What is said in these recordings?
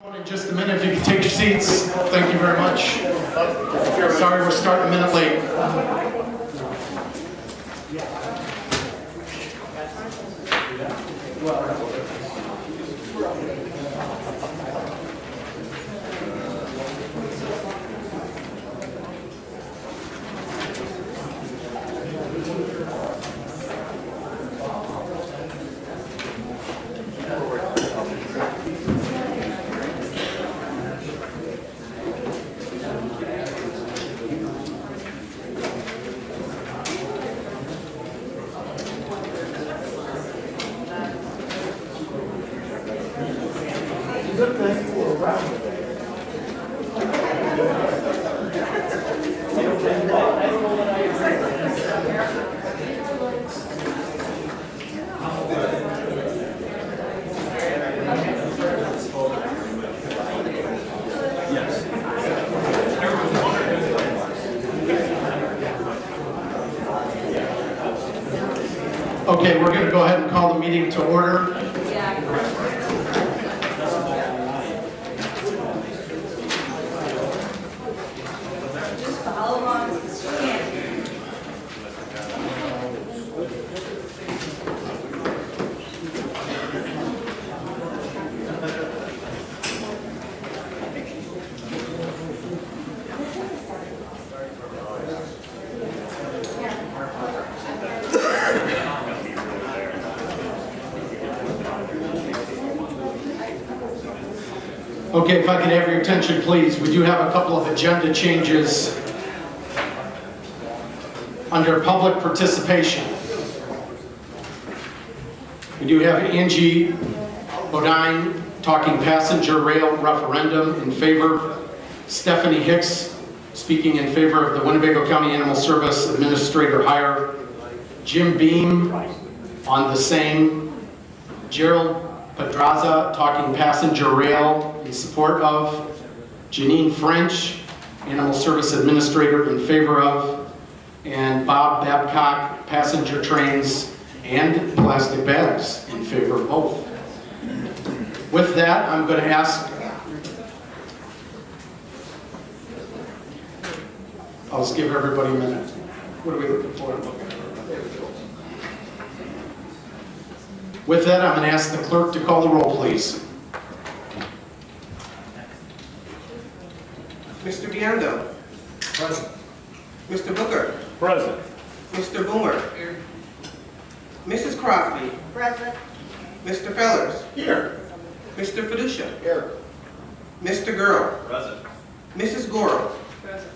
In just a minute, if you could take your seats. Thank you very much. Sorry we're starting a minute late. Okay, we're going to go ahead and call the meeting to order. Okay, if I could have your attention, please. We do have a couple of agenda changes under public participation. We do have Angie Bodine talking passenger rail referendum in favor. Stephanie Hicks speaking in favor of the Winnebago County Animal Service Administrator hire. Jim Beam on the same. Gerald Pedraza talking passenger rail in support of. Janine French, Animal Service Administrator in favor of. And Bob Babcock, passenger trains and plastic bags in favor of both. With that, I'm going to ask, I'll just give everybody a minute. What are we looking for? With that, I'm going to ask the clerk to call the roll, please. Mr. Biondo. Present. Mr. Booker. Present. Mr. Boomer. Here. Mrs. Crosby. Present. Mr. Fellers. Here. Mr. Fiducia. Here. Mr. Gurl. Present. Mrs. Goro. Present.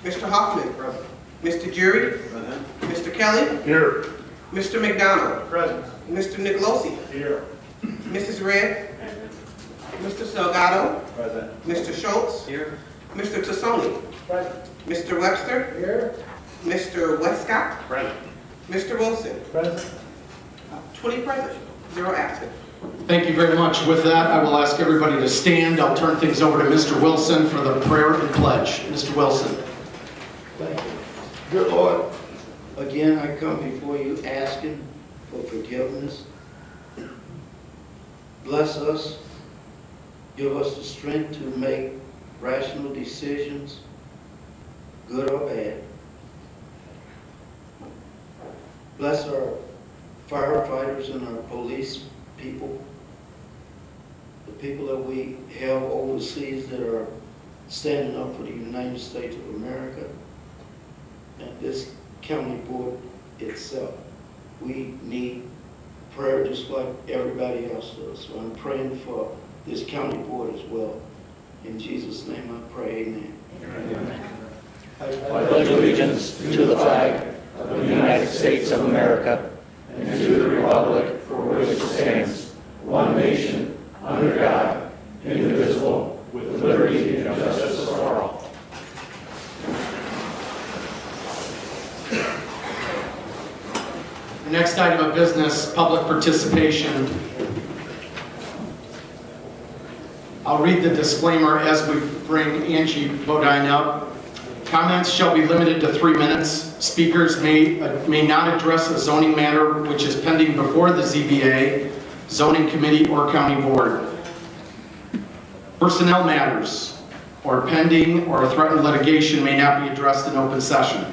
Mr. Hoffman. Present. Mr. Jury. Present. Mr. Kelly. Here. Mr. McDonald. Present. Mr. Nicolosi. Here. Mrs. Red. Mr. Salgado. Present. Mr. Schultz. Here. Mr. Tassoni. Present. Mr. Webster. Here. Mr. Westcott. Present. Mr. Wilson. Present. 20 present, 0 absent. Thank you very much. With that, I will ask everybody to stand. I'll turn things over to Mr. Wilson for the prayer and pledge. Mr. Wilson. Thank you. Dear Lord, again I come before you asking for forgiveness. Bless us. Give us the strength to make rational decisions, good or bad. Bless our firefighters and our police people, the people that we have overseas that are standing up for the United States of America, and this county board itself. We need prayer just like everybody else does. So I'm praying for this county board as well. In Jesus' name I pray, amen. I pledge allegiance to the flag of the United States of America and to the republic for which it stands, one nation, under God, indivisible, with liberty and justice for all. The next item of business, public participation. I'll read the disclaimer as we bring Angie Bodine up. Comments shall be limited to 3 minutes. Speakers may not address a zoning matter which is pending before the ZBA, zoning committee, or county board. Personnel matters or pending or threatened litigation may not be addressed in open session.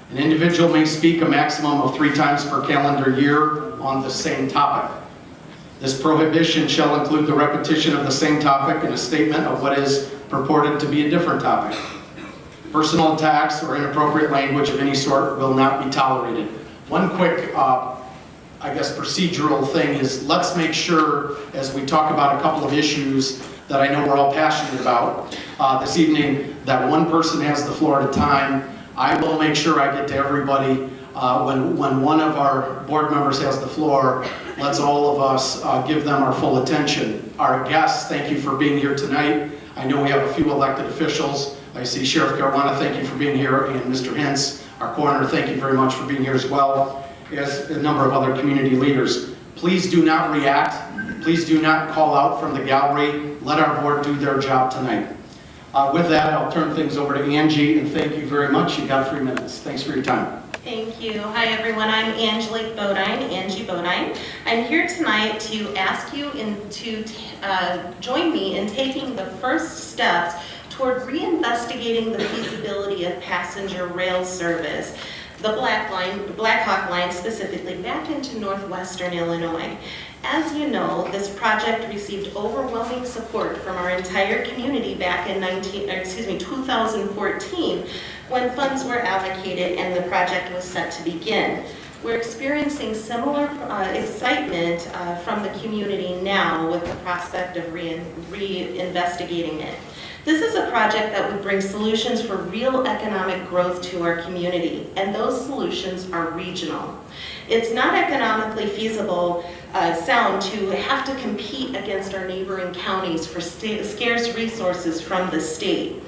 An individual may speak a maximum of 3 times per calendar year on the same topic. This prohibition shall include the repetition of the same topic in a statement of what is purported to be a different topic. Personal attacks or inappropriate language of any sort will not be tolerated. One quick, procedural thing is let's make sure as we talk about a couple of issues that I know we're all passionate about this evening, that one person has the floor at a time. I will make sure I get to everybody. When one of our board members has the floor, let's all of us give them our full attention. Our guests, thank you for being here tonight. I know we have a few elected officials. I see Sheriff Caruana, thank you for being here, and Mr. Hintz, our coroner, thank you very much for being here as well, as a number of other community leaders. Please do not react. Please do not call out from the gallery. Let our board do their job tonight. With that, I'll turn things over to Angie, and thank you very much. You've got 3 minutes. Thanks for your time. Thank you. Hi, everyone. I'm Angelique Bodine, Angie Bodine. I'm here tonight to ask you to join me in taking the first steps toward reinvestigating the feasibility of passenger rail service, the Black Hawk Line specifically, back into northwestern Illinois. As you know, this project received overwhelming support from our entire community back in 2014 when funds were allocated and the project was set to begin. We're experiencing similar excitement from the community now with the prospect of reinvestigating it. This is a project that would bring solutions for real economic growth to our community, and those solutions are regional. It's not economically sound to have to compete against our neighboring counties for scarce resources from the state.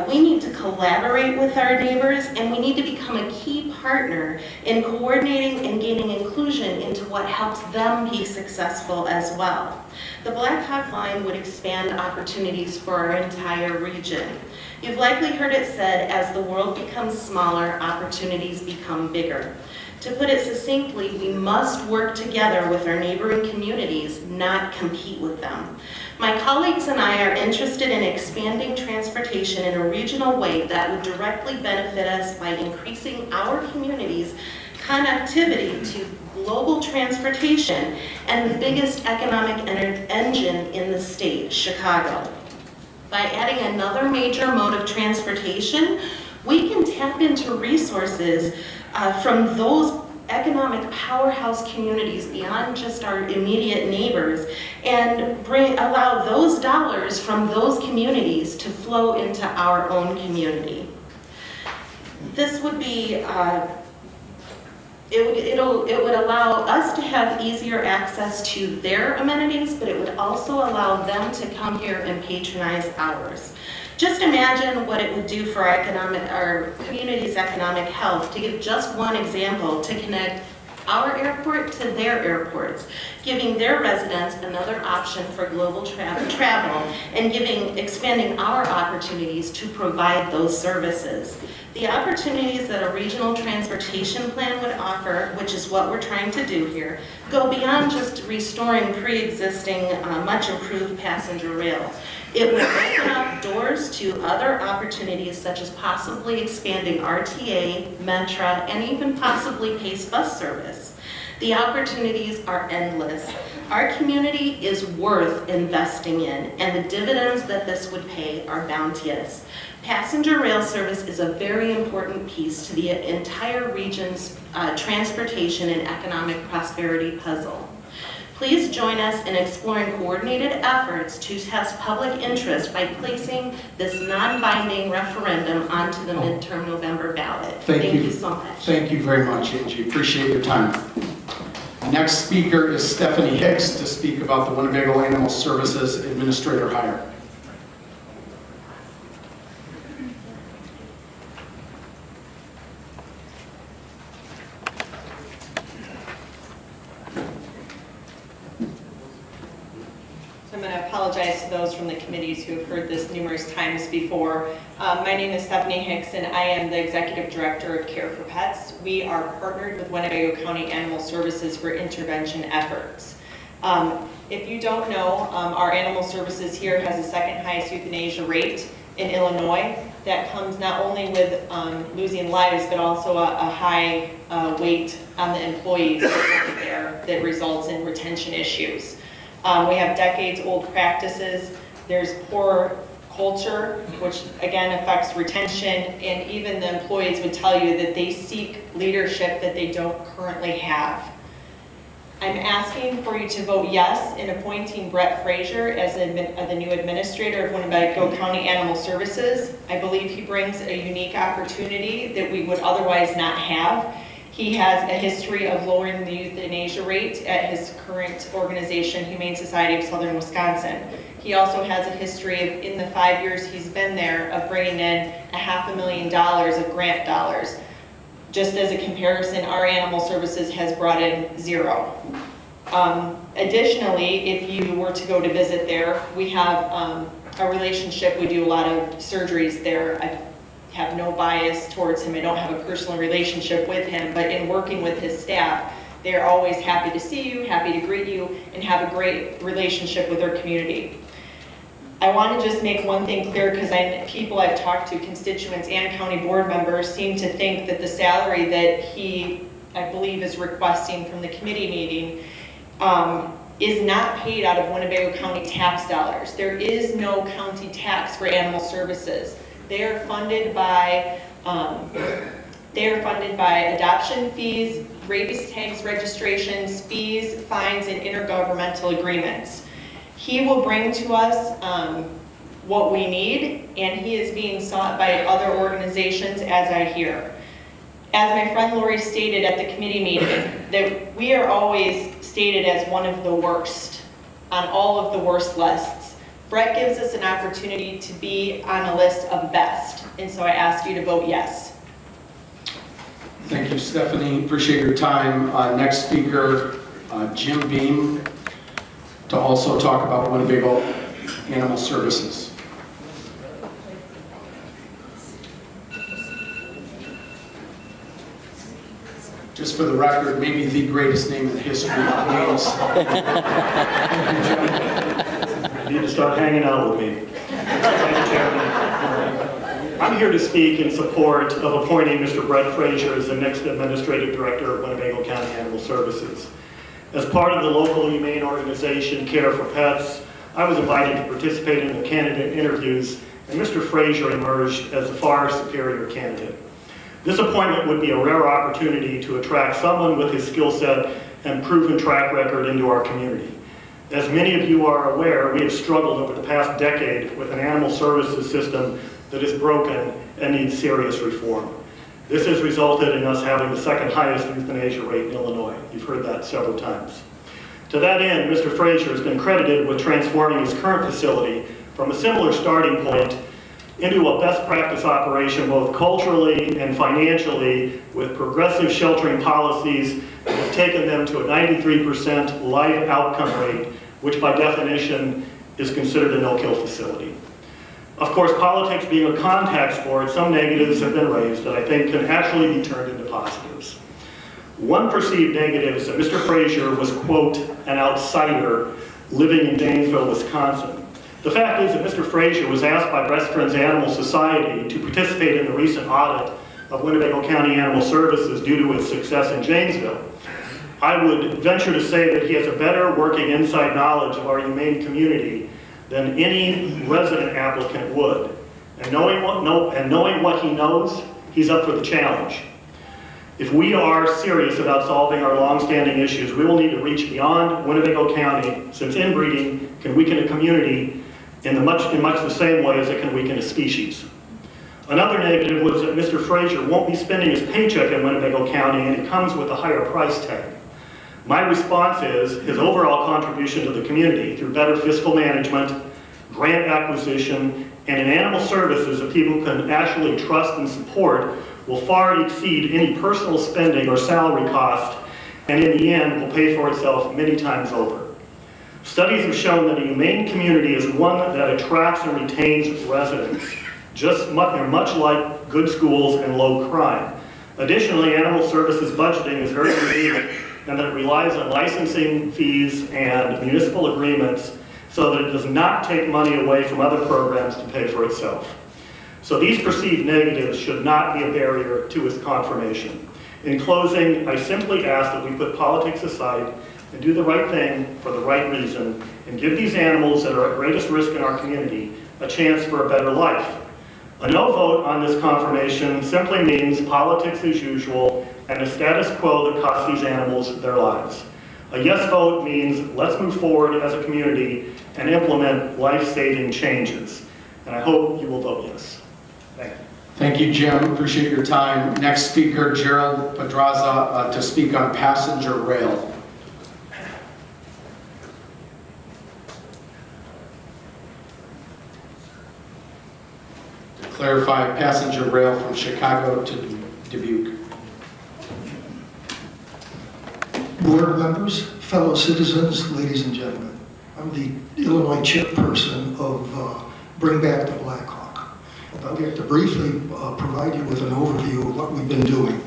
We need to collaborate with our neighbors, and we need to become a key partner in coordinating and gaining inclusion into what helps them be successful as well. The Black Hawk Line would expand opportunities for our entire region. You've likely heard it said, as the world becomes smaller, opportunities become bigger. To put it succinctly, we must work together with our neighboring communities, not compete with them. My colleagues and I are interested in expanding transportation in a regional way that would directly benefit us by increasing our community's connectivity to global transportation and the biggest economic engine in the state, Chicago. By adding another major mode of transportation, we can tap into resources from those economic powerhouse communities beyond just our immediate neighbors and allow those dollars from those communities to flow into our own community. This would be it would allow us to have easier access to their amenities, but it would also allow them to come here and patronize ours. Just imagine what it would do for our community's economic health, to give just one example, to connect our airport to their airports, giving their residents another option for global travel and expanding our opportunities to provide those services. The opportunities that a regional transportation plan would offer, which is what we're trying to do here, go beyond just restoring pre-existing, much improved passenger rail. It would open up doors to other opportunities, such as possibly expanding RTA, Metra, and even possibly PACE bus service. The opportunities are endless. Our community is worth investing in, and the dividends that this would pay are bounteous. Passenger rail service is a very important piece to the entire region's transportation and economic prosperity puzzle. Please join us in exploring coordinated efforts to test public interest by placing this non-binding referendum onto the midterm November ballot. Thank you so much. Thank you very much, Angie. Appreciate your time. The next speaker is Stephanie Hicks to speak about the Winnebago Animal Services Administrator hire. I'm going to apologize to those from the committees who have heard this numerous times before. My name is Stephanie Hicks, and I am the Executive Director of Care for Pets. We are partnered with Winnebago County Animal Services for intervention efforts. If you don't know, our animal services here has the second highest euthanasia rate in Illinois. That comes not only with losing lives, but also a high weight on the employees there that results in retention issues. We have decades-old practices. There's poor culture, which again affects retention, and even the employees would tell you that they seek leadership that they don't currently have. I'm asking for you to vote yes in appointing Brett Frazier as the new administrator of Winnebago County Animal Services. I believe he brings a unique opportunity that we would otherwise not have. He has a history of lowering the euthanasia rate at his current organization, Humane Society of Southern Wisconsin. He also has a history of, in the 5 years he's been there, of bringing in $500,000 of grant dollars. Just as a comparison, our animal services has brought in zero. Additionally, if you were to go to visit there, we have a relationship. We do a lot of surgeries there. I have no bias towards him. I don't have a personal relationship with him, but in working with his staff, they're always happy to see you, happy to greet you, and have a great relationship with their community. I want to just make one thing clear, because people I've talked to, constituents and county board members, seem to think that the salary that he, I believe, is requesting from the committee meeting is not paid out of Winnebago County tax dollars. There is no county tax for animal services. They are funded by adoption fees, rabies tags registrations, fees, fines, and intergovernmental agreements. He will bring to us what we need, and he is being sought by other organizations, as I hear. As my friend Lori stated at the committee meeting, that we are always stated as one of the worst on all of the worst lists. Brett gives us an opportunity to be on a list of best, and so I ask you to vote yes. Thank you, Stephanie. Appreciate your time. Next speaker, Jim Beam, to also talk about Winnebago Animal Services. Just for the record, maybe the greatest name in the history of names. You need to start hanging out with me. Thank you, Chairman. I'm here to speak in support of appointing Mr. Brett Frazier as the next Administrative Director of Winnebago County Animal Services. As part of the local humane organization Care for Pets, I was invited to participate in the candidate interviews, and Mr. Frazier emerged as a far superior candidate. This appointment would be a rare opportunity to attract someone with his skill set and proven track record into our community. As many of you are aware, we have struggled over the past decade with an animal services system that is broken and needs serious reform. This has resulted in us having the second highest euthanasia rate in Illinois. You've heard that several times. To that end, Mr. Frazier has been credited with transforming his current facility from a similar starting point into a best practice operation both culturally and financially, with progressive sheltering policies that have taken them to a 93% life outcome rate, which by definition is considered a no-kill facility. Of course, politics being a contact sport, some negatives have been raised that I think can actually be turned into positives. One perceived negative is that Mr. Frazier was, quote, an outsider living in Janesville, Wisconsin. The fact is that Mr. Frazier was asked by Breast Friends Animal Society to participate in the recent audit of Winnebago County Animal Services due to its success in Janesville. I would venture to say that he has a better working inside knowledge of our humane community than any resident applicant would. And knowing what he knows, he's up for the challenge. If we are serious about solving our long-standing issues, we will need to reach beyond Winnebago County, since inbreeding can weaken a community in much the same way as it can weaken a species. Another negative was that Mr. Frazier won't be spending his paycheck in Winnebago County, and it comes with a higher price tag. My response is his overall contribution to the community through better fiscal management, grant acquisition, and in animal services that people can actually trust and support will far exceed any personal spending or salary cost, and in the end will pay for itself many times over. Studies have shown that a humane community is one that attracts and retains residents, much like good schools and low crime. Additionally, animal services budgeting is very anemic and that it relies on licensing fees and municipal agreements so that it does not take money away from other programs to pay for itself. So these perceived negatives should not be a barrier to its confirmation. In closing, I simply ask that we put politics aside and do the right thing for the right reason and give these animals that are at greatest risk in our community a chance for a better life. A no vote on this confirmation simply means politics as usual and a status quo that costs these animals their lives. A yes vote means let's move forward as a community and implement life-saving changes. And I hope you will vote yes. Thank you. Thank you, Jim. Appreciate your time. Next speaker, Gerald Pedraza, to speak on passenger rail. To clarify, passenger rail from Chicago to Dubuque. Board members, fellow citizens, ladies and gentlemen, I'm the Illinois chairperson of Bring Back the Blackhawk. I'd like to briefly provide you with an overview of what we've been doing.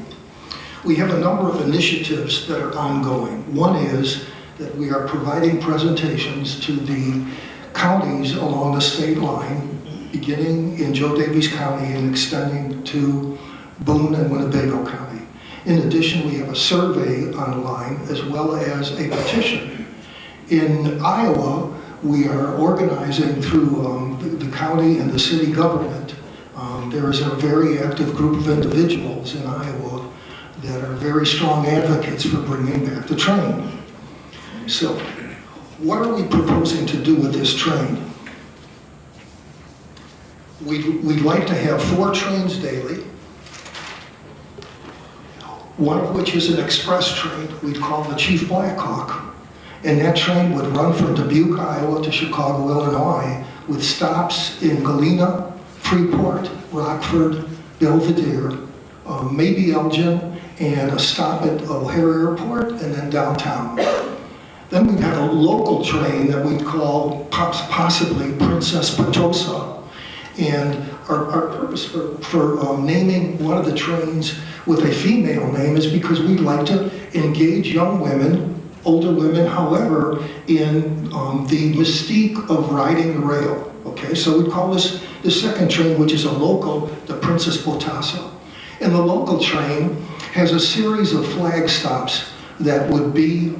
We have a number of initiatives that are ongoing. One is that we are providing presentations to the counties along the state line, beginning in Joe Daviess County and extending to Boone and Winnebago County. In addition, we have a survey online as well as a petition. In Iowa, we are organizing through the county and the city government. There is a very active group of individuals in Iowa that are very strong advocates for bringing back the train. So, what are we proposing to do with this train? We'd like to have 4 trains daily, one of which is an express train we'd call the Chief Blackhawk. And that train would run from Dubuque, Iowa to Chicago, Illinois, with stops in Galena, Freeport, Rockford, Belvedere, maybe Elgin, and a stop at O'Hare Airport, and then downtown. Then we'd have a local train that we'd call possibly Princess Potosa. And our purpose for naming one of the trains with a female name is because we'd like to engage young women, older women, however, in the mystique of riding the rail. Okay, so we call this the second train, which is a local, the Princess Potosa. And the local train has a series of flag stops that would be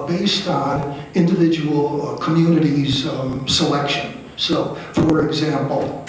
based on individual communities' selection. So, for example,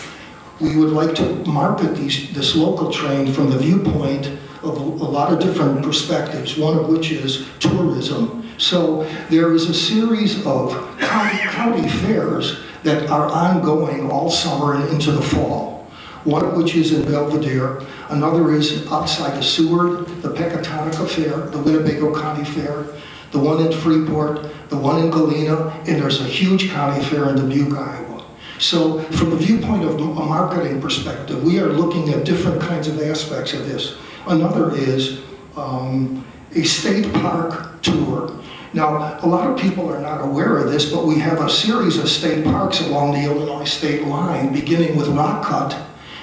we would like to market this local train from the viewpoint of a lot of different perspectives, one of which is tourism. So there is a series of county fairs that are ongoing all summer and into the fall. One of which is in Belvedere, another is outside of Seward, the Pecatonica Fair, the Winnebago County Fair, the one in Freeport, the one in Galena, and there's a huge county fair in Dubuque, Iowa. So from the viewpoint of a marketing perspective, we are looking at different kinds of aspects of this. Another is a state park tour. Now, a lot of people are not aware of this, but we have a series of state parks along the Illinois state line, beginning with Rock Cut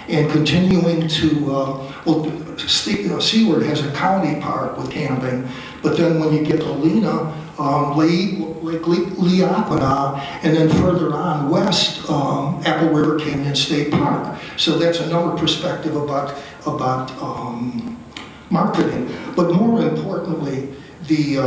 and continuing to, Seward has a county park with camping, but then when you get to Lena, Lake Leapana, and then further on west, Apple River Canyon State Park. So that's another perspective about marketing. But more importantly, there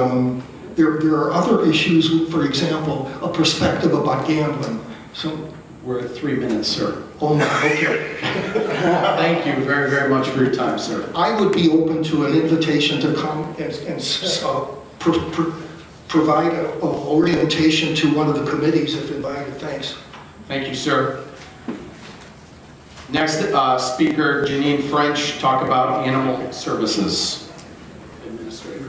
are other issues, for example, a perspective about gambling. So We're at 3 minutes, sir. oh my, okay. Thank you very, very much for your time, sir. I would be open to an invitation to come and provide an orientation to one of the committees if invited. Thanks. Thank you, sir. Next speaker, Janine French, talk about animal services. Administrator.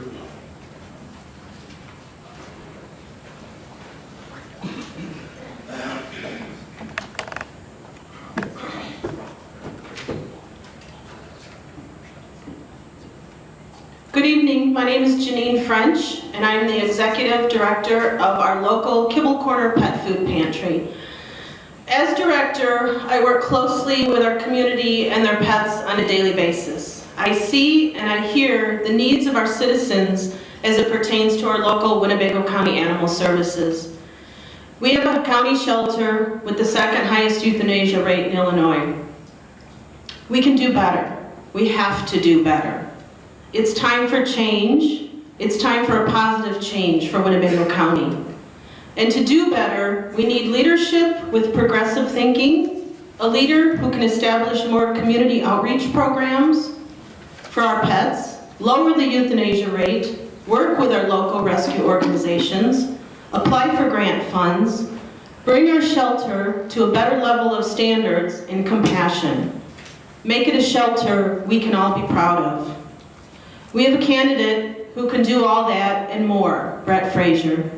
Good evening, my name is Janine French, and I'm the Executive Director of our local Kibble Corner Pet Food Pantry. As Director, I work closely with our community and their pets on a daily basis. I see and I hear the needs of our citizens as it pertains to our local Winnebago County Animal Services. We have a county shelter with the second highest euthanasia rate in Illinois. We can do better. We have to do better. It's time for change. It's time for a positive change for Winnebago County. And to do better, we need leadership with progressive thinking, a leader who can establish more community outreach programs for our pets, lower the euthanasia rate, work with our local rescue organizations, apply for grant funds, bring our shelter to a better level of standards and compassion. Make it a shelter we can all be proud of. We have a candidate who can do all that and more, Brett Frazier.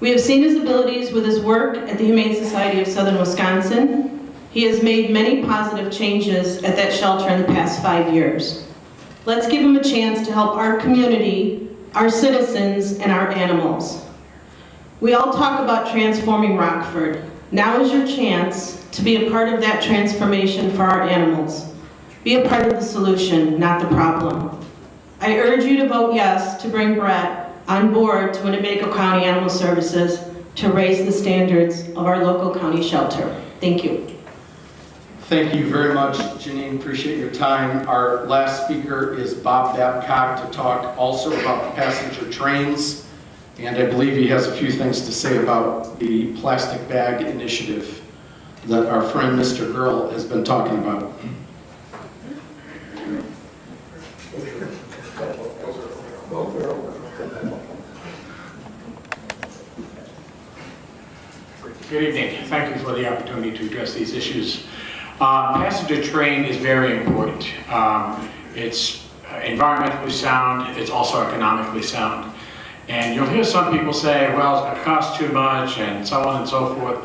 We have seen his abilities with his work at the Humane Society of Southern Wisconsin. He has made many positive changes at that shelter in the past 5 years. Let's give him a chance to help our community, our citizens, and our animals. We all talk about transforming Rockford. Now is your chance to be a part of that transformation for our animals. Be a part of the solution, not the problem. I urge you to vote yes to bring Brett on board to Winnebago County Animal Services to raise the standards of our local county shelter. Thank you. Thank you very much, Janine. Appreciate your time. Our last speaker is Bob Babcock to talk also about the passenger trains. And I believe he has a few things to say about the plastic bag initiative that our friend Mr. Girl has been talking about. Good evening. Thank you for the opportunity to address these issues. Passenger train is very important. It's environmentally sound, it's also economically sound. And you'll hear some people say, well, it's going to cost too much and so on and so forth.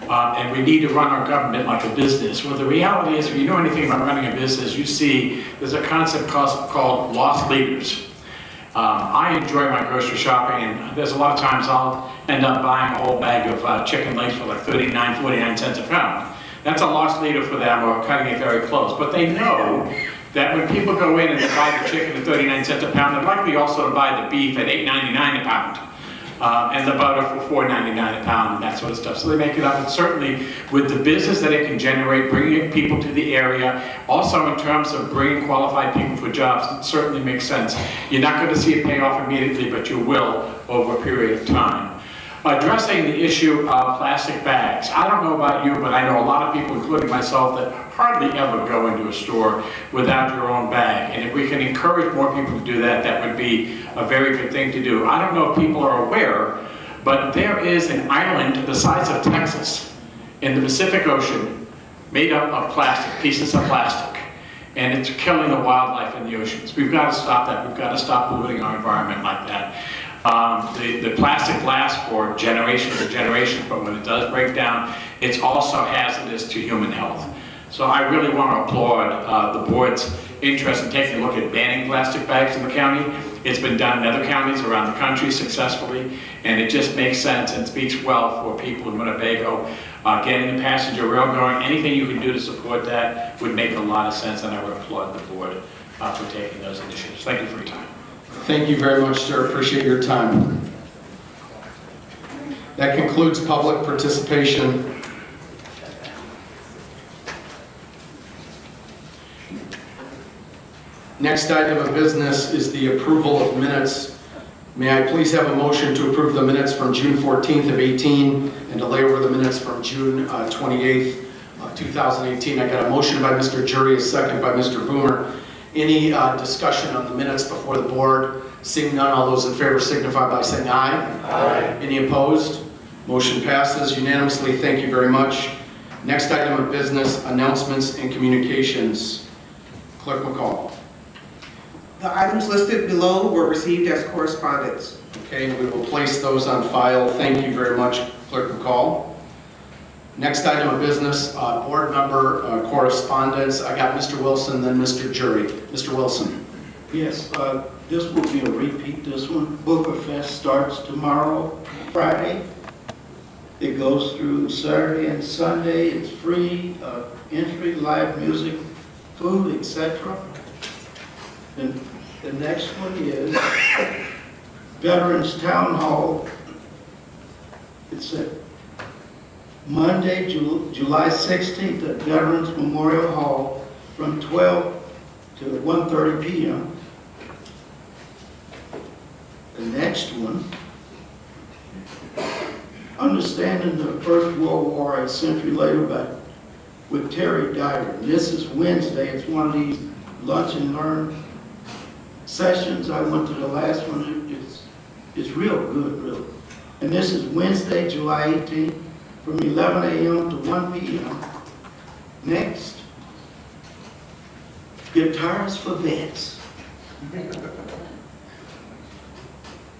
And we need to run our government like a business. Well, the reality is, if you know anything about running a business, you see there's a concept called loss leaders. I enjoy my grocery shopping, and there's a lot of times I'll end up buying a whole bag of chicken legs for like 49 cents a pound. That's a loss leader for them, or cutting it very close. But they know that when people go in and they buy the chicken at 39 cents a pound, they're likely also to buy the beef at $8.99 a pound. And the butter for $4.99 a pound and that sort of stuff. So they make it up, and certainly with the business that it can generate, bringing people to the area, also in terms of bringing qualified people for jobs, it certainly makes sense. You're not going to see it pay off immediately, but you will over a period of time. Addressing the issue of plastic bags. I don't know about you, but I know a lot of people, including myself, that hardly ever go into a store without your own bag. And if we can encourage more people to do that, that would be a very good thing to do. I don't know if people are aware, but there is an island the size of Texas in the Pacific Ocean made up of plastic, pieces of plastic. And it's killing the wildlife in the oceans. We've got to stop that. We've got to stop polluting our environment like that. The plastic lasts for generations and generations, but when it does break down, it's also hazardous to human health. So I really want to applaud the board's interest in taking a look at banning plastic bags in the county. It's been done in other counties around the country successfully, and it just makes sense and speaks well for people in Winnebago. Getting the passenger rail going, anything you can do to support that would make a lot of sense, and I would applaud the board for taking those initiatives. Thank you for your time. Thank you very much, sir. Appreciate your time. That concludes public participation. Next item of business is the approval of minutes. May I please have a motion to approve the minutes from June 14th of 18 and to lay over the minutes from June 28th, 2018. I got a motion by Mr. Jury, a second by Mr. Boomer. Any discussion on the minutes before the board? Seeing none, all those in favor signify by saying aye. Aye. Any opposed? Motion passes unanimously. Thank you very much. Next item of business, announcements and communications. Clerk McCall. The items listed below were received as correspondence. Okay, we will place those on file. Thank you very much, Clerk McCall. Next item of business, board member correspondence. I got Mr. Wilson, then Mr. Jury. Mr. Wilson. Yes, this will be a repeat, this one. Booker Fest starts tomorrow, Friday. It goes through Saturday and Sunday. It's free, entry, live music, food, etc. And the next one is Veterans Town Hall. It's at Monday, July 16th at Veterans Memorial Hall from 12 to 1:30 p.m. The next one, Understanding the First World War a Century Later with Terry Dyer. This is Wednesday. It's one of these lunch and learn sessions. I went to the last one. It's real good, really. And this is Wednesday, July 18th, from 11 a.m. to 1 p.m. Next, Guitars for Vets.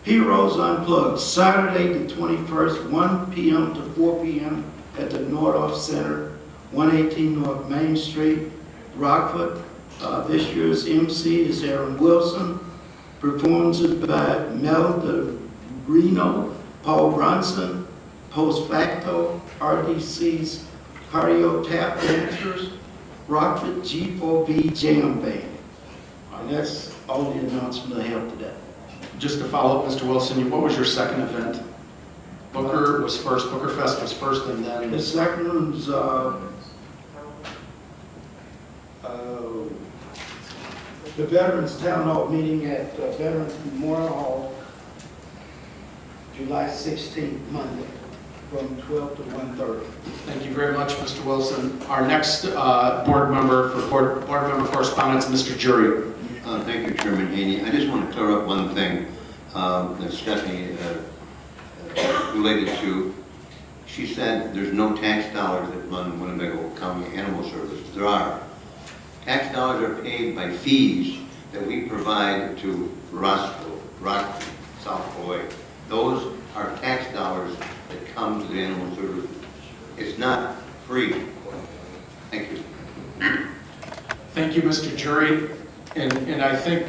Heroes Unplugged, Saturday the 21st, 1 p.m. to 4 p.m. at the Nordoff Center, 118 North Main Street, Rockford. This year's MC is Aaron Wilson. Performances by Mel DeRino, Paul Bronson, Post Facto, RDC's Cardio Tap Dancers, Rockford G4B Jam Band. And that's all the announcement I have today. Just to follow up, Mr. Wilson, what was your second event? Booker was first, Booker Fest was first, and then... The second one's the Veterans Town Hall meeting at Veterans Memorial Hall, July 16th, Monday, from 12 to 1:30. Thank you very much, Mr. Wilson. Our next board member for board member correspondence, Mr. Jury. Thank you, Chairman Haney. I just want to clear up one thing that Stephanie related to. She said there's no tax dollars that run Winnebago County Animal Services. There are. Tax dollars are paid by fees that we provide to Roscoe, South Beloit. Those are tax dollars that come to the Animal Services. It's not free. Thank you. Thank you, Mr. Jury. And I think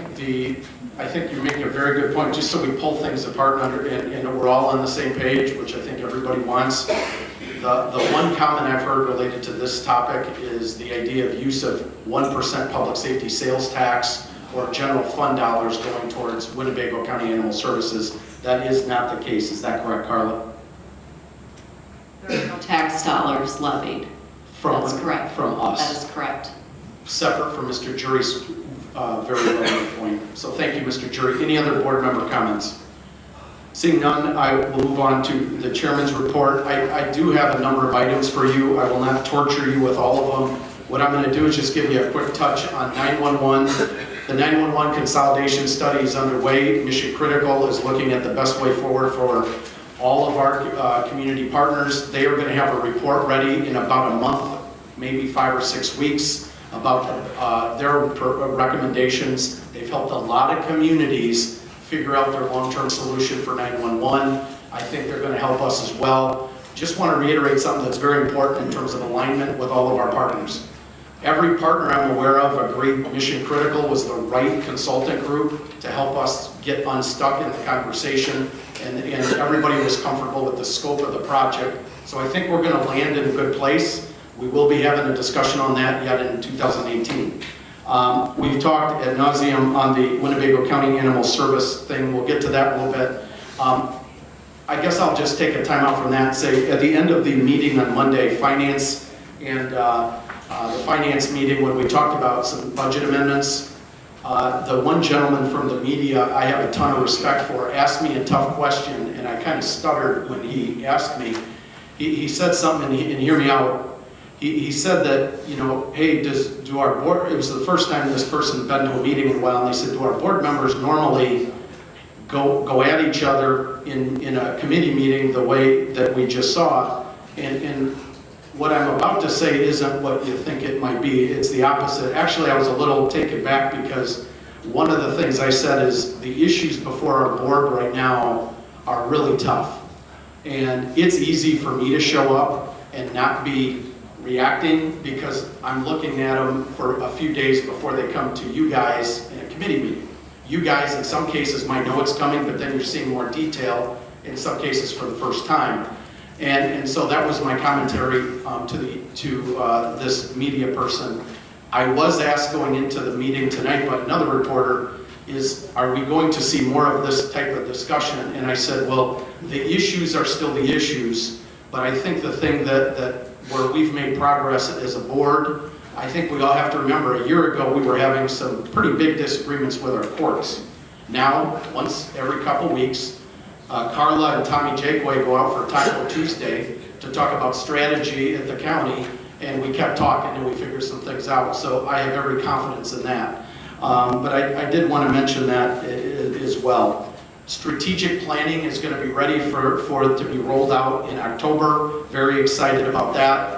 you're making a very good point, just so we pull things apart and we're all on the same page, which I think everybody wants. The one comment I've heard related to this topic is the idea of use of 1% public safety sales tax or general fund dollars going towards Winnebago County Animal Services. That is not the case. Is that correct, Carla? There are no tax dollars levied. That's correct. From us. That is correct. Separate from Mr. Jury's very relevant point. So thank you, Mr. Jury. Any other board member comments? Seeing none, I will move on to the chairman's report. I do have a number of items for you. I will not torture you with all of them. What I'm going to do is just give you a quick touch on 911. The 911 consolidation study is underway. Mission Critical is looking at the best way forward for all of our community partners. They are going to have a report ready in about a month, maybe 5 or 6 weeks, about their recommendations. They've helped a lot of communities figure out their long-term solution for 911. I think they're going to help us as well. Just want to reiterate something that's very important in terms of alignment with all of our partners. Every partner I'm aware of agreed Mission Critical was the right consultant group to help us get unstuck in the conversation, and everybody was comfortable with the scope of the project. So I think we're going to land in a good place. We will be having a discussion on that yet in 2018. We've talked ad nauseum on the Winnebago County Animal Service thing. We'll get to that in a little bit. I guess I'll just take a time out from that and say at the end of the meeting on Monday, finance and the finance meeting, when we talked about some budget amendments, the one gentleman from the media I have a ton of respect for asked me a tough question, and I kind of stuttered when he asked me. He said something, and hear me out. He said that, you know, hey, do our board, it was the first time this person had been to a meeting in a while, and they said, do our board members normally go at each other in a committee meeting the way that we just saw? And what I'm about to say isn't what you think it might be. It's the opposite. Actually, I was a little taken back because one of the things I said is the issues before our board right now are really tough. And it's easy for me to show up and not be reacting because I'm looking at them for a few days before they come to you guys in a committee meeting. You guys, in some cases, might know it's coming, but then you're seeing more detail, in some cases for the first time. And so that was my commentary to this media person. I was asked going into the meeting tonight by another reporter, is, are we going to see more of this type of discussion? And I said, well, the issues are still the issues, but I think the thing that where we've made progress as a board, I think we all have to remember, a year ago, we were having some pretty big disagreements with our courts. Now, once every couple weeks, Carla and Tommy Jakeway go out for Taco Tuesday to talk about strategy at the county, and we kept talking and we figured some things out. So I have every confidence in that. But I did want to mention that as well. Strategic planning is going to be ready for it to be rolled out in October. Very excited about that.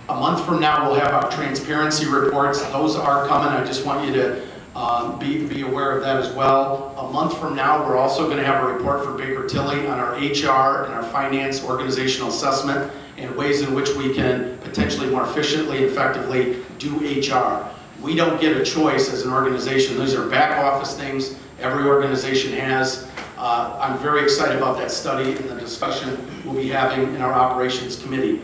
A month from now, we'll have our transparency reports. Those are coming. I just want you to be aware of that as well. A month from now, we're also going to have a report for Baker Tilly on our HR and our finance organizational assessment and ways in which we can potentially more efficiently and effectively do HR. We don't get a choice as an organization. These are back office things every organization has. I'm very excited about that study and the discussion we'll be having in our operations committee.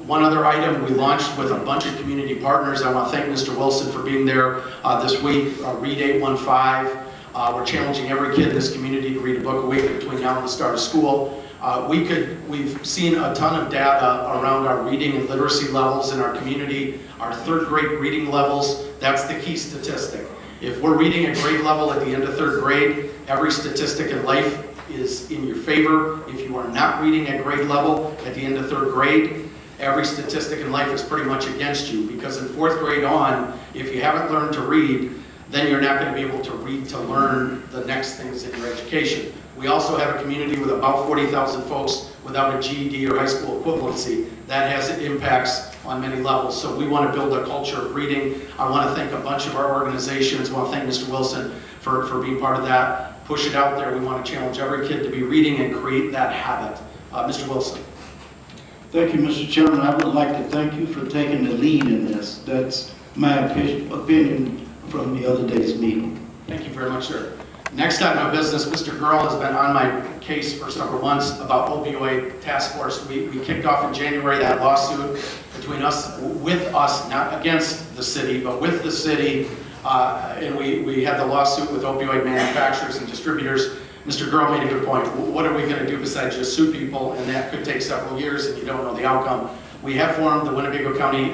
One other item we launched with a bunch of community partners. I want to thank Mr. Wilson for being there this week. Read 815. We're challenging every kid in this community to read a book a week between now and the start of school. We've seen a ton of data around our reading and literacy levels in our community. Our third grade reading levels, that's the key statistic. If we're reading at grade level at the end of third grade, every statistic in life is in your favor. If you are not reading at grade level at the end of third grade, every statistic in life is pretty much against you, because in fourth grade on, if you haven't learned to read, then you're not going to be able to read to learn the next things in your education. We also have a community with about 40,000 folks without a GED or high school equivalency. That has impacts on many levels. So we want to build a culture of reading. I want to thank a bunch of our organizations. I want to thank Mr. Wilson for being part of that. Push it out there. We want to challenge every kid to be reading and create that habit. Mr. Wilson. Thank you, Mr. Chairman. I would like to thank you for taking the lead in this. That's my opinion from the other day's meeting. Thank you very much, sir. Next item of business, Mr. Girl has been on my case for several months about opioid task force. We kicked off in January that lawsuit between us, with us, not against the city, but with the city. And we had the lawsuit with opioid manufacturers and distributors. Mr. Girl made a good point. What are we going to do besides just sue people? And that could take several years and you don't know the outcome. We have formed the Winnebago County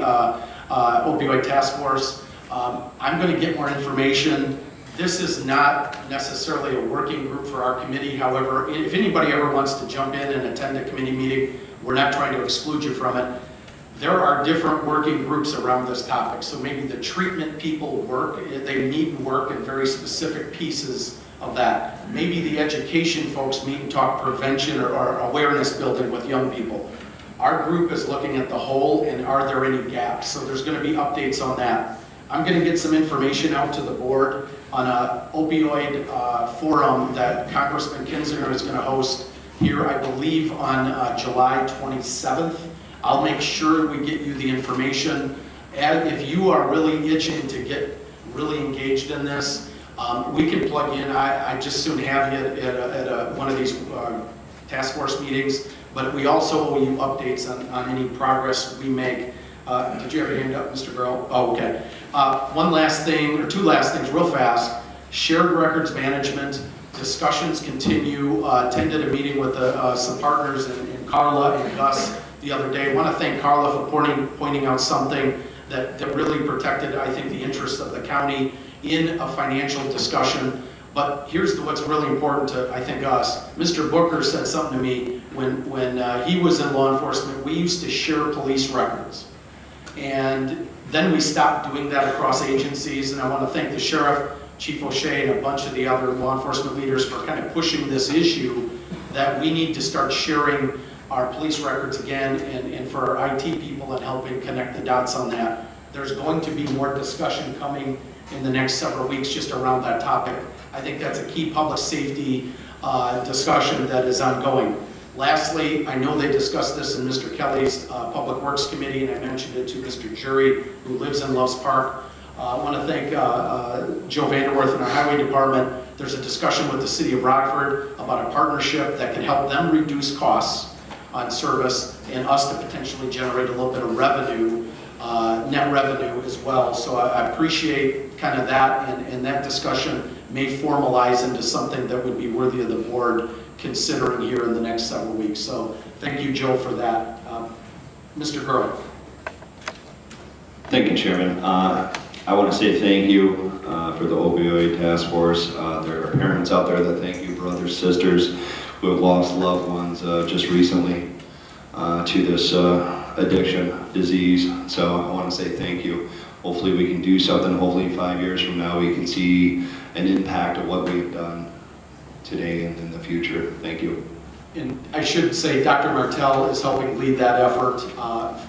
Opioid Task Force. I'm going to get more information. This is not necessarily a working group for our committee. However, if anybody ever wants to jump in and attend a committee meeting, we're not trying to exclude you from it. There are different working groups around this topic. So maybe the treatment people work, they meet and work in very specific pieces of that. Maybe the education folks meet and talk prevention or awareness building with young people. Our group is looking at the whole and are there any gaps? So there's going to be updates on that. I'm going to get some information out to the board on a opioid forum that Congressman Kinzinger is going to host here, I believe, on July 27th. I'll make sure we get you the information. And if you are really itching to get really engaged in this, we can plug in. I just soon have you at one of these task force meetings, but we also owe you updates on any progress we make. Did you have your hand up, Mr. Burrow? Oh, okay. One last thing, or two last things real fast. Shared records management, discussions continue. Attended a meeting with some partners in Carla and Gus the other day. I want to thank Carla for pointing out something that really protected, I think, the interests of the county in a financial discussion. But here's what's really important to, I think, us. Mr. Booker said something to me when he was in law enforcement. We used to share police records. And then we stopped doing that across agencies. And I want to thank the sheriff, Chief O'Shea, and a bunch of the other law enforcement leaders for kind of pushing this issue that we need to start sharing our police records again, and for our IT people and helping connect the dots on that. There's going to be more discussion coming in the next several weeks just around that topic. I think that's a key public safety discussion that is ongoing. Lastly, I know they discussed this in Mr. Kelly's Public Works Committee, and I mentioned it to Mr. Jury, who lives in Loves Park. I want to thank Joe Vanderworth in our Highway Department. There's a discussion with the City of Rockford about a partnership that can help them reduce costs on service and us to potentially generate a little bit of revenue, net revenue as well. So I appreciate kind of that, and that discussion may formalize into something that would be worthy of the board considering here in the next several weeks. So thank you, Joe, for that. Mr. Gurley. Thank you, Chairman. I want to say thank you for the opioid task force. There are parents out there that thank you, brothers, sisters who have lost loved ones just recently to this addiction disease. So I want to say thank you. Hopefully we can do something. Hopefully 5 years from now we can see an impact of what we've done today and in the future. Thank you. And I should say Dr. Martell is helping lead that effort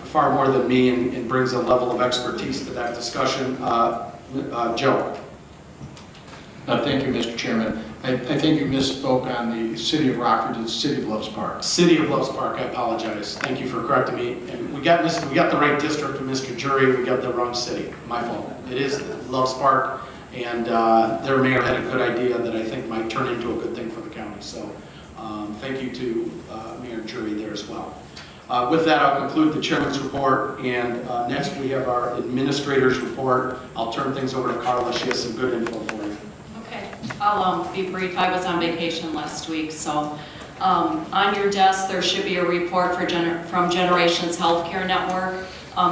far more than me and brings a level of expertise to that discussion. Joe. Thank you, Mr. Chairman. I think you misspoke on the City of Rockford. It's City of Loves Park. City of Loves Park, I apologize. Thank you for correcting me. And we got the right district with Mr. Jury, we got the wrong city. My fault. It is Loves Park, and their mayor had a good idea that I think might turn into a good thing for the county. So thank you to Mayor Jury there as well. With that, I'll conclude the chairman's report, and next we have our administrator's report. I'll turn things over to Carla. She has some good info for you. Okay, I'll be brief. I was on vacation last week, so on your desk there should be a report from Generations Healthcare Network.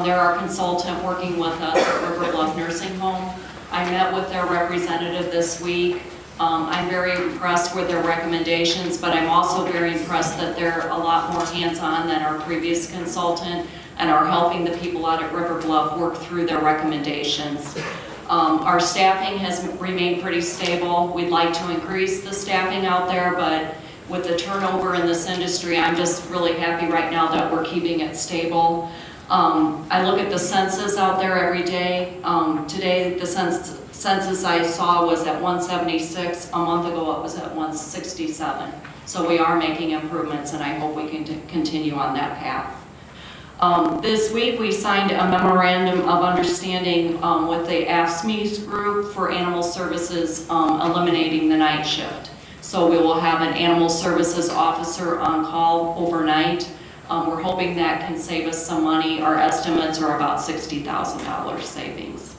They're our consultant working with us at River Bluff Nursing Home. I met with their representative this week. I'm very impressed with their recommendations, but I'm also very impressed that they're a lot more hands-on than our previous consultant and are helping the people out at River Bluff work through their recommendations. Our staffing has remained pretty stable. We'd like to increase the staffing out there, but with the turnover in this industry, I'm just really happy right now that we're keeping it stable. I look at the census out there every day. Today, the census I saw was at 176. A month ago, it was at 167. So we are making improvements, and I hope we can continue on that path. This week, we signed a memorandum of understanding with the AFSCME group for animal services eliminating the night shift. So we will have an animal services officer on call overnight. We're hoping that can save us some money. Our estimates are about $60,000 savings.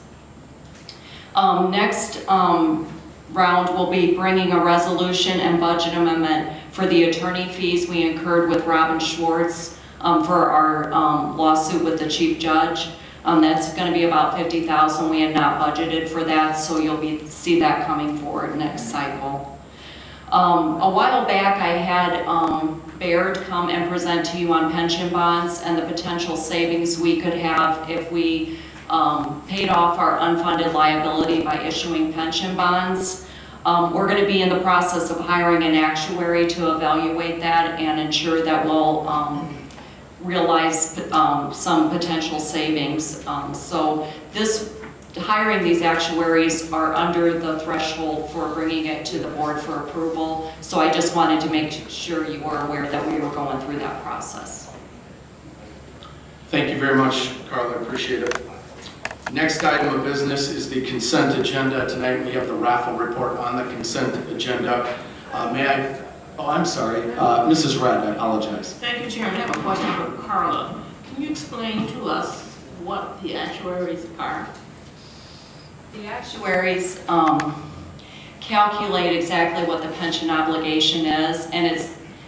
Next round, we'll be bringing a resolution and budget amendment for the attorney fees we incurred with Robin Schwartz for our lawsuit with the chief judge. That's going to be about $50,000. We had not budgeted for that, so you'll see that coming forward next cycle. A while back, I had Baird come and present to you on pension bonds and the potential savings we could have if we paid off our unfunded liability by issuing pension bonds. We're going to be in the process of hiring an actuary to evaluate that and ensure that we'll realize some potential savings. So hiring these actuaries are under the threshold for bringing it to the board for approval. So I just wanted to make sure you were aware that we were going through that process. Thank you very much, Carla. I appreciate it. Next item of business is the consent agenda. Tonight we have the raffle report on the consent agenda. I'm sorry, Mrs. Red, I apologize. Thank you, Chairman. I have a question for Carla. Can you explain to us what the actuaries are? The actuaries calculate exactly what the pension obligation is, and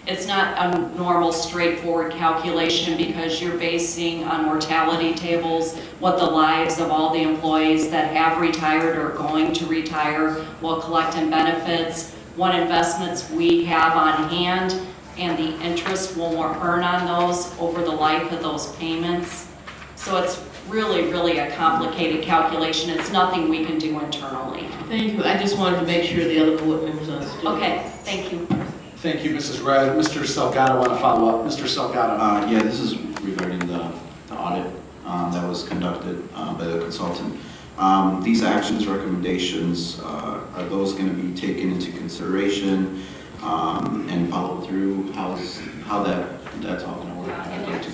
it's not a normal straightforward calculation because you're basing on mortality tables what the lives of all the employees that have retired or are going to retire will collect in benefits, what investments we have on hand, and the interest we'll earn on those over the life of those payments. So it's really, really a complicated calculation. It's nothing we can do internally. Thank you. I just wanted to make sure the other board members understood. Okay, thank you. Thank you, Mrs. Red. Mr. Salgado, want to follow up? Mr. Salgado. Yeah, this is regarding the audit that was conducted by the consultant. These actions, recommendations, are those going to be taken into consideration and follow through how that's all gonna work. I'd like to.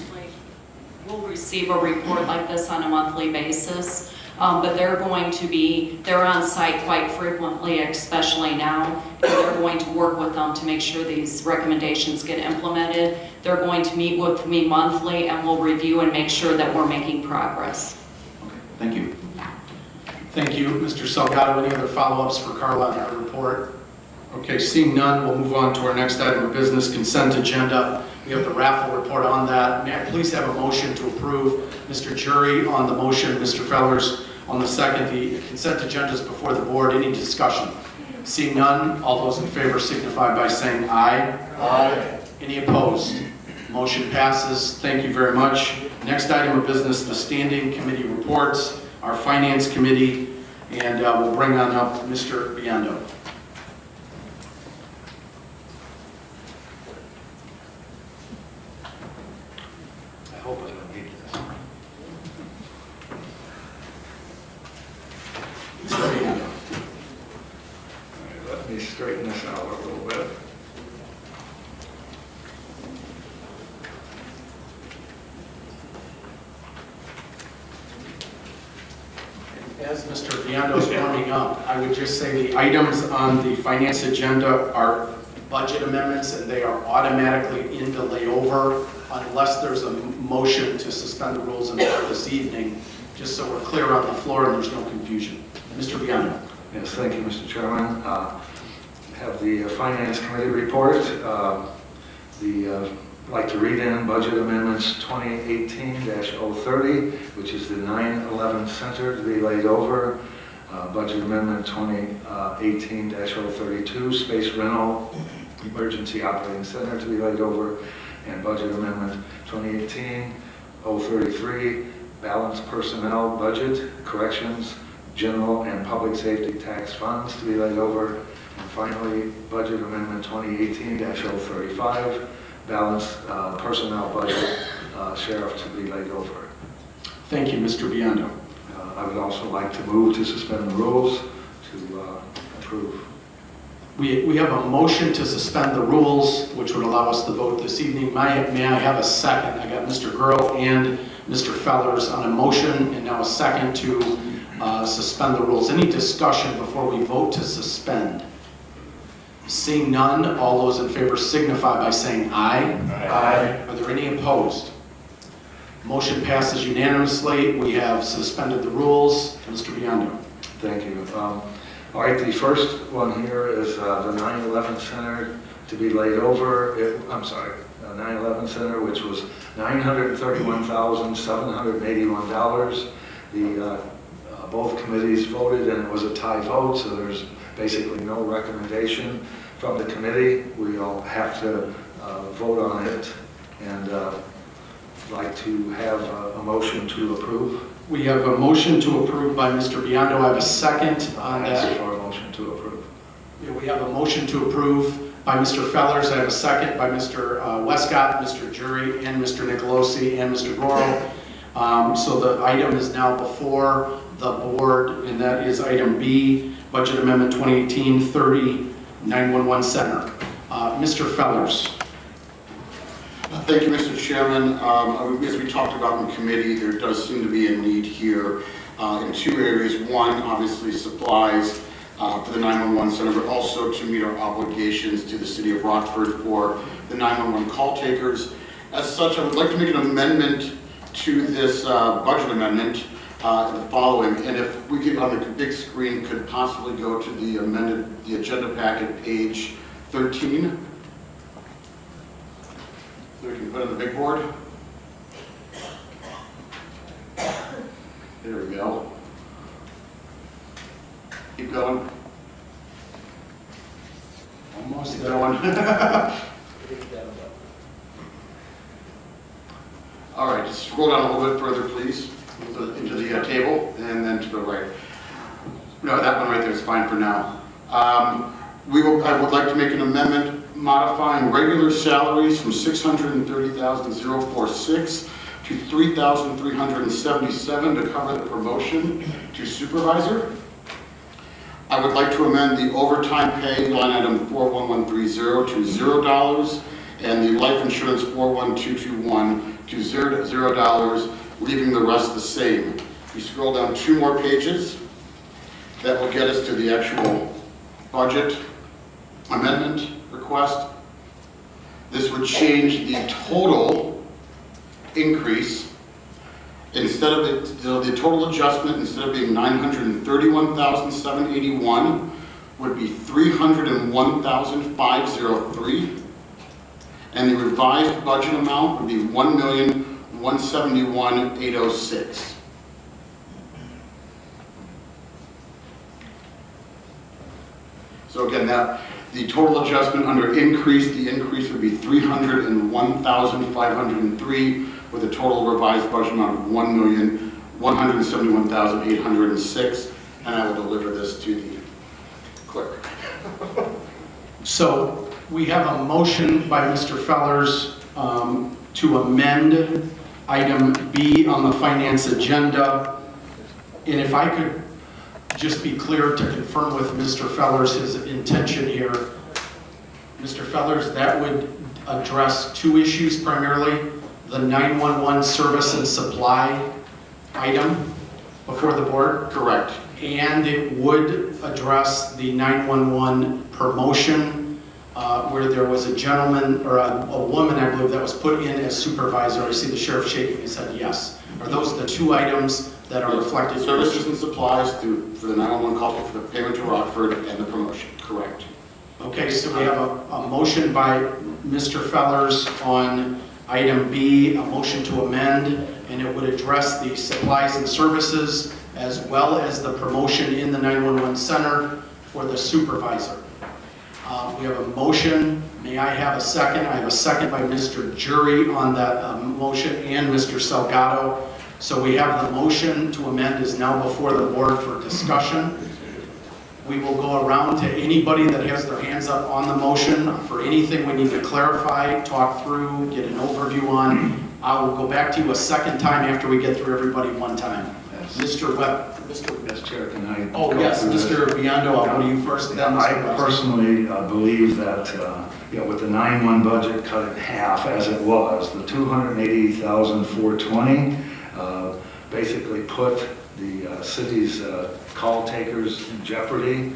We'll receive a report like this on a monthly basis, but they're on site quite frequently, especially now, and they're going to work with them to make sure these recommendations get implemented. They're going to meet with me monthly, and we'll review and make sure that we're making progress. Okay, thank you. Thank you, Mr. Salgado. Any other follow-ups for Carla on our report? Okay, seeing none, we'll move on to our next item of business, consent agenda. We have the raffle report on that. May I please have a motion to approve? Mr. Jury on the motion, Mr. Fellers on the second. The consent agenda is before the board. Any discussion? Seeing none, all those in favor signify by saying aye. Aye. Any opposed? Motion passes. Thank you very much. Next item of business, the standing committee reports, our finance committee, and we'll bring on up Mr. Biondo. I hope I don't need this. Mr. Biondo. All right, let me straighten this out a little bit. As Mr. Biondo is warming up, I would just say the items on the finance agenda are budget amendments, and they are automatically into layover unless there's a motion to suspend the rules and vote this evening, just so we're clear on the floor and there's no confusion. Mr. Biondo. Yes, thank you, Mr. Chairman. Have the Finance Committee report. I'd like to read in budget amendments 2018-030, which is the 9/11 Center to be laid over. Budget amendment 2018-032, Space Rental Emergency Operating Center to be laid over. And budget amendment 2018-033, Balanced Personnel Budget, Corrections, General and Public Safety Tax Funds to be laid over. And finally, budget amendment 2018-035, Balanced Personnel Budget, Sheriff to be laid over. Thank you, Mr. Biondo. I would also like to move to suspend the rules to approve. We have a motion to suspend the rules, which would allow us to vote this evening. May I have a second? I got Mr. Gurl and Mr. Fellers on a motion, and now a second to suspend the rules. Any discussion before we vote to suspend? Seeing none, all those in favor signify by saying aye. Aye. Are there any opposed? Motion passes unanimously. We have suspended the rules. Mr. Biondo. Thank you. All right, the first one here is the 9/11 Center to be laid over. The 9/11 Center, which was $931,781. Both committees voted, and it was a tie vote, so there's basically no recommendation from the committee. We'll have to vote on it, and like to have a motion to approve. We have a motion to approve by Mr. Biondo. I have a second on that. Ask for a motion to approve. Yeah, we have a motion to approve by Mr. Fellers. I have a second by Mr. Westcott, Mr. Jury, and Mr. Nicolosi, and Mr. Goro. So the item is now before the board, and that is item B, Budget Amendment 2018-30, 911 Center. Mr. Fellers. Thank you, Mr. Chairman. As we talked about in committee, there does seem to be a need here in two areas. One, obviously supplies for the 911 Center, but also to meet our obligations to the City of Rockford for the 911 call takers. As such, I would like to make an amendment to this budget amendment, the following, and if we could on the big screen could possibly go to the agenda packet, page 13. So we can put it on the big board. There we go. Keep going. Almost going. All right, just scroll down a little bit further, please, into the table, and then to the right. No, that one right there is fine for now. I would like to make an amendment modifying regular salaries from $630,046 to $3,377 to cover the promotion to supervisor. I I would like to amend the overtime pay line item 41130 to $0 and the life insurance 41221 to $0, leaving the rest the same. If you scroll down 2 more pages, that will get us to the actual budget amendment request. This would change the total increase. Instead of the total adjustment, instead of being $931,781, would be $301,503. And the revised budget amount would be $1,171,806. So again, the total adjustment under increase, the increase would be $301,503 with a total revised budget amount of $1,171,806, and I will deliver this to the clerk. So we have a motion by Mr. Fellers to amend item B on the finance agenda. And if I could just be clear to confirm with Mr. Fellers his intention here. Mr. Fellers, that would address 2 issues primarily. The 911 service and supply item before the board? Correct. And it would address the 911 promotion where there was a gentleman or a woman, I believe, that was put in as supervisor. I see the sheriff shaking his head yes. Are those the 2 items that are reflected? Services and supplies for the 911 call for the payment to Rockford and the promotion, correct. Okay, so we have a motion by Mr. Fellers on item B, a motion to amend, and it would address the supplies and services as well as the promotion in the 911 center for the supervisor. We have a motion. May I have a second? I have a second by Mr. Jury on that motion and Mr. Salgado. So we have the motion to amend is now before the board for discussion. We will go around to anybody that has their hands up on the motion for anything we need to clarify, talk through, get an overview on. I will go back to you a second time after we get through everybody one time. Yes. Mr. Webb. Yes, Chair, can I? Oh, yes, Mr. Biondo, I'll go to you first. Then I personally believe that, with the 9-1 budget cut in half as it was, the $280,420 basically put the city's call takers in jeopardy.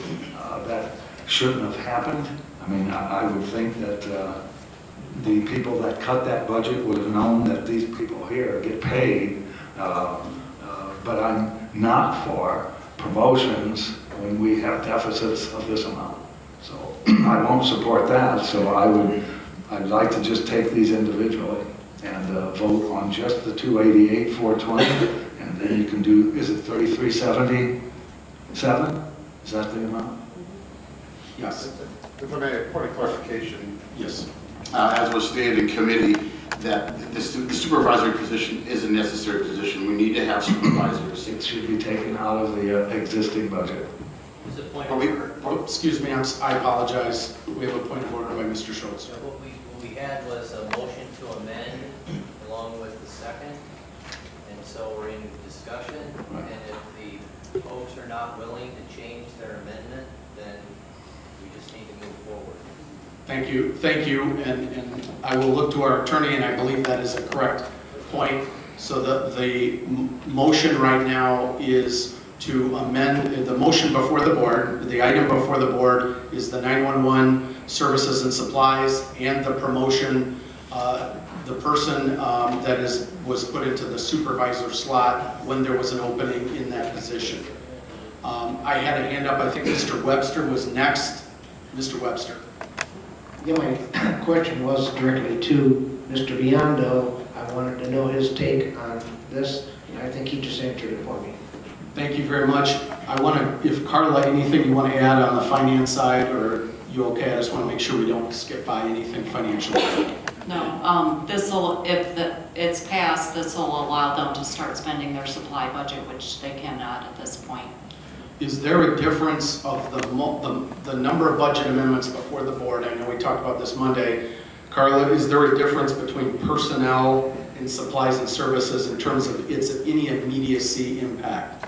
That shouldn't have happened. I mean, I would think that the people that cut that budget would have known that these people here get paid, but I'm not for promotions when we have deficits of this amount. So I won't support that, so I'd like to just take these individually and vote on just the 288,420, and then you can do, is it 3377? Is that the amount? Yes. If I may, a point of clarification. Yes. As was stated in committee, that the supervisory position is a necessary position. We need to have supervisors. It should be taken out of the existing budget. Is it point of order? Excuse me, I apologize. We have a point of order by Mr. Schultz. So what we had was a motion to amend along with the second, and so we're in discussion. Right. And if the folks are not willing to change their amendment, then we just need to move forward. Thank you, and I will look to our attorney, and I believe that is a correct point. So the motion right now is to amend, the motion before the board, the item before the board is the 911 services and supplies and the promotion, the person that was put into the supervisor slot when there was an opening in that position. I had a hand up, I think Mr. Webster was next. Mr. Webster. Yeah, my question was directly to Mr. Biondo. I wanted to know his take on this, and I think he just answered it for me. Thank you very much. I want to, if Carla, anything you want to add on the finance side, or you okay? I just want to make sure we don't skip by anything financial. No, if it's passed, this will allow them to start spending their supply budget, which they cannot at this point. Is there a difference of the number of budget amendments before the board? I know we talked about this Monday. Carla, is there a difference between personnel and supplies and services in terms of any immediacy impact?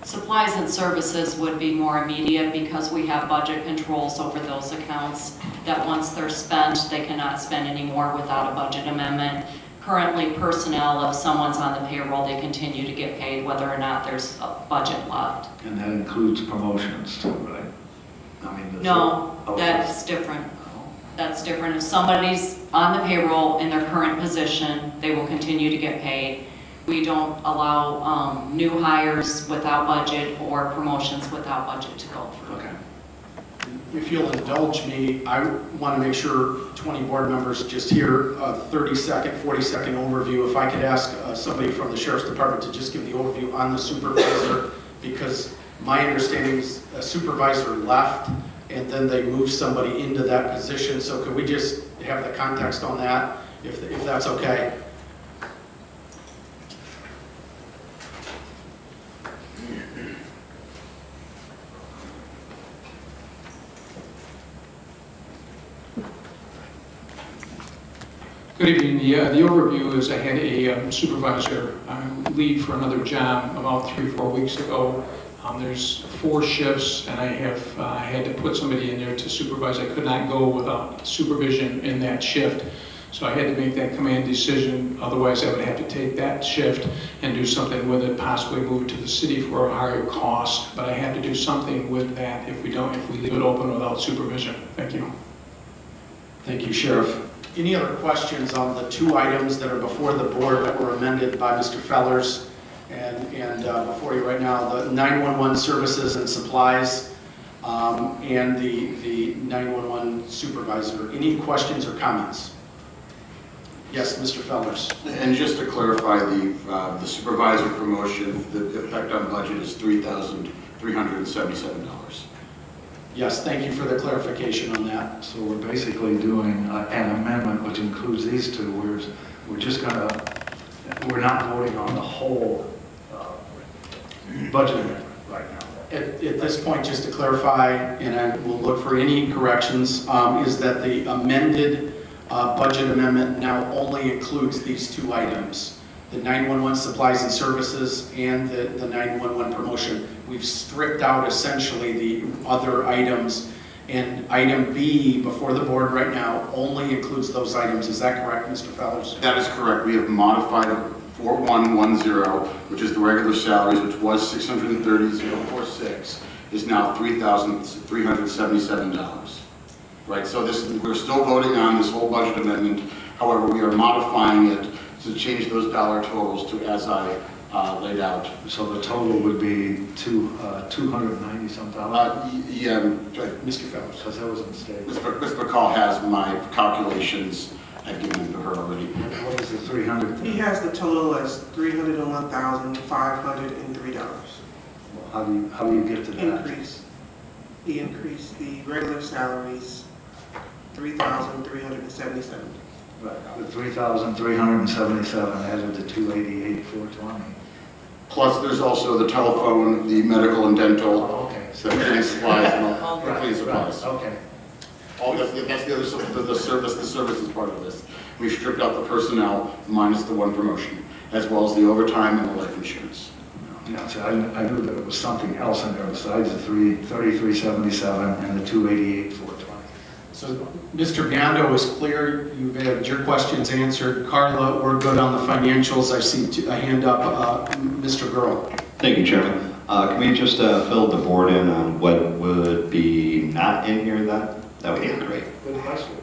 Supplies and services would be more immediate because we have budget controls over those accounts that once they're spent, they cannot spend anymore without a budget amendment. Currently, personnel, if someone's on the payroll, they continue to get paid whether or not there's a budget left. And that includes promotions too, right? I mean, No, that's different. That's different. If somebody's on the payroll in their current position, they will continue to get paid. We don't allow new hires without budget or promotions without budget to go through. Okay. If you'll indulge me, I want to make sure 20 board members just hear a 30-second, 40-second overview. If I could ask somebody from the Sheriff's Department to just give the overview on the supervisor, because my understanding is a supervisor left and then they moved somebody into that position. So could we just have the context on that, if that's okay? Good evening. The overview is I had a supervisor leave for another job about 3-4 weeks ago. There's 4 shifts, and I had to put somebody in there to supervise. I could not go without supervision in that shift, so I had to make that command decision. Otherwise, I would have to take that shift and do something with it, possibly move it to the city for a higher cost. But I had to do something with that if we leave it open without supervision. Thank you. Thank you, Sheriff. Any other questions on the 2 items that are before the board that were amended by Mr. Fellers? And before you right now, the 911 services and supplies and the 911 supervisor. Any questions or comments? Yes, Mr. Fellers. And just to clarify, the supervisor promotion, the effect on budget is $3,377. Yes, thank you for the clarification on that. So we're basically doing an amendment which includes these 2. We're just gonna, we're not voting on the whole budget amendment right now. At this point, just to clarify, and I will look for any corrections, is that the amended budget amendment now only includes these 2 items, the 911 supplies and services and the 911 promotion. We've stripped out essentially the other items, and item B before the board right now only includes those items. Is that correct, Mr. Fellers? That is correct. We have modified 4110, which is the regular salaries, which was $630,046, is now $3,377. Right, so we're still voting on this whole budget amendment. However, we are modifying it to change those dollar totals to as I laid out. So the total would be $290-some. Yeah, Mr. Fellers. Because that was a mistake. Ms. McCall has my calculations. I've given them to her already. What is the 300? He has the total as $301,503. How do you get to that? He increased the regular salaries $3,377. Right, the 3,377 added to 288,420. Plus, there's also the telephone, the medical and dental, the cleaning supplies, and all the cleaning supplies. Okay. All that's the other the services part of this. We stripped out the personnel minus the 1 promotion, as well as the overtime and the life insurance. Yeah, so I knew that it was something else in there besides the 3377 and the 288,420. So Mr. Biondo is clear. You've had your questions answered. Carla, we're good on the financials. I see a hand up. Mr. Girl. Thank you, Chairman. Can we just fill the board in on what would be not in here then? That would be great. Good question.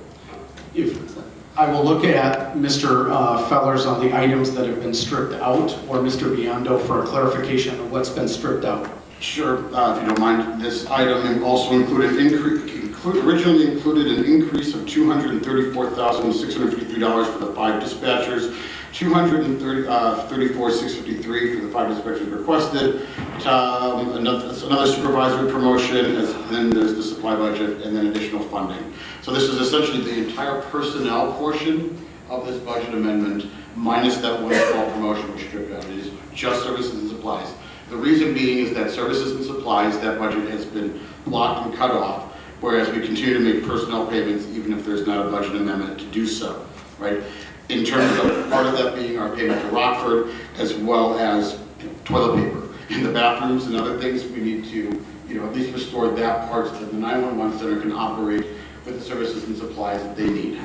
I will look at Mr. Fellers on the items that have been stripped out, or Mr. Biondo for a clarification of what's been stripped out. Sure, if you don't mind. This item also originally included an increase of $234,653 for the 5 dispatchers, $234,653 for the 5 dispatchers requested, another supervisory promotion, then there's the supply budget, and then additional funding. So this is essentially the entire personnel portion of this budget amendment, minus that 1 small promotion we stripped out. It is just services and supplies. The reason being is that services and supplies, that budget has been blocked and cut off, whereas we continue to make personnel payments even if there's not a budget amendment to do so, right? In terms of part of that being our payment to Rockford, as well as toilet paper. in the bathrooms and other things. We need to, at least restore that part so that the 911 center can operate with the services and supplies that they need.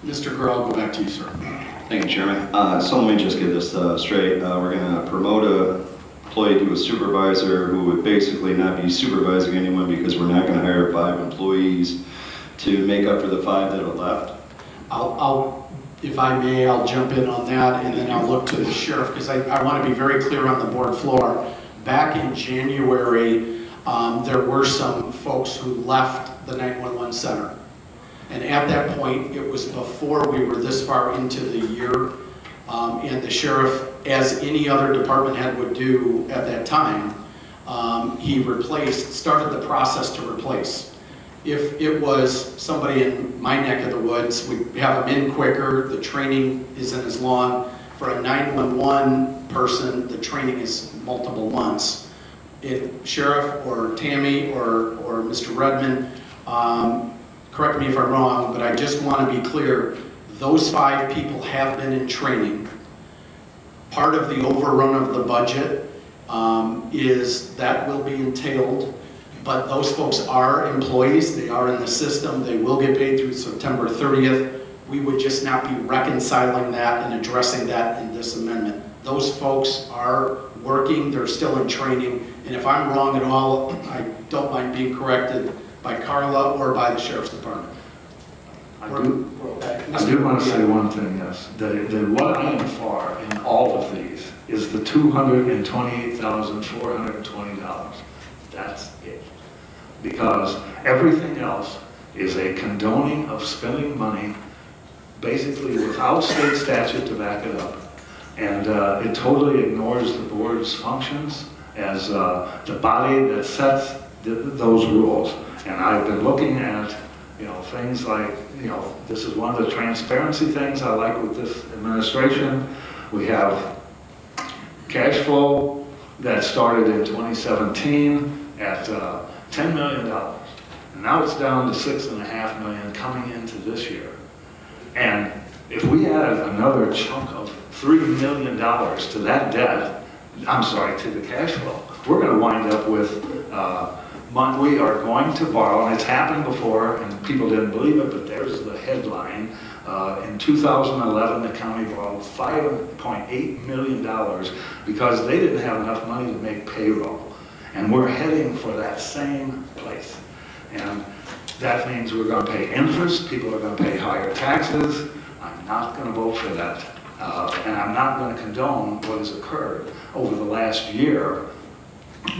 Mr. Kerr, I'll go back to you, sir. Thank you, Chairman. So let me just get this straight. We're going to promote a employee to a supervisor who would basically not be supervising anyone because we're not going to hire 5 employees to make up for the 5 that are left. If I may, I'll jump in on that, and then I'll look to the sheriff, because I want to be very clear on the board floor. Back in January, there were some folks who left the 911 center. And at that point, it was before we were this far into the year, and the sheriff, as any other department head would do at that time, he started the process to replace. If it was somebody in my neck of the woods, we'd have them in quicker, the training isn't as long. For a 911 person, the training is multiple months. If Sheriff or Tammy or Mr. Redmond, correct me if I'm wrong, but I just want to be clear, those 5 people have been in training. Part of the overrun of the budget is that will be entailed. But those folks are employees, they are in the system, they will get paid through September 30th. We would just not be reconciling that and addressing that in this amendment. Those folks are working, they're still in training, and if I'm wrong at all, I don't mind being corrected by Carla or by the Sheriff's Department. I do want to say one thing, yes, that what I am for in all of these is the $228,420. That's it. Because everything else is a condoning of spending money basically without state statute to back it up. And it totally ignores the board's functions as the body that sets those rules. And I've been looking at, things like, this is one of the transparency things I like with this administration. We have cash flow that started in 2017 at $10 million. And now it's down to $6.5 million coming into this year. And if we add another chunk of $3 million to that debt, to the cash flow, we're going to wind up with money we are going to borrow, and it's happened before, and people didn't believe it, but there's the headline. In 2011, the county borrowed $5.8 million because they didn't have enough money to make payroll. And we're heading for that same place. And that means we're going to pay interest, people are going to pay higher taxes. I'm not going to vote for that. And I'm not going to condone what has occurred over the last year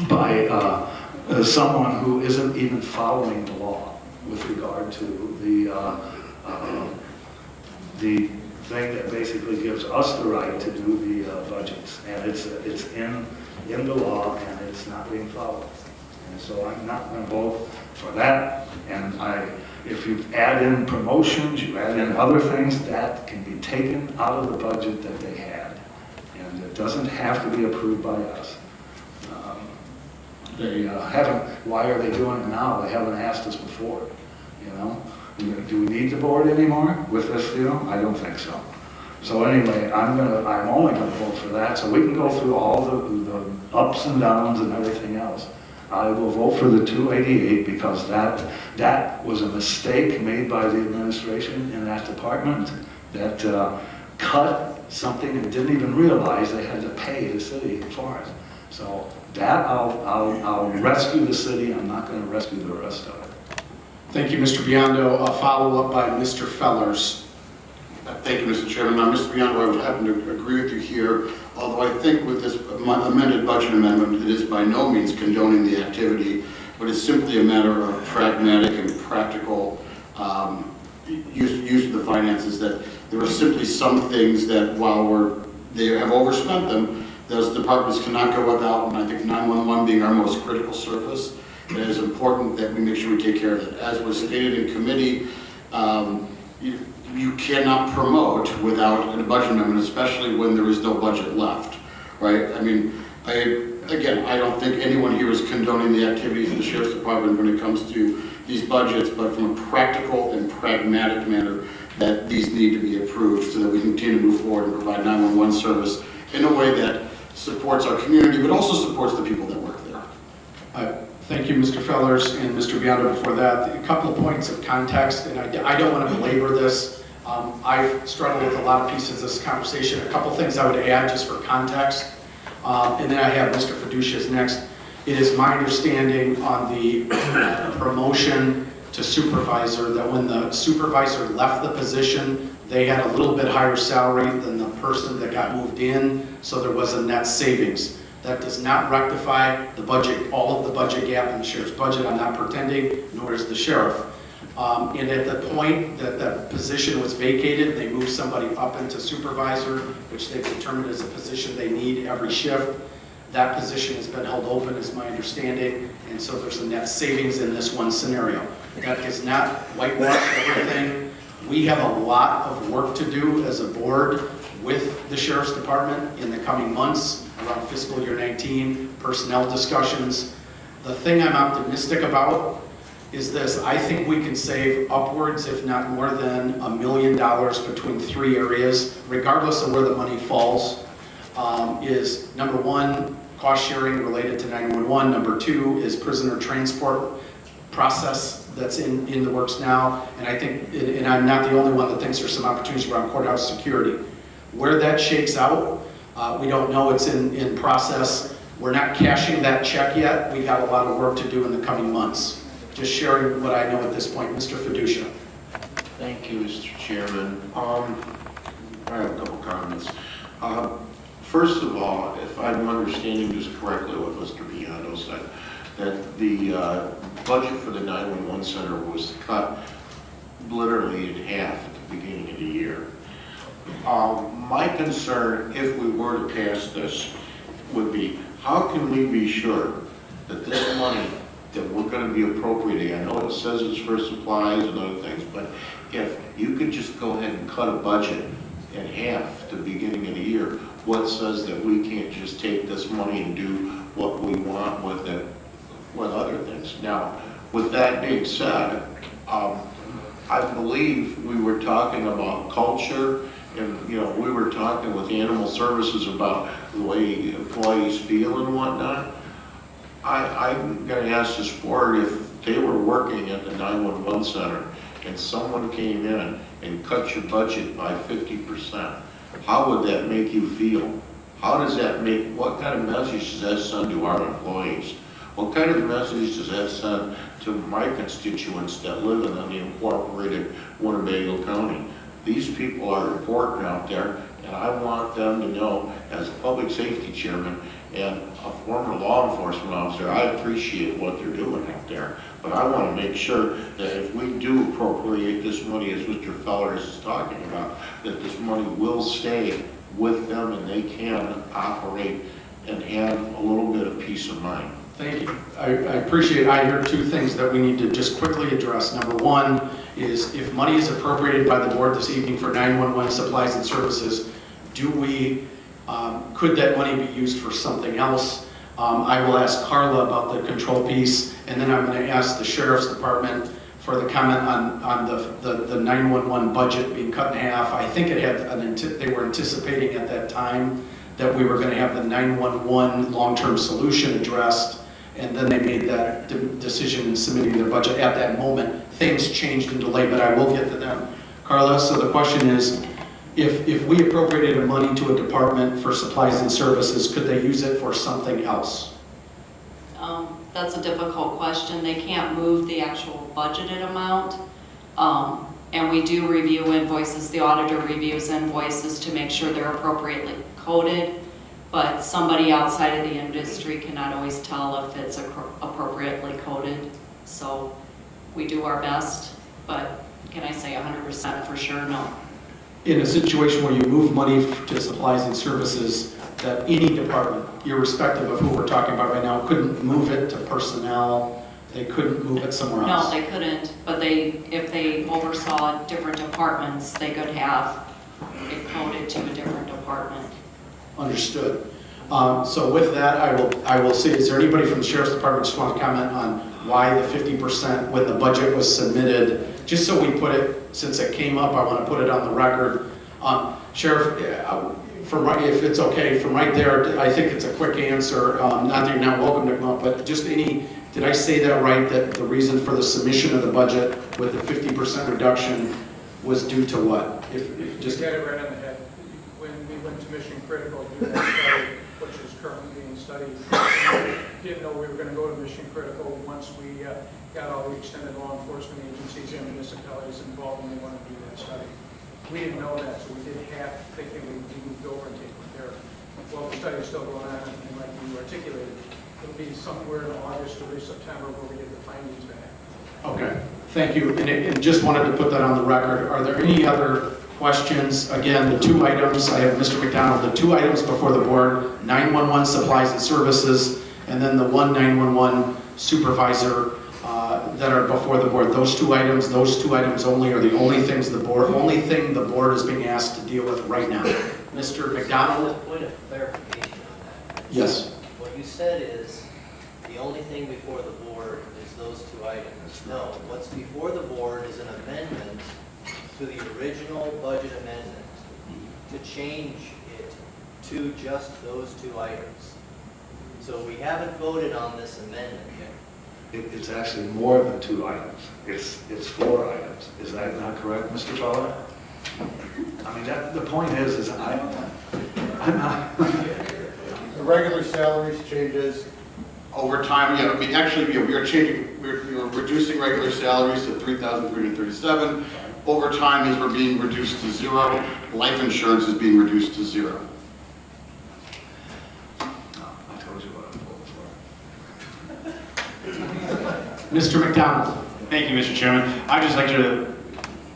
by someone who isn't even following the law with regard to the thing that basically gives us the right to do the budgets. And it's in the law, and it's not being followed. And so I'm not going to vote for that. And if you add in promotions, you add in other things, that can be taken out of the budget that they had. And it doesn't have to be approved by us. They haven't, why are they doing it now? They haven't asked us before, Do we need the board anymore with this deal? I don't think so. So anyway, I'm only gonna vote for that, so we can go through all the ups and downs and everything else. I will vote for the 288 because that was a mistake made by the administration in that department that cut something and didn't even realize they had to pay the city for it. So that I'll rescue the city. I'm not going to rescue the rest of it. Thank you, Mr. Biondo. A follow-up by Mr. Fellers. Thank you, Mr. Chairman. Now, Mr. Biondo, I would happen to agree with you here, although I think with this amended budget amendment, it is by no means condoning the activity, but it's simply a matter of pragmatic and practical use of the finances, that there are simply some things that while they have overspent them, those departments cannot go without, and I think 911 being our most critical service, it is important that we make sure we take care of it. As was stated in committee, you cannot promote without a budget amendment, especially when there is no budget left, right? I mean, I don't think anyone here is condoning the activities of the Sheriff's Department when it comes to these budgets, but from a practical and pragmatic manner, that these need to be approved so that we continue to move forward and provide 911 service in a way that supports our community, but also supports the people that work there. Thank you, Mr. Fellers and Mr. Biondo. Before that, a couple of points of context, and I don't want to belabor this. I've struggled with a lot of pieces of this conversation. A couple things I would add just for context, and then I have Mr. Fiducia's next. It is my understanding on the promotion to supervisor that when the supervisor left the position, they had a little bit higher salary than the person that got moved in, so there was a net savings. That does not rectify the budget, all of the budget gap in the sheriff's budget. I'm not pretending, nor is the sheriff. And at the point that that position was vacated, they moved somebody up into supervisor, which they've determined is a position they need every shift. That position has been held open, is my understanding, and so there's a net savings in this one scenario. That does not whitewash everything. We have a lot of work to do as a board with the Sheriff's Department in the coming months around fiscal year 19, personnel discussions. The thing I'm optimistic about is this: I think we can save upwards, if not more than $1 million between three areas, regardless of where the money falls. Is number one, cost sharing related to 911. Number two is prisoner transport process that's in the works now. And I think, and I'm not the only one that thinks there's some opportunities around courthouse security. Where that shakes out, we don't know. It's in process. We're not cashing that check yet. We got a lot of work to do in the coming months. Just sharing what I know at this point. Mr. Fiducia. Thank you, Mr. Chairman. I have a couple comments. First of all, if I'm understanding this correctly, what Mr. Biondo said, that the budget for the 911 center was cut literally in half at the beginning of the year. My concern, if we were to pass this, would be how can we be sure that this money that we're going to be appropriating, I know it says it's for supplies and other things, but if you could just go ahead and cut a budget in half at the beginning of the year, what says that we can't just take this money and do what we want with it, with other things? Now, with that being said, I believe we were talking about culture, and we were talking with Animal Services about the way employees feel and whatnot. I'm going to ask this board, if they were working at the 911 center and someone came in and cut your budget by 50%, how would that make you feel? How does that make, what kind of message does that send to our employees? What kind of message does that send to my constituents that live in the incorporated Winnebago County? These people are important out there, and I want them to know, as a public safety chairman and a former law enforcement officer, I appreciate what they're doing out there. But I want to make sure that if we do appropriate this money, as Mr. Fellers is talking about, that this money will stay with them and they can operate and have a little bit of peace of mind. Thank you. I appreciate, I hear two things that we need to just quickly address. Number one is, if money is appropriated by the board this evening for 911 supplies and services, could that money be used for something else? I will ask Carla about the control piece, and then I'm going to ask the Sheriff's Department for the comment on the 911 budget being cut in half. I think it had they were anticipating at that time that we were going to have the 911 long-term solution addressed, and then they made that decision in submitting their budget at that moment. Things changed and delayed, but I will get to them. Carla, so the question is, if we appropriated money to a department for supplies and services, could they use it for something else? That's a difficult question. They can't move the actual budgeted amount. And we do review invoices. The auditor reviews invoices to make sure they're appropriately coded. But somebody outside of the industry cannot always tell if it's appropriately coded. So we do our best, but can I say 100% for sure? No. In a situation where you move money to supplies and services, that any department, irrespective of who we're talking about right now, couldn't move it to personnel, they couldn't move it somewhere else? No, they couldn't, but if they oversaw different departments, they could have it coded to a different department. Understood. So with that, I will say, is there anybody from the Sheriff's Department just want to comment on why the 50% when the budget was submitted? Just so we put it, since it came up, I want to put it on the record. Sheriff, if it's okay, from right there, I think it's a quick answer. Not that you're not welcome to come up, but just did I say that right, that the reason for the submission of the budget with the 50% reduction was due to what? If just. You got it right on the head. When we went to Mission Critical, to do that study, which is currently being studied, we didn't know we were going to go to Mission Critical once we got all the extended law enforcement agencies and municipalities involved and they wanted to do that study. We didn't know that, so we did half thinking we moved over and take it there. Well, the study is still going on, and like you articulated, it'll be somewhere in August or September where we get the findings back. Okay, thank you. And just wanted to put that on the record. Are there any other questions? Again, the two items, I have Mr. McDonald, the two items before the board, 911 supplies and services, and then the one 911 supervisor that are before the board. Those two items only are the only thing the board is being asked to deal with right now. Mr. McDonald? A point of clarification on that. Yes. What you said is the only thing before the board is those two items. No, what's before the board is an amendment to the original budget amendment to change it to just those two items. So we haven't voted on this amendment yet. It's actually more than two items. It's 4 items. Is that not correct, Mr. Fowler? I mean, the point is I'm not. The regular salaries changes over time. Yeah, I mean, actually, we are changing. We're reducing regular salaries to 3,337. Over time, as we're being reduced to 0, life insurance is being reduced to 0. I told you what I'm voting for. Mr. McDonald. Thank you, Mr. Chairman. I'd just like to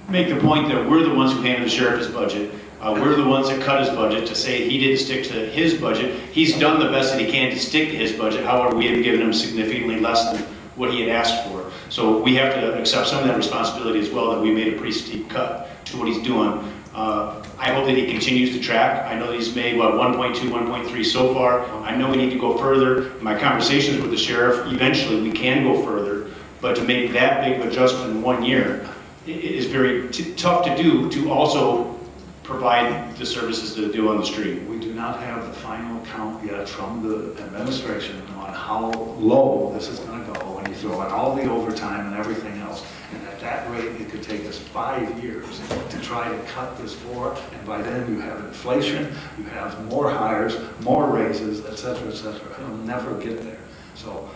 make the point that we're the ones who handed the sheriff his budget. We're the ones that cut his budget to say he didn't stick to his budget. He's done the best that he can to stick to his budget. However, we have given him significantly less than what he had asked for. So we have to accept some of that responsibility as well, that we made a pretty steep cut to what he's doing. I hope that he continues to track. I know that he's made, 1.2, 1.3 so far. I know we need to go further. In my conversations with the sheriff, eventually we can go further, but to make that big of adjustment in 1 year is very tough to do, to also provide the services to do on the street. We do not have the final count yet from the administration on how low this is going to go when you throw in all the overtime and everything else. And at that rate, it could take us 5 years to try to cut this for, and by then you have inflation, you have more hires, more raises, et cetera, et cetera. It'll never get there. So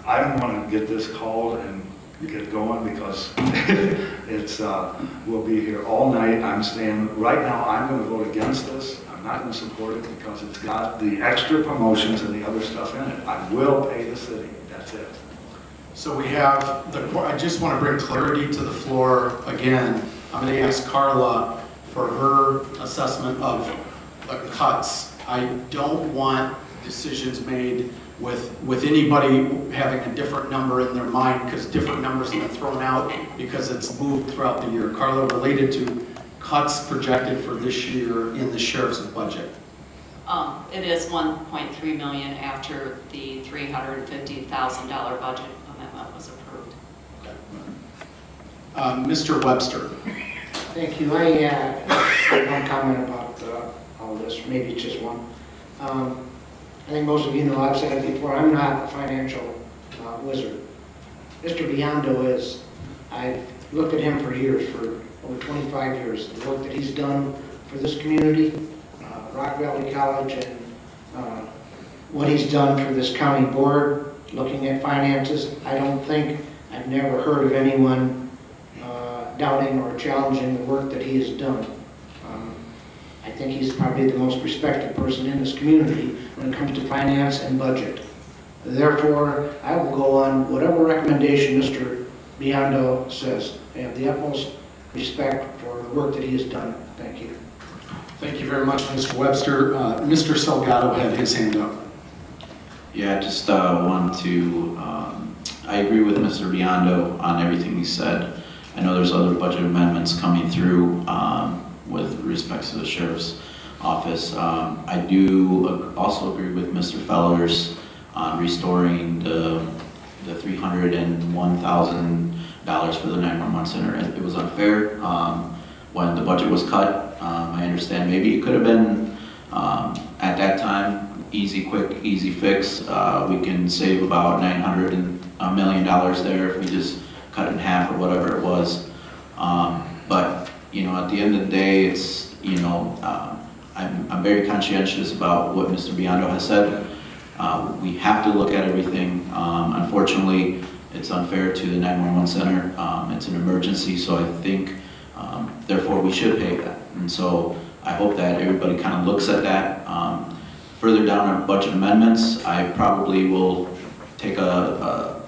I don't want to get this called and get going because we'll be here all night. Right now, I'm going to vote against this. I'm not going to support it because it's got the extra promotions and the other stuff in it. I will pay the city, that's it. So we have, I just want to bring clarity to the floor again. I'm going to ask Carla for her assessment of the cuts. I don't want decisions made with anybody having a different number in their mind, because different numbers get thrown out because it's moved throughout the year. Carla, related to cuts projected for this year in the sheriff's budget. It is 1.3 million after the $350,000 budget amendment was approved. Mr. Webster. Thank you. I have one comment about all this, maybe it's just one. I think most of you know, I've said it before, I'm not a financial wizard. Mr. Biondo is. I've looked at him for years, for over 25 years. The work that he's done for this community, Rock Valley College, and what he's done for this county board, looking at finances. I've never heard of anyone doubting or challenging the work that he has done. I think he's probably the most respected person in this community when it comes to finance and budget. Therefore, I will go on whatever recommendation Mr. Biondo says. I have the utmost respect for the work that he has done. Thank you. Thank you very much, Mr. Webster. Mr. Salgado had his hand up. Yeah, just want to, I agree with Mr. Biondo on everything he said. I know there's other budget amendments coming through with respect to the sheriff's office. I do also agree with Mr. Fellers on restoring the $301,000 for the 911 center. It was unfair when the budget was cut. I understand maybe it could have been At that time, easy, quick, easy fix. We can save about $900 million there if we just cut it in half or whatever it was. But, you know, at the end of the day, it's, you know, I'm very conscientious about what Mr. Biondo has said. We have to look at everything. Unfortunately, it's unfair to the 911 center. It's an emergency, so I think, therefore, we should pay that. And so I hope that everybody kind of looks at that. Further down our budget amendments, I probably will take a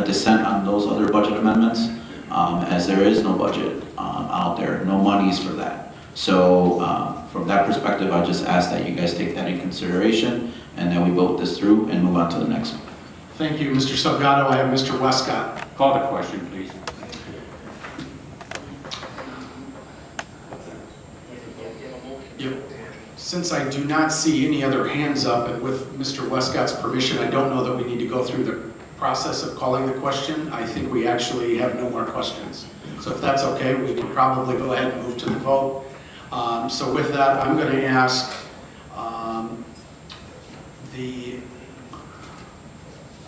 dissent on those other budget amendments, as there is no budget out there, no monies for that. So from that perspective, I just ask that you guys take that in consideration, and then we vote this through and move on to the next one. Thank you, Mr. Salgado. I have Mr. Westcott. Call the question, please. Yep. Since I do not see any other hands up, and with Mr. Westcott's permission, I don't know that we need to go through the process of calling the question. I think we actually have no more questions. So if that's okay, we can probably go ahead and move to the vote. So with that, I'm going to ask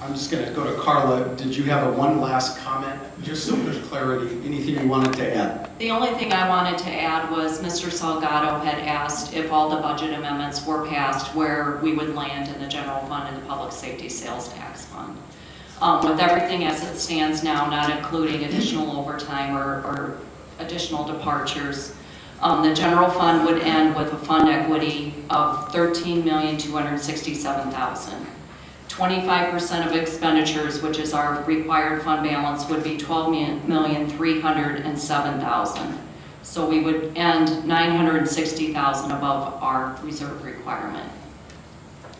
I'm just going to go to Carla. Did you have one last comment? Just so there's clarity, anything you wanted to add? The only thing I wanted to add was Mr. Salgado had asked if all the budget amendments were passed, where we would land in the general fund and the public safety sales tax fund. With everything as it stands now, not including additional overtime or additional departures, the general fund would end with a fund equity of $13,267,000. 25% of expenditures, which is our required fund balance, would be $12,307,000. So we would end $960,000 above our reserve requirement.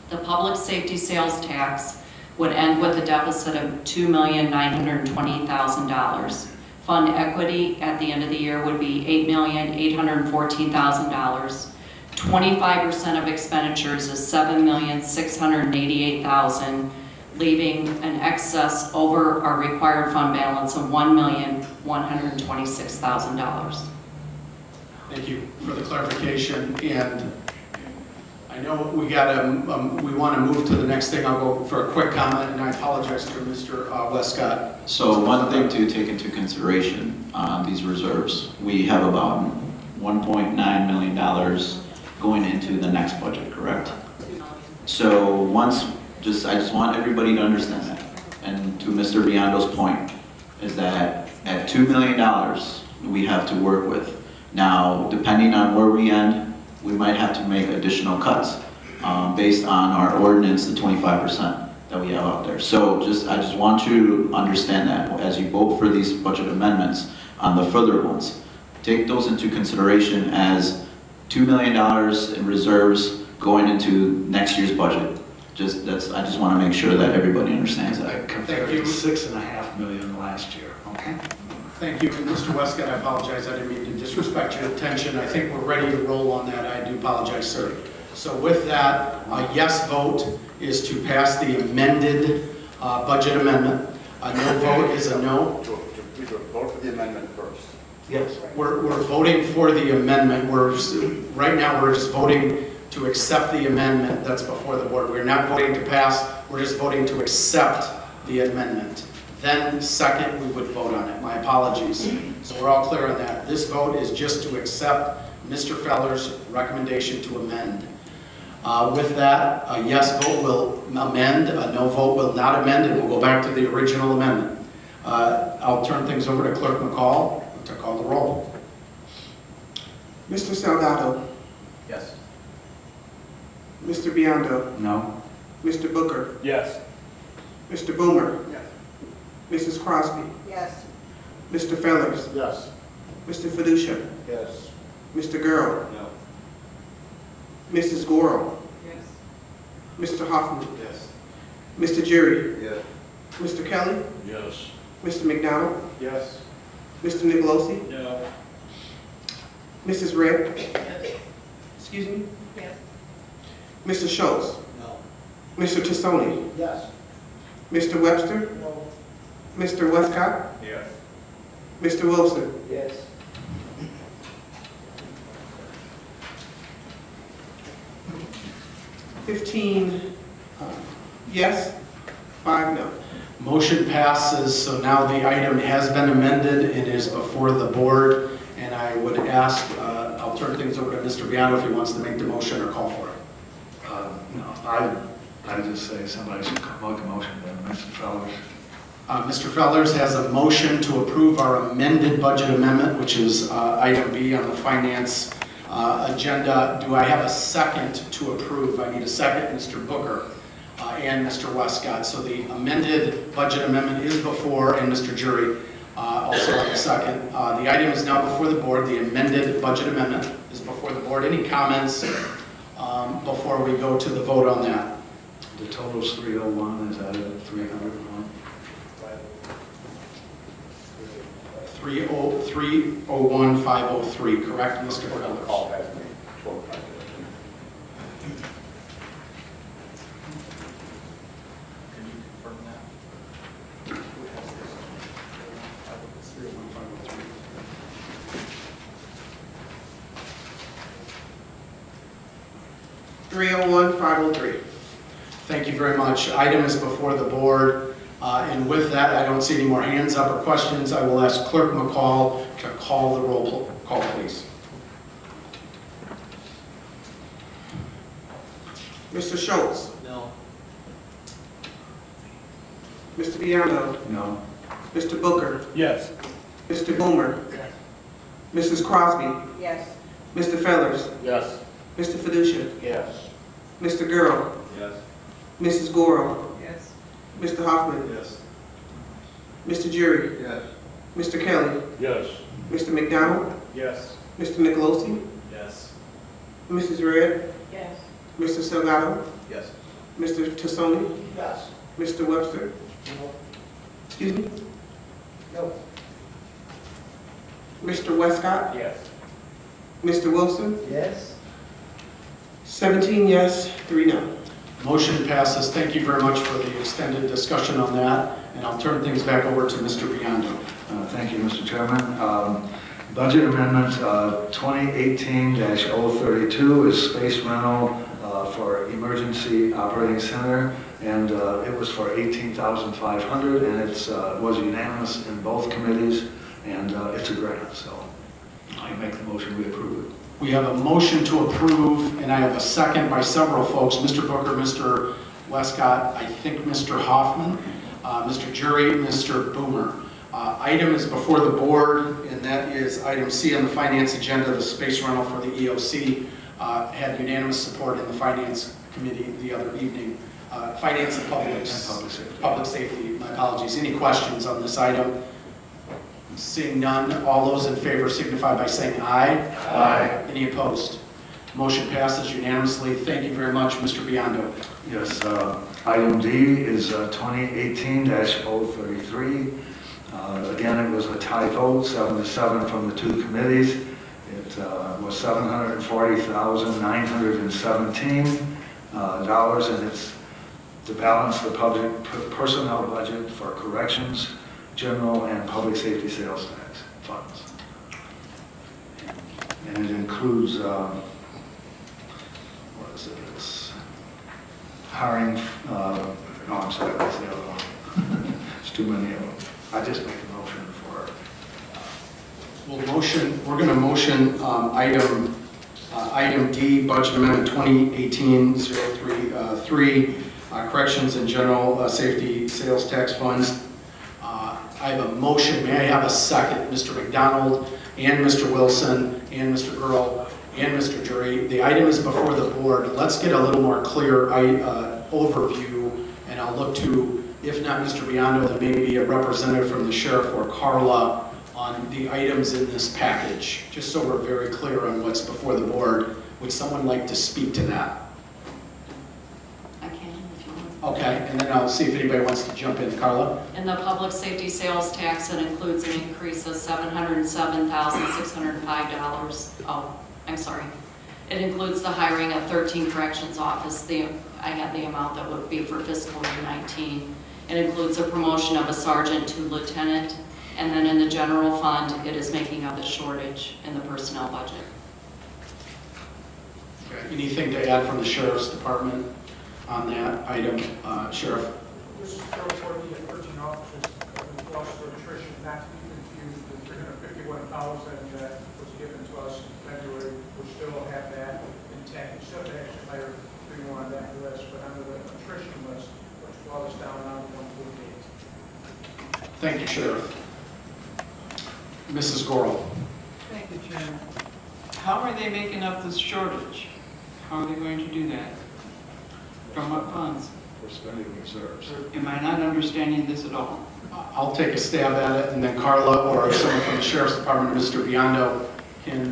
The public safety sales tax would end with a deficit of $2,920,000. Fund equity at the end of the year would be $8,814,000. 25% of expenditures is $7,688,000, leaving an excess over our required fund balance of $1,126,000. Thank you for the clarification. And I know we want to move to the next thing. I'll go for a quick comment, and I apologize to Mr. Westcott. So one thing to take into consideration on these reserves, we have about $1.9 million going into the next budget, correct? So I just want everybody to understand that. And to Mr. Biondo's point, is that at $2 million we have to work with. Now, depending on where we end, we might have to make additional cuts based on our ordinance, the 25% that we have out there. So I just want you to understand that as you vote for these budget amendments on the further ones, take those into consideration as $2 million in reserves going into next year's budget. I just want to make sure that everybody understands that. Compared to $6.5 million last year, okay? Thank you. And Mr. Westcott, I apologize. I didn't mean to disrespect your attention. I think we're ready to roll on that. I do apologize, sir. So with that, a yes vote is to pass the amended budget amendment. A no vote is a no. We vote for the amendment first. Yes. We're voting for the amendment. Right now, we're just voting to accept the amendment that's before the board. We're not voting to pass. We're just voting to accept the amendment. Then second, we would vote on it. My apologies. So we're all clear on that. This vote is just to accept Mr. Feller's recommendation to amend. With that, a yes vote will amend, a no vote will not amend, and we'll go back to the original amendment. I'll turn things over to Clerk McCall to call the roll. Mr. Salgado. Yes. Mr. Biondo. No. Mr. Booker. Yes. Mr. Boomer. Yes. Mrs. Crosby. Yes. Mr. Fellers. Yes. Mr. Fiducia. Yes. Mr. Girl. No. Mrs. Goro. Yes. Mr. Hoffman. Yes. Mr. Jury. Yes. Mr. Kelly. Yes. Mr. McDonald. Yes. Mr. Nicolosi. No. Mrs. Redd. Excuse me. Yes. Mr. Schultz. No. Mr. Tassoni. Yes. Mr. Webster. No. Mr. Westcott. Yes. Mr. Wilson. Yes. 15 yes, 5 no. Motion passes, so now the item has been amended and is before the board. And I would ask, I'll turn things over to Mr. Biondo if he wants to make the motion or call for it. No, I just say somebody should make a motion then, Mr. Fellers. Mr. Fellers has a motion to approve our amended budget amendment, which is item B on the finance agenda. Do I have a second to approve? I need a second, Mr. Booker and Mr. Westcott. So the amended budget amendment is before, and Mr. Jury also have a second. The item is now before the board. The amended budget amendment is before the board. Any comments before we go to the vote on that? The total is 301, is that it, 301? 301,503, correct, Mr. Fellers? Can you confirm that? 301,503. Thank you very much. Item is before the board. And with that, I don't see any more hands up or questions. I will ask Clerk McCall to call the roll call, please. Mr. Schultz. No. Mr. Biondo. No. Mr. Booker. Yes. Mr. Boomer. Mrs. Crosby. Yes. Mr. Fellers. Yes. Mr. Fiducia. Yes. Mr. Girl. Yes. Mrs. Goro. Yes. Mr. Hoffman. Yes. Mr. Jury. Yes. Mr. Kelly. Yes. Mr. McDonald. Yes. Mr. Nicolosi. Yes. Mrs. Red. Yes. Mr. Salgado. Yes. Mr. Tassoni. Yes. Mr. Webster. Excuse me. No. Mr. Westcott. Yes. Mr. Wilson. Yes. 17 yes, 3 no. Motion passes. Thank you very much for the extended discussion on that. And I'll turn things back over to Mr. Biondo. Thank you, Mr. Chairman. Budget Amendment 2018-032 is space rental for Emergency Operating Center, and it was for $18,500, and it was unanimous in both committees, and it's a grant, so I make the motion we approve it. We have a motion to approve, and I have a second by several folks, Mr. Booker, Mr. Westcott, I think Mr. Hoffman, Mr. Jury, Mr. Boomer. Item is before the board, and that is item C on the finance agenda, the space rental for the EOC. Had unanimous support in the finance committee the other evening. Finance and public safety, my apologies. Any questions on this item? Seeing none, all those in favor signify by saying aye. Aye. Any opposed? Motion passes unanimously. Thank you very much, Mr. Biondo. Yes, item D is 2018-033. Again, it was a tie vote, 7-7 from the two committees. It was $740,917, and it's to balance the public personnel budget for corrections, general, and public safety sales tax funds. And it includes, what is it? It's hiring, no, I'm sorry, that's the other one. There's too many of them. I just make a motion for We're going to motion item D, budget amendment 2018-033, corrections and general safety sales tax funds. I have a motion. May I have a second? Mr. McDonald and Mr. Wilson and Mr. Girl and Mr. Jury. The item is before the board. Let's get a little more clear overview, and I'll look to, if not Mr. Biondo, then maybe a representative from the sheriff or Carla on the items in this package, just so we're very clear on what's before the board. Would someone like to speak to that? I can if you want. Okay, and then I'll see if anybody wants to jump in. Carla? In the public safety sales tax, it includes an increase of $707,605. Oh, I'm sorry. It includes the hiring of 13 corrections officers. I had the amount that would be for fiscal year 19. It includes a promotion of a sergeant to lieutenant. And then in the general fund, it is making up the shortage in the personnel budget. Okay. Anything to add from the sheriff's department on that item, Sheriff? This is still for the 13 officers who lost their attrition, not to be confused with the 351,000 that was given to us in February. We still have that intact. We still have to actually hire 3 more on that list, but under the attrition list, which brought us down now to 148. Thank you, Sheriff. Mrs. Gorel. Thank you, Chairman. How are they making up this shortage? How are they going to do that? From what funds? We're spending reserves. Am I not understanding this at all? I'll take a stab at it, and then Carla or someone from the Sheriff's Department, Mr. Biondo, can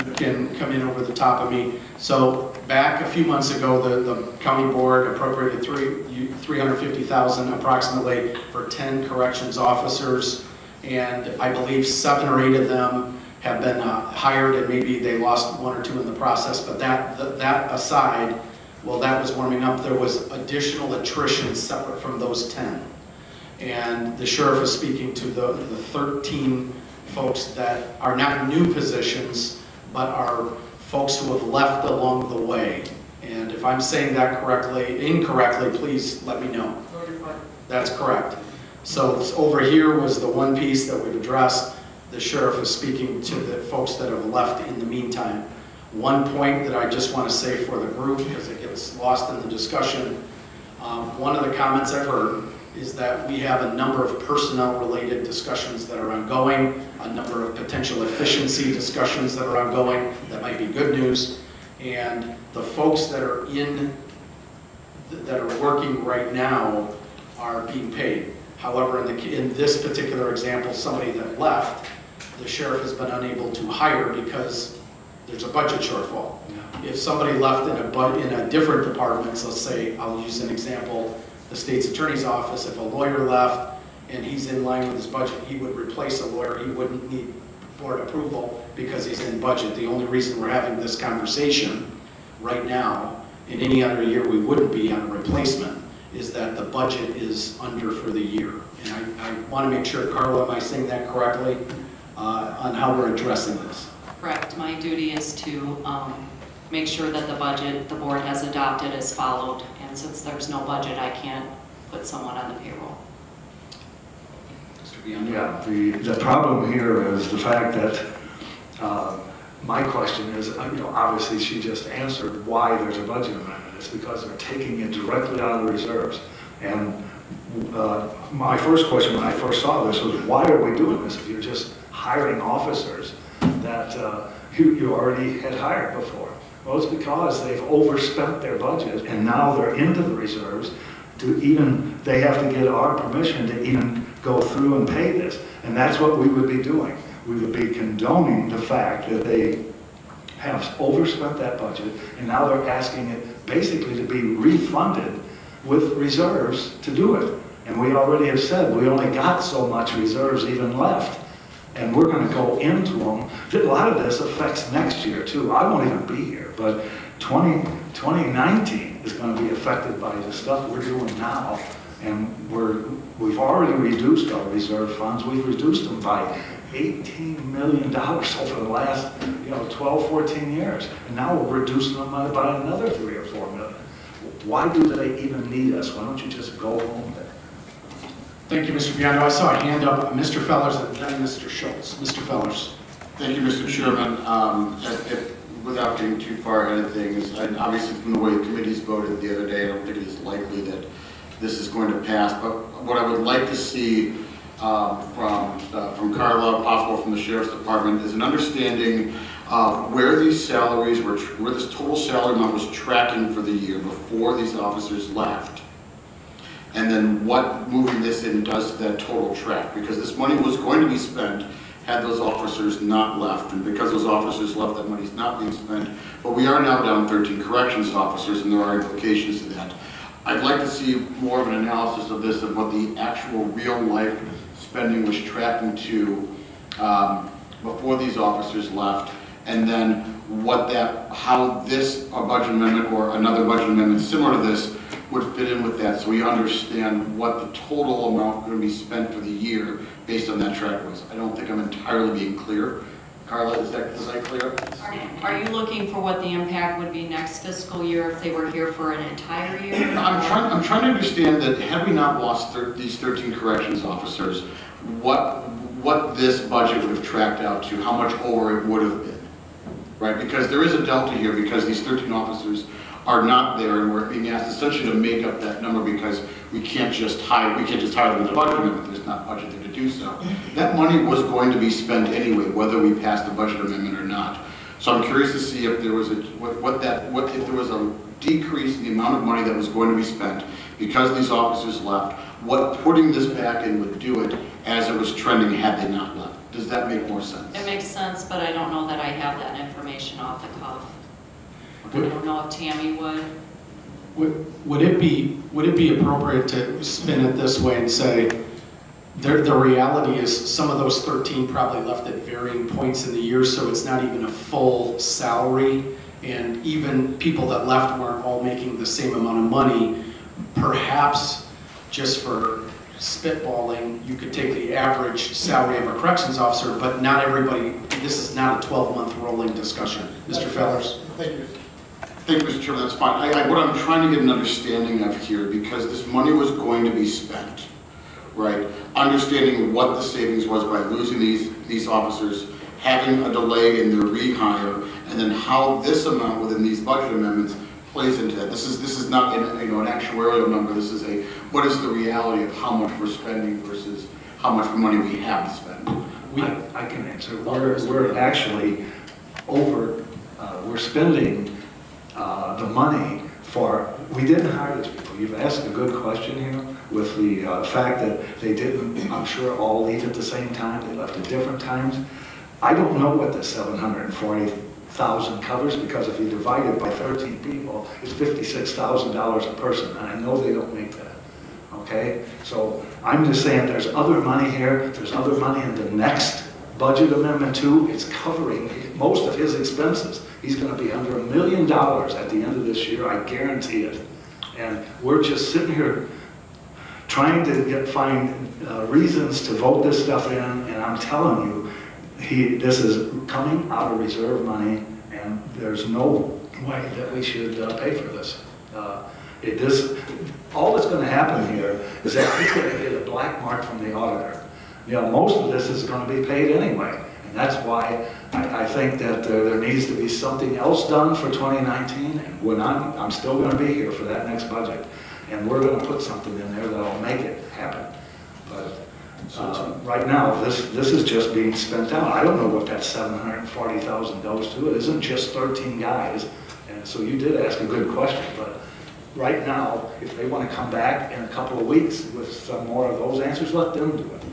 come in over the top of me. So back a few months ago, the county board appropriated $350,000 approximately for 10 corrections officers, and I believe 7 or 8 of them have been hired, and maybe they lost 1 or 2 in the process. But that aside, while that was warming up, there was additional attrition separate from those 10. And the sheriff is speaking to the 13 folks that are not new positions, but are folks who have left along the way. And if I'm saying that incorrectly, please let me know. That's correct. So over here was the one piece that we've addressed. The sheriff is speaking to the folks that have left in the meantime. One point that I just want to say for the group, because it gets lost in the discussion, one of the comments I've heard is that we have a number of personnel-related discussions that are ongoing, a number of potential efficiency discussions that are ongoing. That might be good news. And the folks that are working right now are being paid. However, in this particular example, somebody that left, the sheriff has been unable to hire because there's a budget shortfall. If somebody left in a different department, so let's say, I'll use an example, the state's attorney's office, if a lawyer left and he's in line with his budget, he would replace a lawyer. He wouldn't need board approval because he's in budget. The only reason we're having this conversation right now, in any other year we wouldn't be on a replacement, is that the budget is under for the year. And I want to make sure, Carla, am I saying that correctly, on how we're addressing this? Correct. My duty is to make sure that the board has adopted is followed. And since there's no budget, I can't put someone on the payroll. Yeah, the problem here is the fact that my question is, obviously she just answered why there's a budget amendment. It's because they're taking it directly out of the reserves. And my first question when I first saw this was, why are we doing this if you're just hiring officers that you already had hired before? Well, it's because they've overspent their budget and now they're into the reserves they have to get our permission to even go through and pay this. And that's what we would be doing. We would be condoning the fact that they have overspent that budget and now they're asking it basically to be refunded with reserves to do it. And we already have said we only got so much reserves even left. And we're going to go into them. A lot of this affects next year too. I won't even be here, but 2019 is going to be affected by the stuff we're doing now. And we've already reduced our reserve funds. We've reduced them by $18 million over the last 12, 14 years. And now we're reducing them by another 3 or 4 million. Why do they even need us? Why don't you just go home there? Thank you, Mr. Biondo. I saw a hand up, Mr. Fellers and then Mr. Schultz. Mr. Fellers. Thank you, Mr. Chairman. Without getting too far ahead of things, and obviously from the way the committees voted the other day, I don't think it is likely that this is going to pass. But what I would like to see from Carla, possible from the Sheriff's Department, is an understanding of where these salaries were, where this total salary amount was tracking for the year before these officers left. And then what moving this in does to that total track. Because this money was going to be spent had those officers not left. And because those officers left, that money's not being spent. But we are now down 13 corrections officers, and there are implications to that. I'd like to see more of an analysis of this, of what the actual real life spending was tracking to before these officers left. And then how this budget amendment or another budget amendment similar to this would fit in with that, so we understand what the total amount going to be spent for the year based on that track was. I don't think I'm entirely being clear. Carla, is that clear? Are you looking for what the impact would be next fiscal year if they were here for an entire year? I'm trying to understand that had we not lost these 13 corrections officers, what this budget would have tracked out to, how much over it would have been, right? Because there is a delta here because these 13 officers are not there and we're being asked essentially to make up that number because we can't just hire them in the budget amendment. There's not budget there to do so. That money was going to be spent anyway, whether we passed the budget amendment or not. So I'm curious to see if there was if there was a decrease in the amount of money that was going to be spent because these officers left, what putting this back in would do it as it was trending had they not left. Does that make more sense? It makes sense, but I don't know that I have that information off the cuff. I don't know if Tammy would. Would it be appropriate to spin it this way and say, the reality is some of those 13 probably left at varying points in the year, so it's not even a full salary, and even people that left weren't all making the same amount of money. Perhaps, just for spitballing, you could take the average salary of a corrections officer, but not everybody, this is not a 12-month rolling discussion. Mr. Fellers? Thank you. Thank you, Mr. Chairman, that's fine. What I'm trying to get an understanding of here, because this money was going to be spent, right? Understanding what the savings was by losing these officers, having a delay in their rehire, and then how this amount within these budget amendments plays into that. This is not an actuarial number. This is what is the reality of how much we're spending versus how much money we have to spend. I can answer. We're actually over. We're spending the money for. We didn't hire these people. You've asked a good question here with the fact that they didn't, I'm sure, all leave at the same time. They left at different times. I don't know what the 740,000 covers because if you divide it by 13 people, it's $56,000 a person, and I know they don't make that. Okay, so I'm just saying there's other money here. There's other money in the next budget amendment too. It's covering most of his expenses. He's going to be under $1 million at the end of this year. I guarantee it. And we're just sitting here trying to find reasons to vote this stuff in. And I'm telling you, this is coming out of reserve money, and there's no way that we should pay for this. All that's going to happen here is that he's going to get a black mark from the auditor. Most of this is going to be paid anyway, and that's why I think that there needs to be something else done for 2019. And when I'm still going to be here for that next budget, and we're going to put something in there that'll make it happen. But right now, this is just being spent out. I don't know what that 740,000 goes to. It isn't just 13 guys, and so you did ask a good question, but. Right now, if they want to come back in a couple of weeks with some more of those answers, let them do it,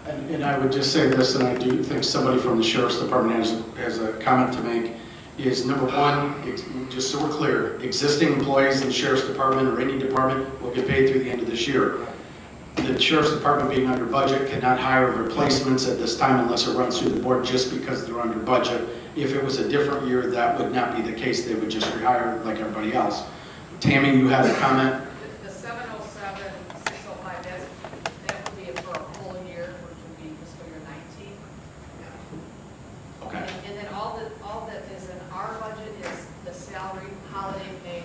And I would just say this, and I do think somebody from the Sheriff's Department has a comment to make, is number one, just so we're clear, existing employees in the Sheriff's Department or any department will get paid through the end of this year. The Sheriff's Department being under budget cannot hire replacements at this time unless it runs through the board just because they're under budget. If it was a different year, that would not be the case. They would just rehire like everybody else. Tammy, you had a comment? The 707, 605, that would be for a full year, which would be fiscal year 19. Okay. And then all that is in our budget is the salary, holiday pay,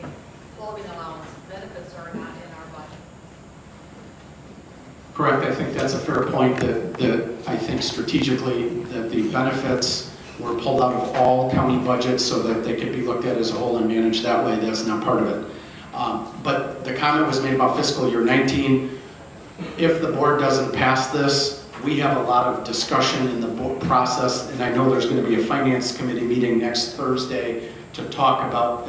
clothing allowance, benefits are not in our budget. Correct. I think that's a fair point that I think strategically that the benefits were pulled out of all county budgets so that they could be looked at as a whole and managed that way. That's not part of it. But the comment was made about fiscal year 19. If the board doesn't pass this, we have a lot of discussion in the board process, and I know there's going to be a finance committee meeting next Thursday to talk about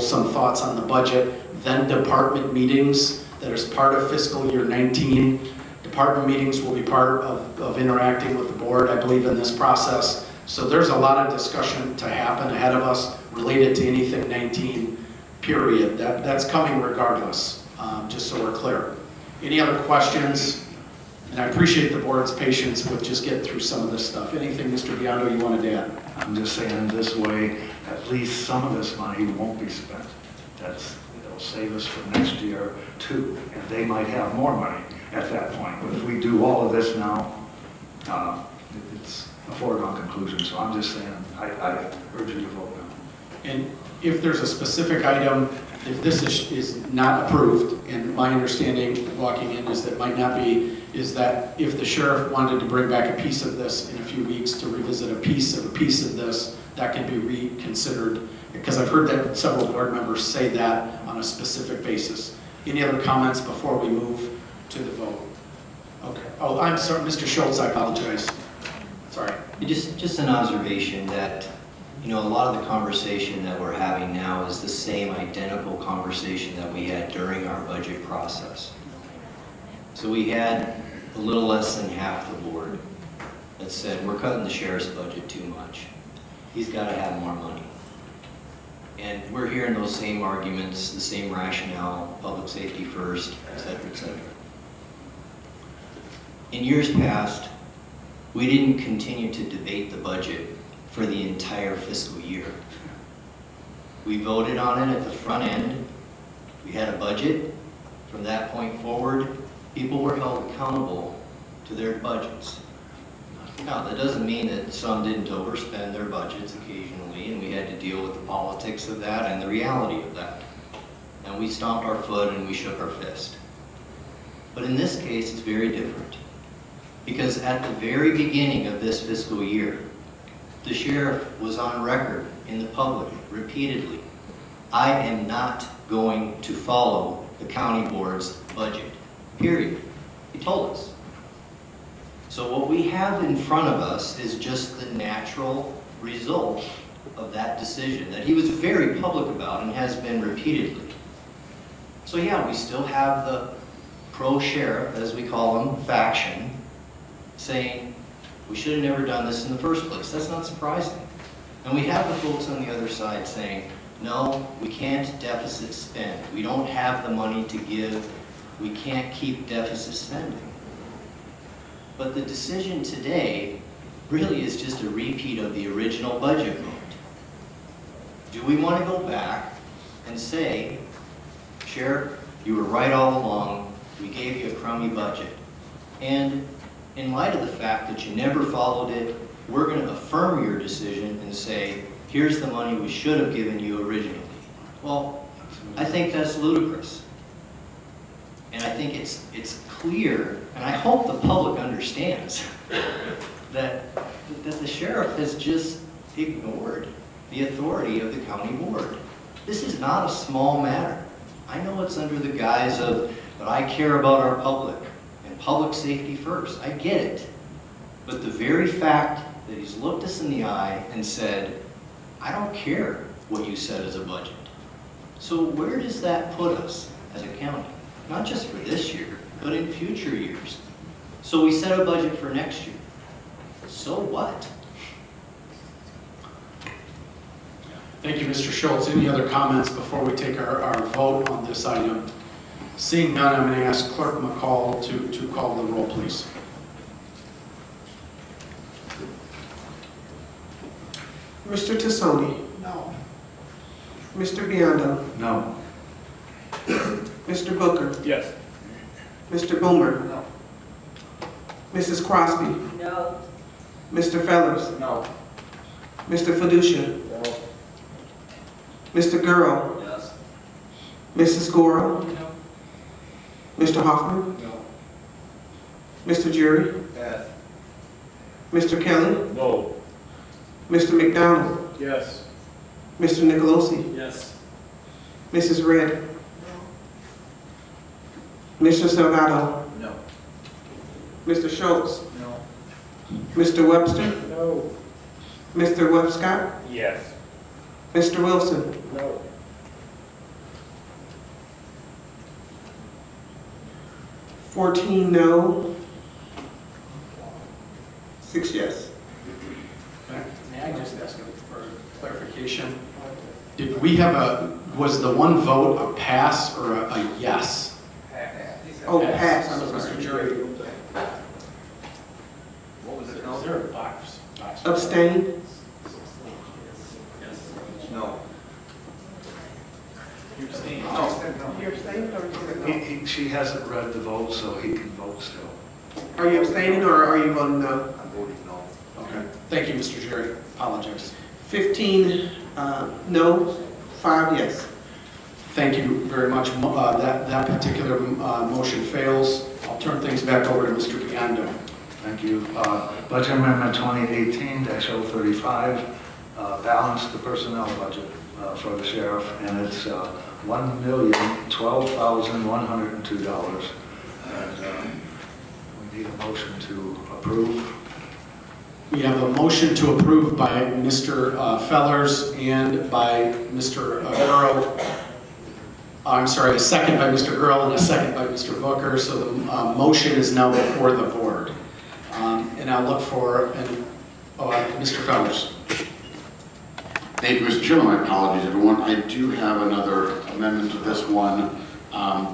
some thoughts on the budget, then department meetings that is part of fiscal year 19. Department meetings will be part of interacting with the board, I believe, in this process. So there's a lot of discussion to happen ahead of us related to anything 19, period. That's coming regardless, just so we're clear. Any other questions? And I appreciate the board's patience with just getting through some of this stuff. Anything, Mr. Biondo, you wanted to add? I'm just saying this way, at least some of this money won't be spent. It'll save us for next year too, and they might have more money at that point. But if we do all of this now, a foregone conclusion. So I'm just saying, I urge you to vote no. And if there's a specific item, if this is not approved, and my understanding walking in is that it might not be, is that if the sheriff wanted to bring back a piece of this in a few weeks to revisit a piece of this, that can be reconsidered. Because I've heard that several board members say that on a specific basis. Any other comments before we move to the vote? Okay. Oh, I'm sorry, Mr. Schultz, I apologize. Sorry. Just an observation that, you know, a lot of the conversation that we're having now is the same identical conversation that we had during our budget process. So we had a little less than half the board that said, we're cutting the sheriff's budget too much. He's got to have more money. And we're hearing those same arguments, the same rationale, public safety first, et cetera, et cetera. In years past, we didn't continue to debate the budget for the entire fiscal year. We voted on it at the front end. We had a budget. From that point forward, people were held accountable to their budgets. Now, that doesn't mean that some didn't overspend their budgets occasionally, and we had to deal with the politics of that and the reality of that. And we stomped our foot and we shook our fist. But in this case, it's very different. Because at the very beginning of this fiscal year, the sheriff was on record in the public repeatedly, I am not going to follow the county board's budget, period. He told us. So what we have in front of us is just the natural result of that decision that he was very public about and has been repeatedly. So yeah, we still have the pro-sheriff, as we call them, faction, saying, we should have never done this in the first place. That's not surprising. And we have the folks on the other side saying, no, we can't deficit spend. We don't have the money to give. We can't keep deficit spending. But the decision today really is just a repeat of the original budget vote. Do we want to go back and say, Sheriff, you were right all along. We gave you a crummy budget. And in light of the fact that you never followed it, we're going to affirm your decision and say, here's the money we should have given you originally. Well, I think that's ludicrous. And I think it's clear, and I hope the public understands, that the sheriff has just ignored the authority of the county board. This is not a small matter. I know it's under the guise of, but I care about our public and public safety first. I get it. But the very fact that he's looked us in the eye and said, I don't care what you said as a budget. So where does that put us as a county? Not just for this year, but in future years. So we set a budget for next year. So what? Thank you, Mr. Schultz. Any other comments before we take our vote on this item? Seeing none, I'm going to ask Clerk McCall to call the roll, please. Mr. Tassoni. No. Mr. Biondo. No. Mr. Booker. Yes. Mr. Boomer. No. Mrs. Crosby. No. Mr. Fellers. No. Mr. Fiducia. No. Mr. Gurrow. Yes. Mrs. Goro. No. Mr. Hoffman. No. Mr. Jury. Yes. Mr. Kelly. No. Mr. McDonald. Yes. Mr. Nicolosi. Yes. Mrs. Red. Mr. Salgado. No. Mr. Schultz. No. Mr. Webster. No. Mr. Webscott. Yes. Mr. Wilson. No. $14 no. 6 yes. May I just ask for clarification? Did we have was the one vote a pass or a yes? Oh, pass, I'm sorry. Jury. What was it? Is there a box? Abstain. No. You abstained? You're abstaining or She hasn't read the vote, so he can vote still. are you abstaining or are you voting no? I'm voting no. Okay. Thank you, Mr. Jerry. Apologize. 15 no, 5 yes. Thank you very much. That particular motion fails. I'll turn things back over to Mr. Biondo. Thank you. Budget Amendment 2018-035 balanced the personnel budget for the sheriff, and it's $1,012,102. And we need a motion to approve. We have a motion to approve by Mr. Fellers and by Mr. Earl. I'm sorry, a second by Mr. Earl and a second by Mr. Booker. So the motion is now before the board. And I'll look for Mr. Fellers. Thank you, Mr. Chairman. My apologies, everyone. I do have another amendment to this one.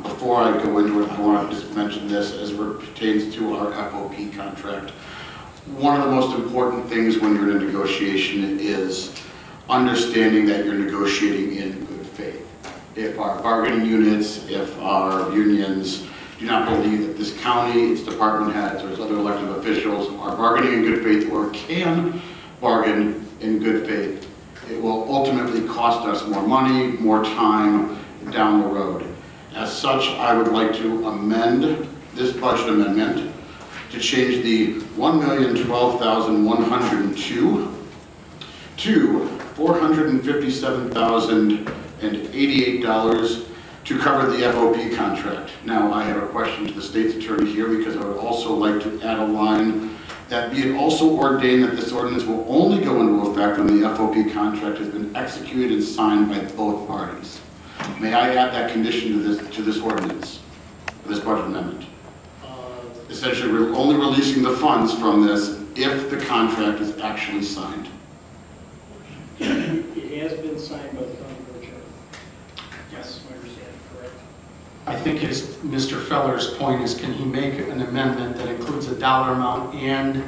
Before I go into it, I want to just mention this as it pertains to our FOP contract. One of the most important things when you're in a negotiation is understanding that you're negotiating in good faith. If our bargaining units, if our unions do not believe that this county, its department heads, or its other elected officials are bargaining in good faith or can bargain in good faith, it will ultimately cost us more money, more time down the road. As such, I would like to amend this budget amendment to change the $1,012,102 to $457,088 to cover the FOP contract. Now, I have a question to the state's attorney here because I would also like to add a line that be it also ordained that this ordinance will only go into effect when the FOP contract has been executed and signed by both parties. May I add that condition to this ordinance, this budget amendment? Essentially, we're only releasing the funds from this if the contract is actually signed. It has been signed by the county board chair. Yes. I understand, correct? I think Mr. Feller's point is, can he make an amendment that includes a dollar amount and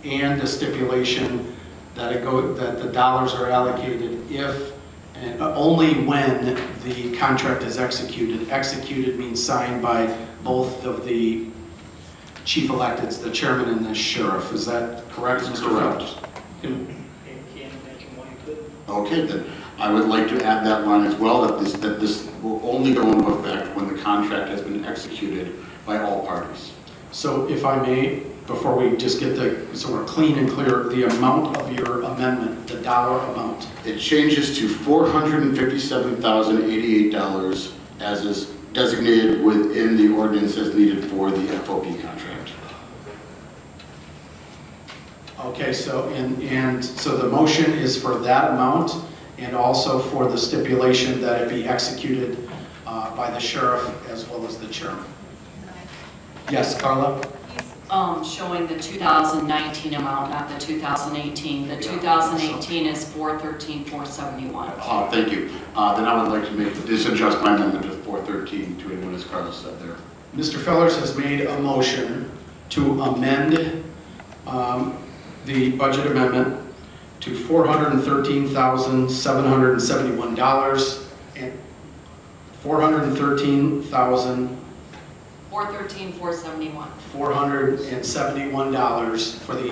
a stipulation that the dollars are allocated if and only when the contract is executed. Executed means signed by both of the chief electeds, the chairman and the sheriff. Is that correct, Mr. Felers? And can't imagine why you couldn't. Okay, then I would like to add that line as well, that this will only go into effect when the contract has been executed by all parties. So if I may, before we just get so we're clean and clear, the amount of your amendment, the dollar amount. It changes to $457,088 as is designated within the ordinance as needed for the FOP contract. Okay, so so the motion is for that amount and also for the stipulation that it be executed by the sheriff as well as the chairman. Yes, Carla? Showing the 2019 amount, not the 2018. The 2018 is 413,471. Thank you. Then I would like to adjust my amendment to 413 to what as Carla said there. Mr. Fellers has made a motion to amend the budget amendment to $413,771 and $413,471 for the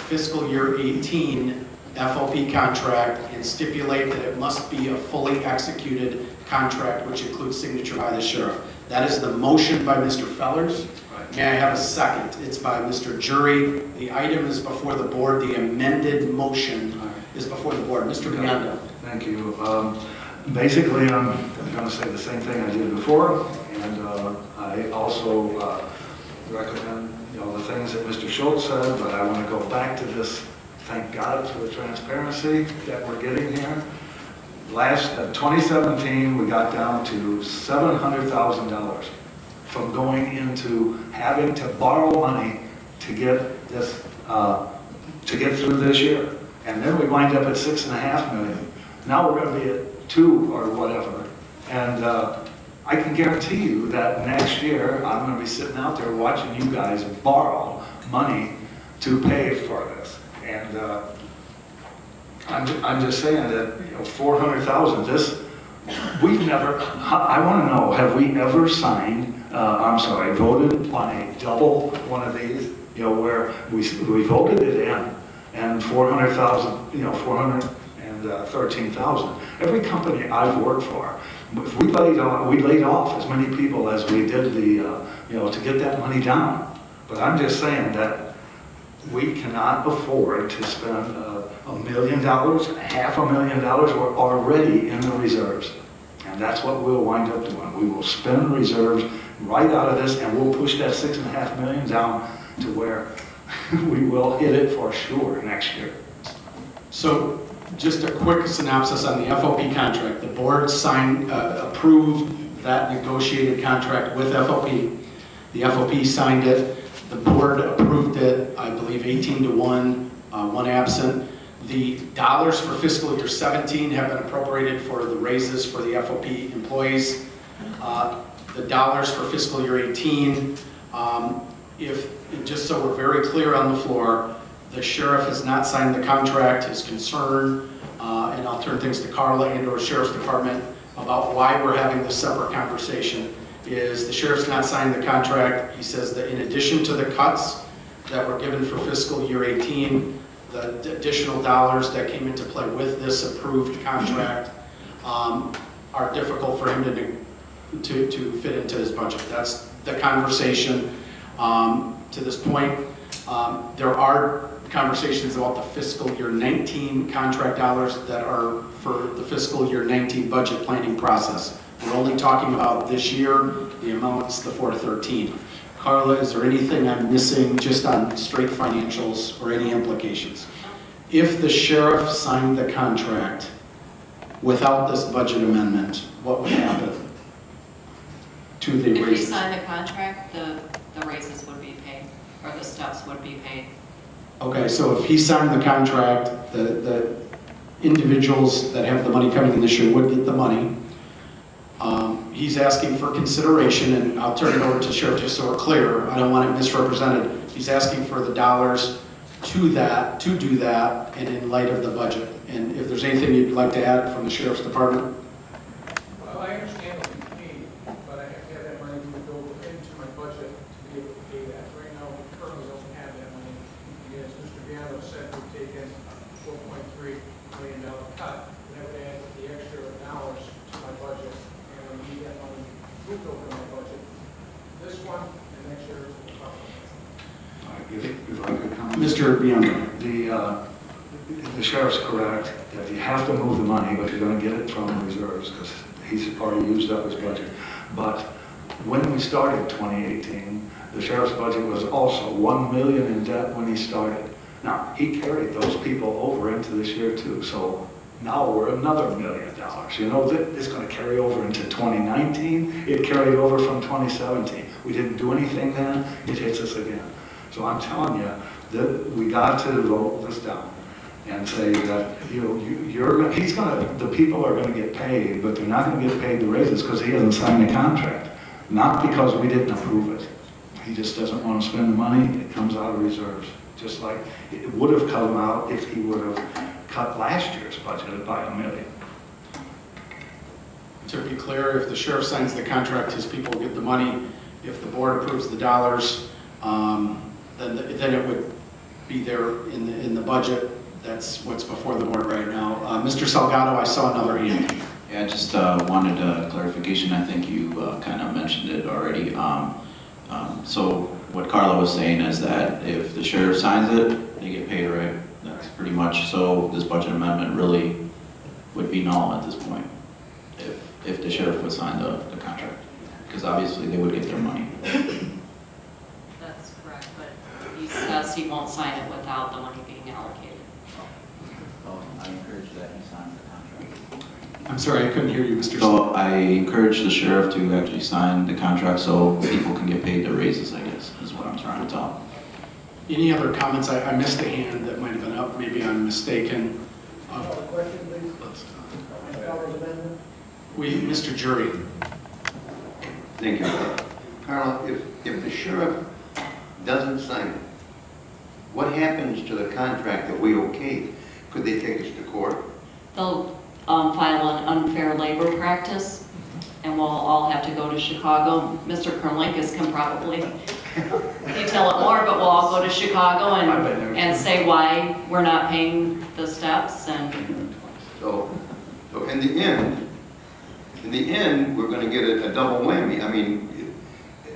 fiscal year 18 FOP contract and stipulate that it must be a fully executed contract which includes signature by the sheriff. That is the motion by Mr. Fellers. May I have a second? It's by Mr. Jury. The item is before the board. The amended motion is before the board. Mr. Biondo. Thank you. Basically, I'm going to say the same thing I did before, and I also recommend the things that Mr. Schultz said, but I want to go back to this. Thank God for the transparency that we're getting here. 2017, we got down to $700,000 from going into having to borrow money to get this to get through this year, and then we wind up at $6.5 million. Now we're going to be at 2 or whatever, and I can guarantee you that next year I'm going to be sitting out there watching you guys borrow money to pay for this, and I'm just saying that 400,000. This we've never. I want to know, have we ever signed? Voted on a double one of these, where we voted it in, and and 400,000, 413,000. Every company I've worked for, if we laid off as many people as we did to get that money down. But I'm just saying that we cannot afford to spend $1 million, $500,000. We're already in the reserves. And that's what we'll wind up doing. We will spend reserves right out of this, and we'll push that $6.5 million down to where we will hit it for sure next year. So just a quick synopsis on the FOP contract. The board approved that negotiated contract with FOP. The FOP signed it. The board approved it, I believe 18-1, one absent. The dollars for fiscal year 17 have been appropriated for the raises for the FOP employees. The dollars for fiscal year 18, just so we're very clear on the floor, the sheriff has not signed the contract. His concern, and I'll turn things to Carla and or Sheriff's Department about why we're having this separate conversation, is the sheriff's not signed the contract. He says that in addition to the cuts that were given for fiscal year 18, the additional dollars that came into play with this approved contract are difficult for him to fit into his budget. That's the conversation to this point. There are conversations about the fiscal year 19 contract dollars that are for the fiscal year 19 budget planning process. We're only talking about this year, the amount's the 413. Carla, is there anything I'm missing just on straight financials or any implications? If the sheriff signed the contract without this budget amendment, what would happen to the If we raises? sign the contract, the raises would be paid, or the steps would be paid. Okay, so if he signed the contract, the individuals that have the money coming in this year would get the money. He's asking for consideration, and I'll turn it over to Sheriff just so we're clear. I don't want it misrepresented. He's asking for the dollars to do that, and in light of the budget. And if there's anything you'd like to add from the Sheriff's Department? Well, I understand what you mean, but I have to have that money moved over into my budget to be able to pay that. Right now, we currently don't have that money. As Mr. Viano said, we've taken a $4.3 million cut. We have to add the extra dollars to my budget, and I need that money moved over to my budget. This one and next year. If I could comment. Mr. Bianco. The sheriff's correct that you have to move the money, but you're going to get it from reserves because he's already used up his budget. But when we started 2018, the sheriff's budget was also $1 million in debt when he started. Now, he carried those people over into this year too, so now we're another $1 million. You know, it's going to carry over into 2019. It carried over from 2017. We didn't do anything then, it hits us again. So I'm telling you that we got to vote this down and say that, the people are going to get paid, but they're not going to get paid the raises because he hasn't signed the contract. Not because we didn't approve it. He just doesn't want to spend the money. It comes out of reserves. Just like it would have come out if he would have cut last year's budget by $1 million. To be clear, if the sheriff signs the contract, his people will get the money. If the board approves the dollars, then it would be there in the budget. That's what's before the board right now. Mr. Salgado, I saw another hand. Yeah, I just wanted a clarification. I think you kind of mentioned it already. So what Carla was saying is that if the sheriff signs it, they get paid, right? That's pretty much, so this budget amendment really would be null at this point if the sheriff would sign the contract, because obviously they would get their money. That's correct, but he says he won't sign it without the money being allocated. So I encourage that he signs the contract. I'm sorry, I couldn't hear you, Mr. So I encourage the sheriff to actually sign the contract so people can get paid their raises, I guess, is what I'm trying to tell. Any other comments? I missed a hand that might have been up. Maybe I'm mistaken. Mr. Jury. Thank you. Carla, if the sheriff doesn't sign it, what happens to the contract that we okayed? Could they take us to court? They'll file an unfair labor practice, and we'll all have to go to Chicago. Mr. Kerlinkus can probably detail it more, but we'll all go to Chicago I've been there and too. say why we're not paying the steps and. So in the end, we're gonna get a double whammy. I mean,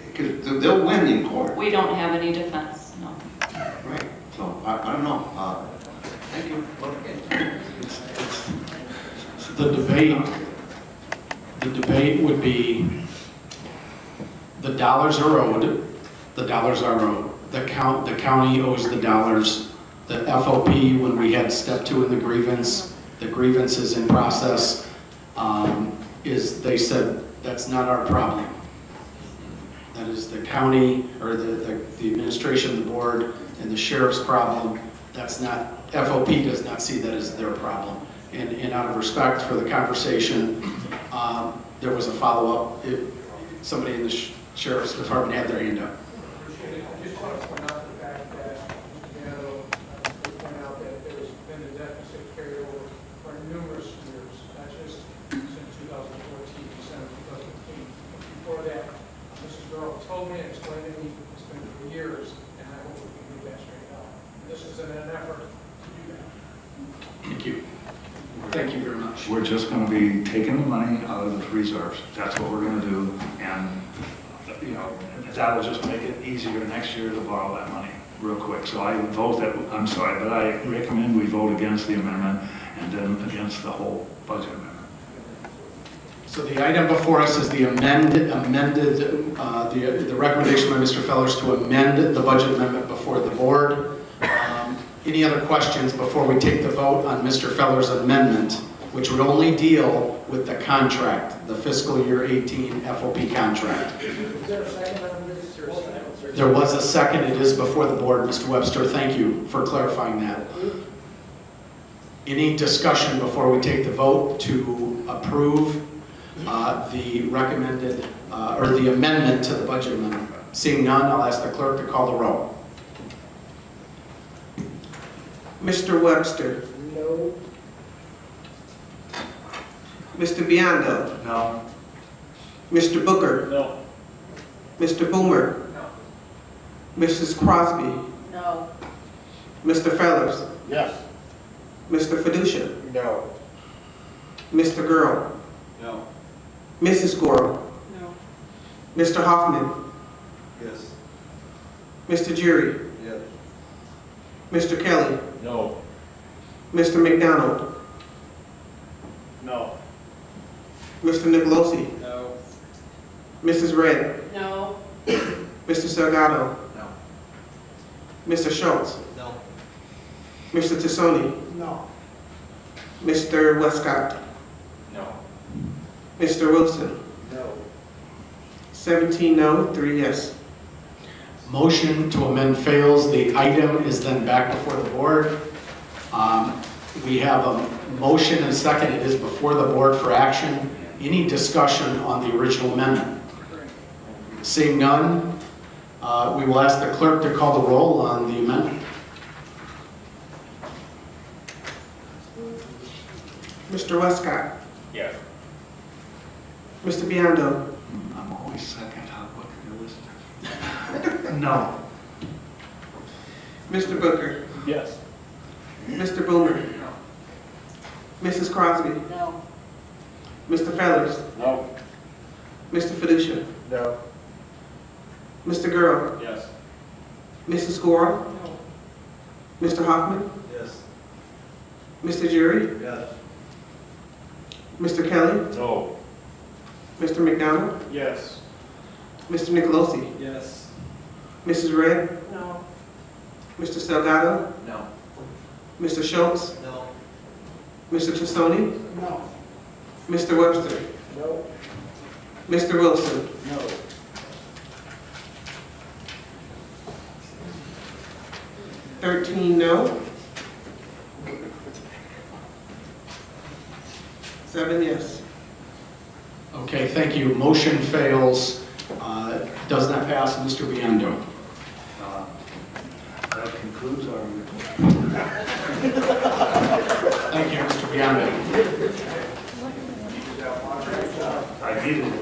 because they'll win in court. We don't have any defense, no. Right, so I don't know. Thank you. The debate would be, the dollars are owed, the dollars are owed. The county owes the dollars. The FOP, when we had step 2 in the grievance is in process, they said, that's not our problem. That is the county, or the administration, the board, and the sheriff's problem. That's not, FOP does not see that as their problem. And out of respect for the conversation, there was a follow-up. Somebody in the sheriff's department had their hand up. I just want to point out the fact that, point out that there's been a deficit carried over for numerous years, not just since 2014, December 2015. Before that, Mrs. Burrow told me and explained to me it's been for years, and I hope we can get that straightened out. This is an effort to do that. Thank you. Thank you very much. We're just going to be taking the money out of the reserves. That's what we're going to do. And, you know, that will just make it easier next year to borrow that money real quick. So I vote that, I'm sorry, but I recommend we vote against the amendment and then against the whole budget amendment. So the item before us is the the recommendation by Mr. Fellers to amend the budget amendment before the board. Any other questions before we take the vote on Mr. Feller's amendment, which would only deal with the contract, the fiscal year 18 FOP contract? Is there a second on this? There was a second. It is before the board, Mr. Webster. Thank you for clarifying that. Any discussion before we take the vote to approve the recommended, or the amendment to the budget amendment? Seeing none, I'll ask the clerk to call the roll. Mr. Webster. No. Mr. Biondo. No. Mr. Booker. No. Mr. Boomer. No. Mrs. Crosby. No. Mr. Fellers. Yes. Mr. Fiducia. No. Mr. Girl. No. Mrs. Goro. No. Mr. Hoffman. Yes. Mr. Jury. Yes. Mr. Kelly. No. Mr. McDonald. No. Mr. Nicolosi. No. Mrs. Red. No. Mr. Salgado. No. Mr. Schultz. No. Mr. Tassoni. No. Mr. Westcott. No. Mr. Wilson. No. 17 no, 3 yes. Motion to amend fails. The item is then back before the board. We have a motion and second. It is before the board for action. Any discussion on the original amendment? Seeing none, we will ask the clerk to call the roll on the amendment. Mr. Westcott. Yes. Mr. Biondo. I'm always second. What can you listen? No. Mr. Booker. Yes. Mr. Boomer. Mrs. Crosby. No. Mr. Fellers. No. Mr. Fiducia. No. Mr. Girl. Yes. Mrs. Goro. Mr. Hoffman. Yes. Mr. Jury. Yes. Mr. Kelly. No. Mr. McDonald. Yes. Mr. Nicolosi. Yes. Mrs. Red. No. Mr. Salgado. No. Mr. Schultz. No. Mr. Tassoni. No. Mr. Webster. No. Mr. Wilson. No. No. 7 yes. Okay, thank you. Motion fails. Does not pass. Mr. Biondo. That concludes our report. Thank you, Mr. Biondo. I needed it.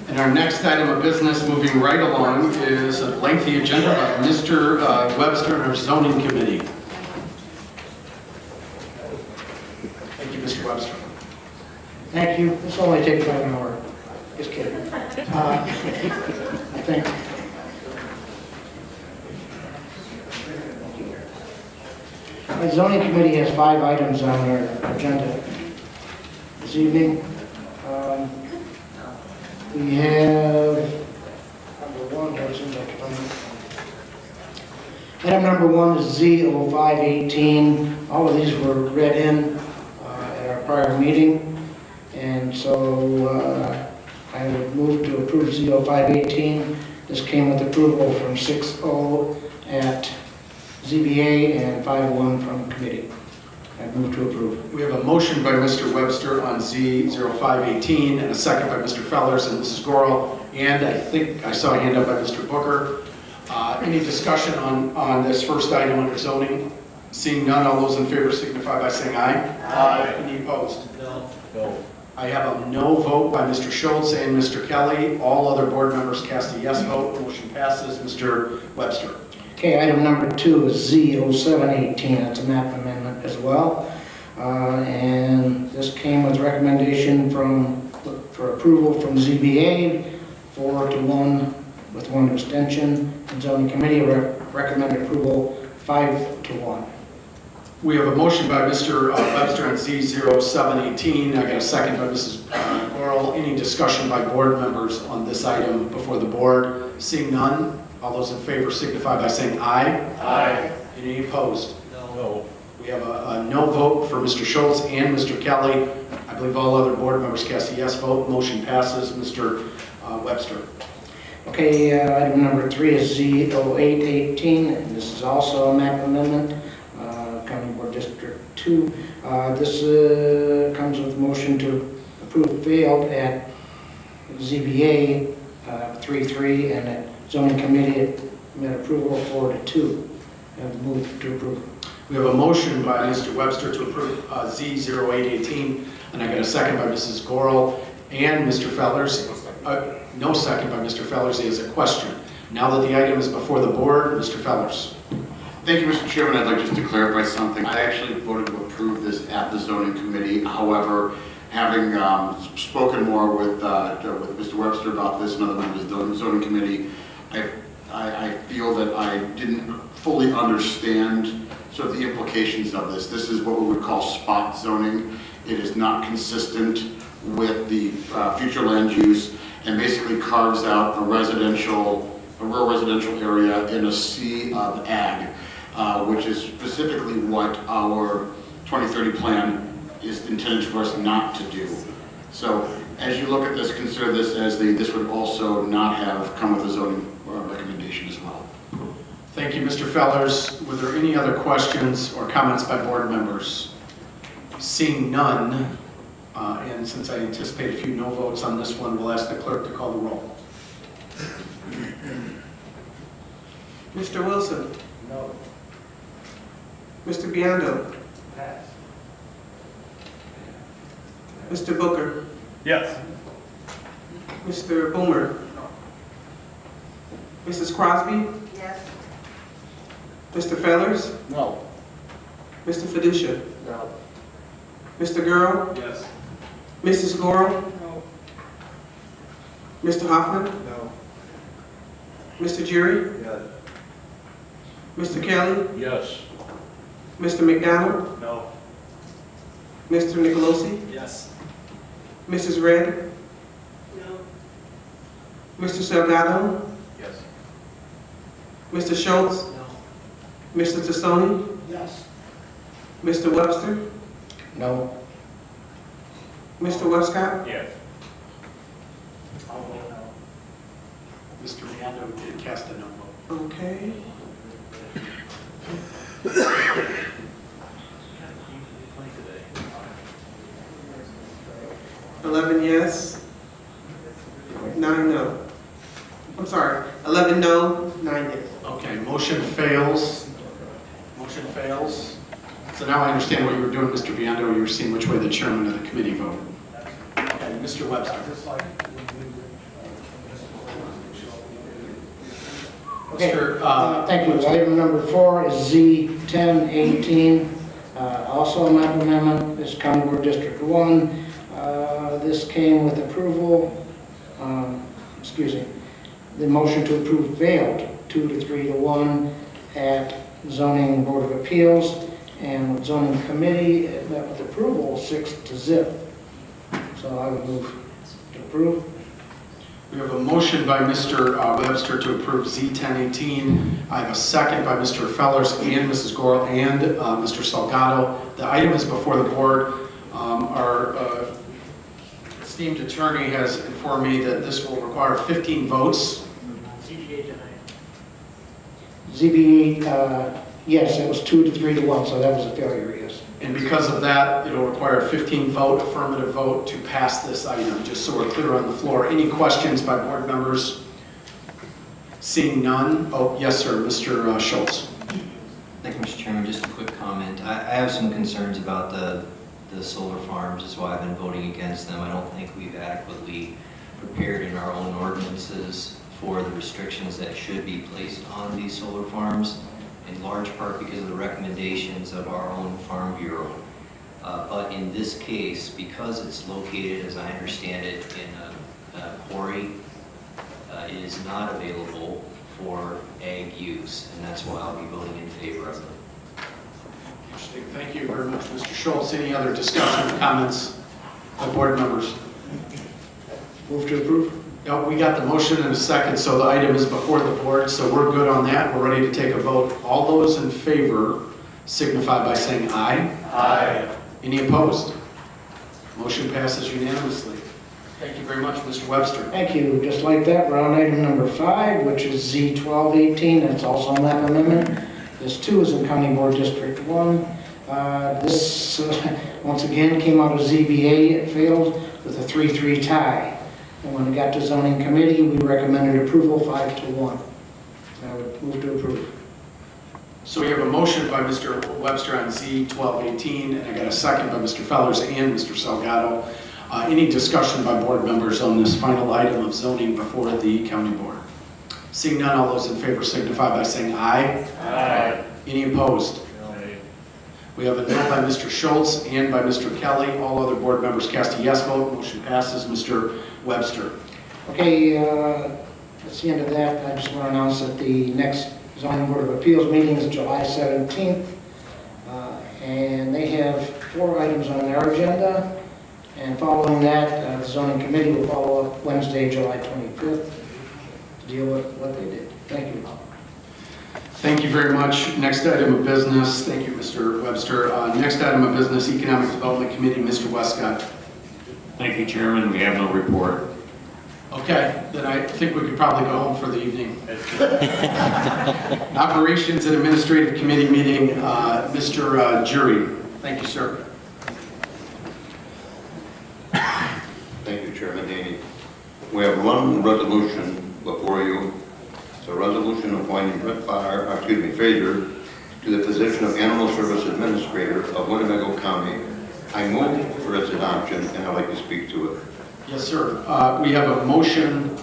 And our next item of business, moving right along, is a lengthy agenda by Mr. Webster and our zoning committee. Thank you, Mr. Webster. Thank you. This will only take about an hour. Just kidding. I think. The zoning committee has 5 items on their agenda this evening. We have number 1, what's in that one? Item number 1 is Z0518. All of these were read in at our prior meeting. And so I would move to approve Z0518. This came with approval from 6-0 at ZBA and 5-1 from committee. I move to approve. We have a motion by Mr. Webster on Z0518 and a second by Mr. Fellers and Mrs. Gorel. And I think I saw a hand up by Mr. Booker. Any discussion on this first item under zoning? Seeing none, all those in favor signify by saying aye. Aye. Any opposed? No. I have a no vote by Mr. Schultz and Mr. Kelly. All other board members cast a yes vote. Motion passes. Mr. Webster. Okay, item number 2 is Z0718. That's a map amendment as well. And this came with recommendation for approval from ZBA, 4-1 with 1 abstention. And zoning committee recommended approval 5-1. We have a motion by Mr. Webster on Z0718. I got a second by Mrs. Gorel. Any discussion by board members on this item before the board? Seeing none, all those in favor signify by saying aye. Aye. Any opposed? No. We have a no vote for Mr. Schultz and Mr. Kelly. I believe all other board members cast a yes vote. Motion passes. Mr. Webster. Okay, item number 3 is Z0818, and this is also a map amendment, County Board District 2. This comes with motion to approve failed at ZBA 3-3, and at zoning committee it met approval 4-2. And move to approve. We have a motion by Mr. Webster to approve Z0818, and I got a second by Mrs. Gorel and Mr. Fellers. No second by Mr. Fellers. He has a question. Now that the item is before the board, Mr. Fellers. Thank you, Mr. Chairman. I'd like just to clarify something. I actually voted to approve this at the zoning committee. However, having spoken more with Mr. Webster about this and other members of the zoning committee, I feel that I didn't fully understand sort of the implications of this. This is what we would call spot zoning. It is not consistent with the future land use and basically carves out a rural residential area in a sea of ag, which is specifically what our 2030 plan is intended for us not to do. So as you look at this, consider this as this would also not have come with a zoning recommendation as well. Thank you, Mr. Fellers. Were there any other questions or comments by board members? Seeing none, and since I anticipate a few no votes on this one, we'll ask the clerk to call the roll. Mr. Wilson? No. Mr. Biondo? Pass. Mr. Booker? Yes. Mr. Boomer? Mrs. Crosby? Yes. Mr. Fellers? No. Mr. Fiducia? No. Mr. Girl? Yes. Mrs. Gorel? No. Mr. Hoffman? No. Mr. Jury? Yes. Mr. Kelly? Yes. Mr. McDonald? No. Mr. Nicolosi? Yes. Mrs. Red? No. Mr. Salgado? Yes. Mr. Schultz? No. Mr. Tassoni? Yes. Mr. Webster? No. Mr. Westcott? Yes. Mr. Leando did cast a no vote. Okay. 11 yes, 9 no. I'm sorry, 11 no, 9 yes. Okay, motion fails. Motion fails. So now I understand what you were doing, Mr. Biondo. You were seeing which way the chairman of the committee voted. Okay, Mr. Webster. Okay, Mr. thank you. Item number 4 is Z1018, also a map amendment. This is County Board District 1. This came with approval, excuse me, the motion to approve failed 2 to 3 to 1 at Zoning Board of Appeals, and with Zoning Committee, it met with approval 6 to zip. So I would move to approve. We have a motion by Mr. Webster to approve Z1018. I have a second by Mr. Fellers and Mrs. Gorel and Mr. Salgado. The item is before the board. Our esteemed attorney has informed me that this will require 15 votes. ZBA, yes, it was 2 to 3 to 1, so that was a failure, yes. And because of that, it'll require a 15 vote, affirmative vote to pass this item, just so we're clear on the floor. Any questions by board members? Seeing none. Oh, yes, sir, Mr. Schultz. Thank you, Mr. Chairman. Just a quick comment. I have some concerns about the solar farms. That's why I've been voting against them. I don't think we've adequately prepared in our own ordinances for the restrictions that should be placed on these solar farms, in large part because of the recommendations of our own Farm Bureau. But in this case, because it's located, as I understand it, in a quarry, it is not available for ag use, and that's why I'll be voting in favor of them. Interesting. Thank you very much, Mr. Schultz. Any other discussion or comments by board members? Move to approve. No, we got the motion in a second, so the item is before the board, so we're good on that. We're ready to take a vote. All those in favor signify by saying aye. Aye. Any opposed? Motion passes unanimously. Thank you very much, Mr. Webster. Thank you. Just like that, we're on item number 5, which is Z1218. That's also a map amendment. This too is in County Board District 1. This, once again, came out of ZBA. It failed with a 3-3 tie. And when it got to Zoning Committee, we recommended approval 5 to 1. I would move to approve. So we have a motion by Mr. Webster on Z1218, and I got a second by Mr. Fellers and Mr. Salgado. Any discussion by board members on this final item of zoning before the county board? Seeing none, all those in favor signify by saying aye. Aye. Any opposed? We have a no by Mr. Schultz and by Mr. Kelly. All other board members cast a yes vote. Motion passes. Mr. Webster. Okay, that's the end of that. I just want to announce that the next Zoning Board of Appeals meeting is July 17th. And they have 4 items on their agenda. And following that, the Zoning Committee will follow up Wednesday, July 25th to deal with what they did. Thank you. Thank you very much. Next item of business. Thank you, Mr. Webster. Next item of business, Economic Development Committee, Mr. Westcott. Thank you, Chairman. We have no report. Okay, then I think we could probably go home for the evening. Operations and Administrative Committee meeting, Mr. Jury. Thank you, sir. Thank you, Chairman Haney. We have one resolution before you. It's a resolution appointing Brett Fraser to the position of Animal Service Administrator of Winnebago County. I move for its adoption, and I'd like to speak to it. Yes, sir. We have a motion,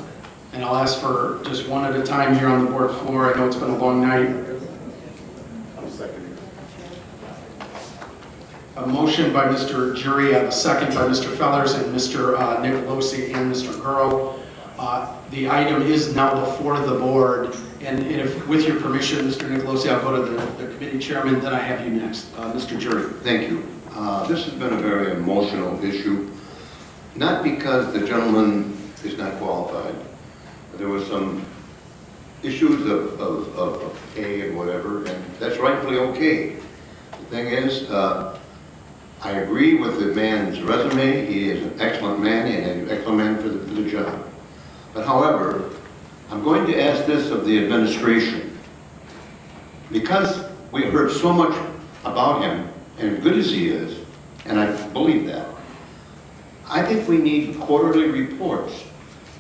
and I'll ask for just one at a time here on the board floor. I know it's been a long night. I'm seconding. A motion by Mr. Jury, I have a second by Mr. Fellers and Mr. Nicolosi and Mr. Gurrow. The item is now before the board, and if, with your permission, Mr. Nicolosi, I'll go to the committee chairman, then I have you next. Mr. Jury. Thank you. This has been a very emotional issue, not because the gentleman is not qualified. There was some issues of pay and whatever, and that's rightfully okay. The thing is, I agree with the man's resume. He is an excellent man and an excellent man for the job. But however, I'm going to ask this of the administration. Because we've heard so much about him, and good as he is, and I believe that, I think we need quarterly reports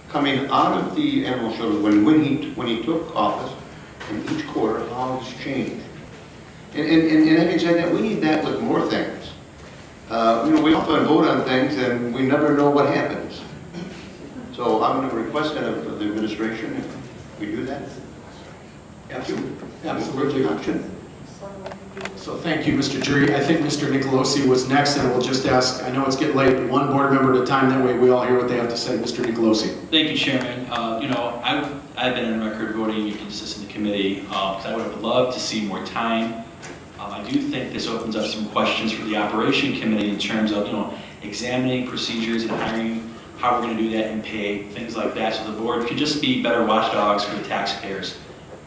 coming out of the animal shelter when he took office, and each quarter how it's changed. And I can say that we need that with more things. We often vote on things and we never know what happens. So I'm going to request that of the administration if we do that. Absolutely. So thank you, Mr. Jury. I think Mr. Nicolosi was next, and we'll just ask, I know it's getting late, one board member at a time, that way we all hear what they have to say. Mr. Nicolosi. Thank you, Chairman. I've been on record voting against in the committee because I would have loved to see more time. I do think this opens up some questions for the operation committee in terms of, examining procedures and hiring, how we're going to do that and pay, things like that, so the board could just be better watchdogs for the taxpayers.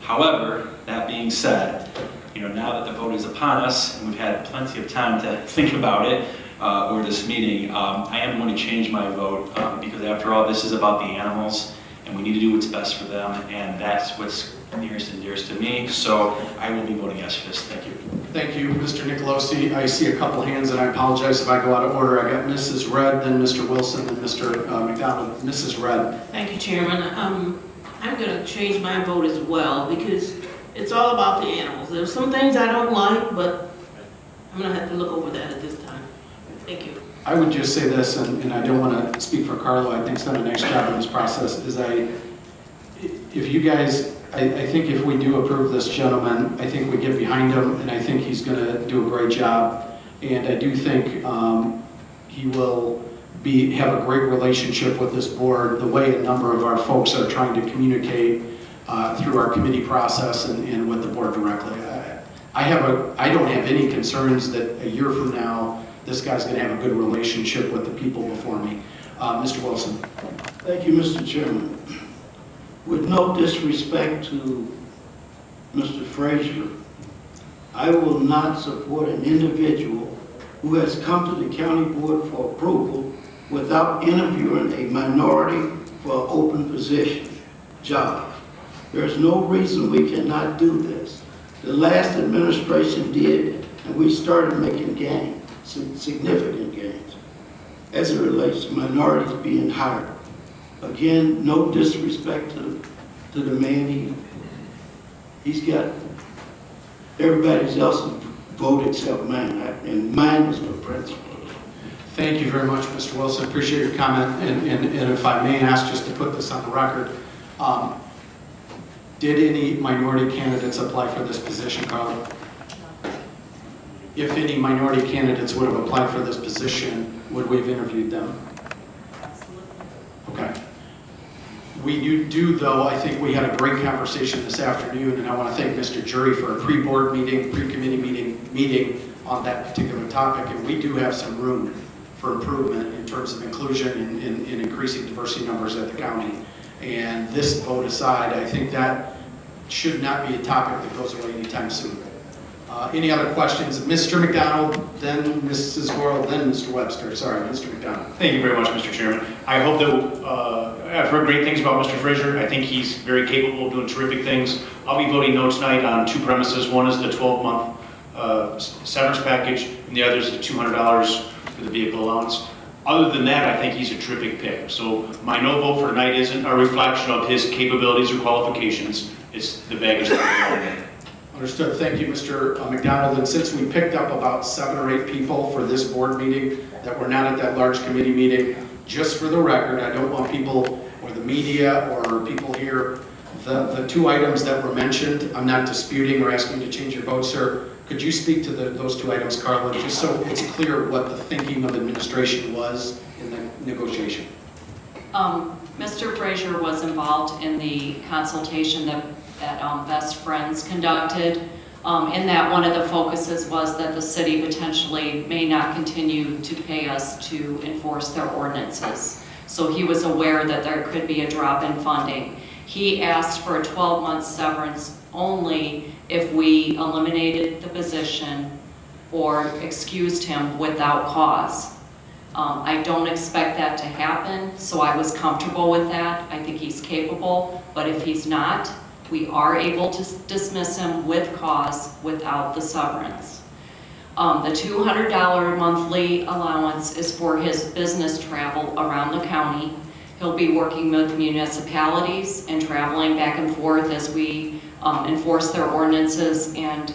However, that being said, now that the vote is upon us and we've had plenty of time to think about it, or this meeting, I am going to change my vote because after all, this is about the animals and we need to do what's best for them, and that's what's nearest and dearest to me. So I will be voting yes for this. Thank you. Thank you, Mr. Nicolosi. I see a couple hands, and I apologize if I go out of order. I got Mrs. Red, then Mr. Wilson, then Mr. McDonald. Mrs. Red. Thank you, Chairman. I'm going to change my vote as well because it's all about the animals. There's some things I don't like, but I'm going to have to look over that at this time. Thank you. I would just say this, and I don't want to speak for Carlo. I think he's done a nice job in this process. If you guys, I think if we do approve this gentleman, I think we get behind him, and I think he's going to do a great job. And I do think he will have a great relationship with this board, the way a number of our folks are trying to communicate through our committee process and with the board directly. I don't have any concerns that a year from now, this guy's going to have a good relationship with the people before me. Mr. Wilson. Thank you, Mr. Chairman. With no disrespect to Mr. Frazier, I will not support an individual who has come to the county board for approval without interviewing a minority for an open position, job. There's no reason we cannot do this. The last administration did, and we started making gains, significant gains, as it relates to minorities being hired. Again, no disrespect to the man. He's got everybody else's vote except mine, and mine is for principle. Thank you very much, Mr. Wilson. Appreciate your comment. And if I may ask, just to put this on the record, did any minority candidates apply for this position, Carl? If any minority candidates would have applied for this position, would we have interviewed them? Okay. We do, though, I think we had a great conversation this afternoon, and I want to thank Mr. Jury for a pre-board meeting, pre-committee meeting on that particular topic, and we do have some room for improvement in terms of inclusion in increasing diversity numbers at the county. And this vote aside, I think that should not be a topic that goes away anytime soon. Any other questions? Mr. McDonald, then Mrs. Worrell, then Mr. Webster. Sorry, Mr. McDonald. Thank you very much, Mr. Chairman. I hope that I've heard great things about Mr. Frazier. I think he's very capable of doing terrific things. I'll be voting no tonight on two premises. One is the 12-month severance package, and the other is the $200 for the vehicle allowance. Other than that, I think he's a terrific pick. So my no vote for tonight isn't a reflection of his capabilities or qualifications. It's the baggage that we're going. Understood. Thank you, Mr. McDonald. And since we picked up about 7 or 8 people for this board meeting that were not at that large committee meeting, just for the record, I don't want people or the media or people here, the 2 items that were mentioned, I'm not disputing or asking you to change your vote, sir. Could you speak to those 2 items, Carla, just so it's clear what the thinking of administration was in the negotiation? Mr. Frazier was involved in the consultation that Best Friends conducted. In that, one of the focuses was that the city potentially may not continue to pay us to enforce their ordinances. So he was aware that there could be a drop in funding. He asked for a 12-month severance only if we eliminated the position or excused him without cause. I don't expect that to happen, so I was comfortable with that. I think he's capable, but if he's not, we are able to dismiss him with cause without the severance. The $200 monthly allowance is for his business travel around the county. He'll be working with municipalities and traveling back and forth as we enforce their ordinances and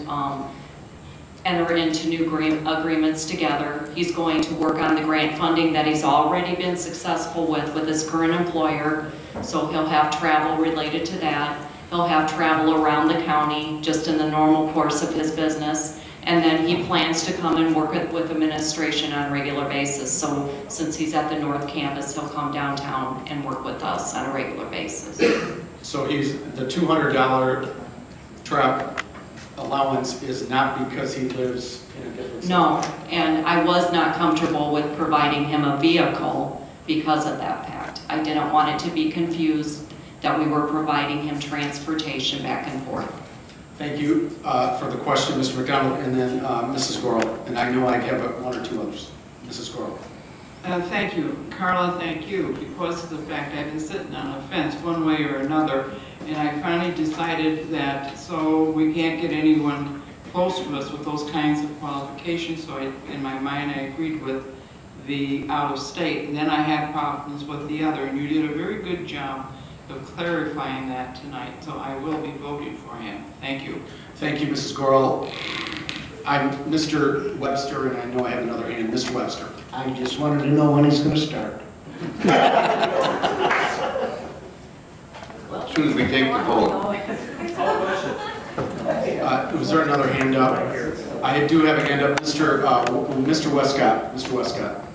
enter into new agreements together. He's going to work on the grant funding that he's already been successful with his current employer, so he'll have travel related to that. He'll have travel around the county, just in the normal course of his business. And then he plans to come and work with administration on a regular basis. So since he's at the North Campus, he'll come downtown and work with us on a regular basis. So the $200 truck allowance is not because he lives in a different city? No, and I was not comfortable with providing him a vehicle because of that fact. I didn't want it to be confused that we were providing him transportation back and forth. Thank you for the question, Mr. McDonald, and then Mrs. Gorel. And I know I have one or two others. Mrs. Gorel. Thank you. Carla, thank you. Because of the fact I've been sitting on a fence one way or another, and I finally decided that so we can't get anyone close to us with those kinds of qualifications, so in my mind I agreed with the out-of-state, and then I had problems with the other, and you did a very good job of clarifying that tonight, so I will be voting for him. Thank you. Thank you, Mrs. Gorel. I'm Mr. Webster, and I know I have another hand. Mr. Webster. I just wanted to know when he's going to start. As soon as we take the vote. Was there another hand up? I do have a hand up. Mr. Westcott. Mr. Westcott.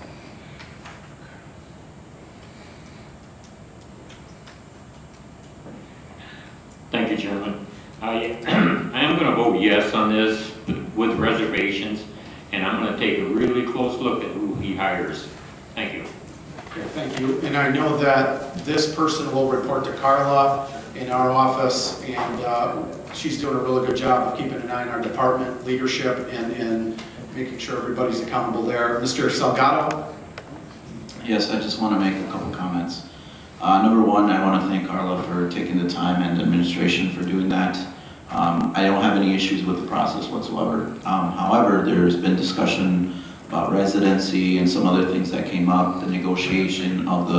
Thank you, Chairman. I am going to vote yes on this with reservations, and I'm going to take a really close look at who he hires. Thank you. Okay, thank you. And I know that this person will report to Carla in our office, and she's doing a really good job of keeping an eye on our department leadership and making sure everybody's accountable there. Mr. Salgado? Yes, I just want to make a couple comments. Number one, I want to thank Carla for taking the time and administration for doing that. I don't have any issues with the process whatsoever. However, there's been discussion about residency and some other things that came up, the negotiation of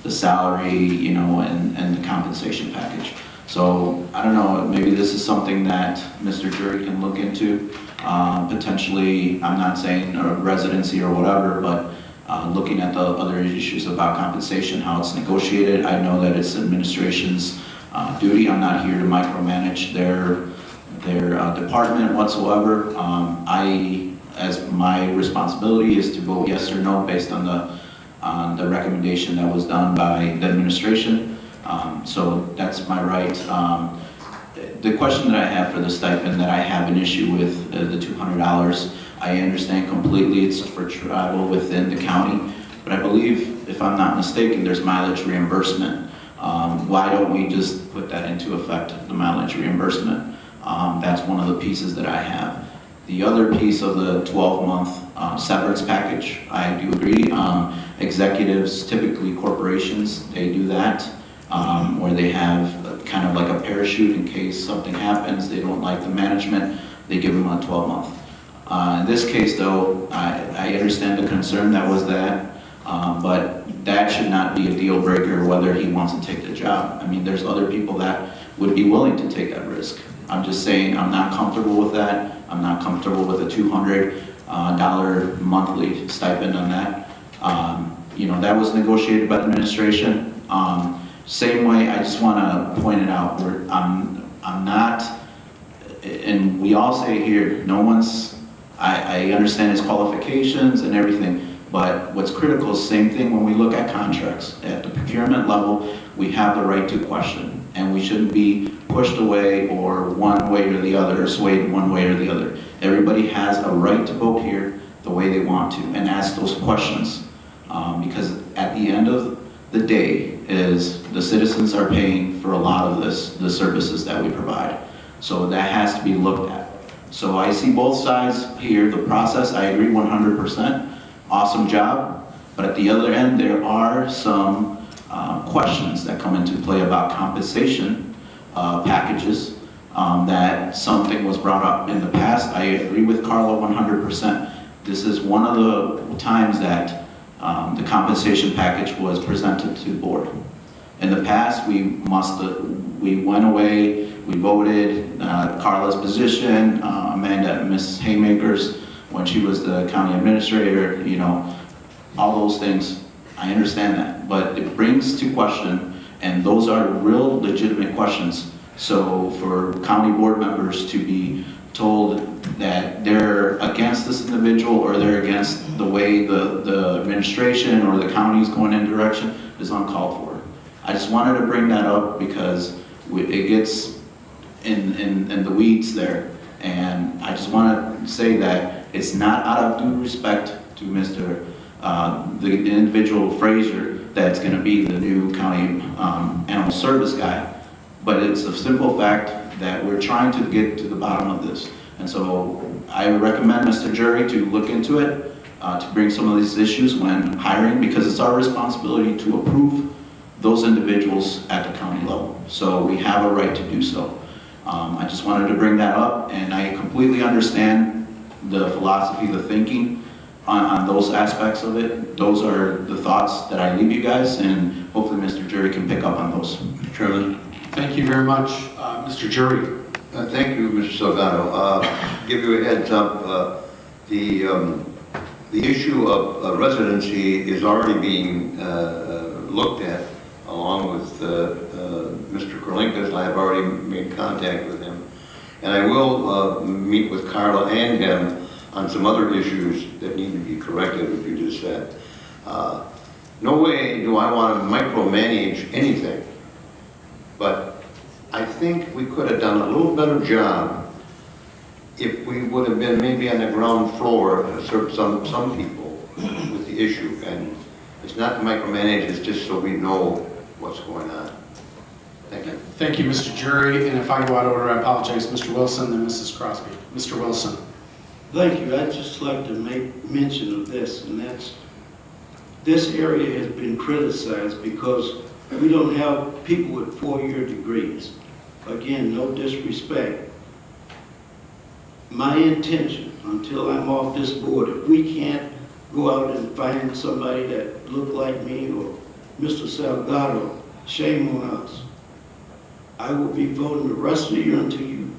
the salary, you know, and the compensation package. So I don't know, maybe this is something that Mr. Jury can look into. Potentially, I'm not saying a residency or whatever, but looking at the other issues about compensation, how it's negotiated. I know that it's administration's duty. I'm not here to micromanage their department whatsoever. As my responsibility is to vote yes or no based on the recommendation that was done by the administration. So that's my right. The question that I have for the stipend that I have an issue with, the $200, I understand completely it's for travel within the county, but I believe, if I'm not mistaken, there's mileage reimbursement. Why don't we just put that into effect, the mileage reimbursement? That's one of the pieces that I have. The other piece of the 12-month severance package, I do agree. Executives, typically corporations, they do that, where they have kind of like a parachute in case something happens, they don't like the management, they give them a 12-month. In this case, though, I understand the concern that was that, but that should not be a deal breaker whether he wants to take the job. I mean, there's other people that would be willing to take that risk. I'm just saying I'm not comfortable with that. I'm not comfortable with a $200 monthly stipend on that. You know, that was negotiated by the administration. Same way, I just want to point it out, I'm not, and we all say here, no one's, I understand his qualifications and everything, but what's critical is the same thing when we look at contracts. At the procurement level, we have the right to question, and we shouldn't be pushed away or one way or the other, or swayed one way or the other. Everybody has a right to vote here the way they want to and ask those questions, because at the end of the day is the citizens are paying for a lot of the services that we provide. So that has to be looked at. So I see both sides here. The process, I agree 100%. Awesome job. But at the other end, there are some questions that come into play about compensation packages, that something was brought up in the past. I agree with Carla 100%. This is one of the times that the compensation package was presented to the board. In the past, we went away, we voted Carla's position, Amanda, Ms. Haymaker's, when she was the county administrator, you know, all those things. I understand that, but it brings to question, and those are real legitimate questions So for county board members to be told that they're against this individual or they're against the way the administration or the county is going in direction is uncalled for. I just wanted to bring that up because it gets in the weeds there. And I just want to say that it's not out of due respect to the individual Frazier that's going to be the new county animal service guy, but it's a simple fact that we're trying to get to the bottom of this. And so I recommend Mr. Jury to look into it, to bring some of these issues when hiring, because it's our responsibility to approve those individuals at the county level. So we have a right to do so. I just wanted to bring that up, and I completely understand the philosophy, the thinking on those aspects of it. Those are the thoughts that I leave you guys, and hopefully Mr. Jury can pick up on those. Mr. Chairman. Thank you very much, Mr. Jury. Thank you, Mr. Salgado. Give you a heads up, the issue of residency is already being looked at along with Mr. Krolinkas. I have already made contact with him. And I will meet with Carla and him on some other issues that need to be corrected, as you just said. No way do I want to micromanage anything, but I think we could have done a little better job if we would have been maybe on the ground floor, some people with the issue. And it's not to micromanage, it's just so we know what's going on. Thank you. Thank you, Mr. Jury. And if I go out of order, I apologize. Mr. Wilson, then Mrs. Crosby. Mr. Wilson. Thank you. I'd just like to make mention of this, and that's, this area has been criticized because we don't have people with 4-year degrees. Again, no disrespect. My intention, until I'm off this board, if we can't go out and find somebody that look like me or Mr. Salgado, shame on us. I will be voting the rest of the year until you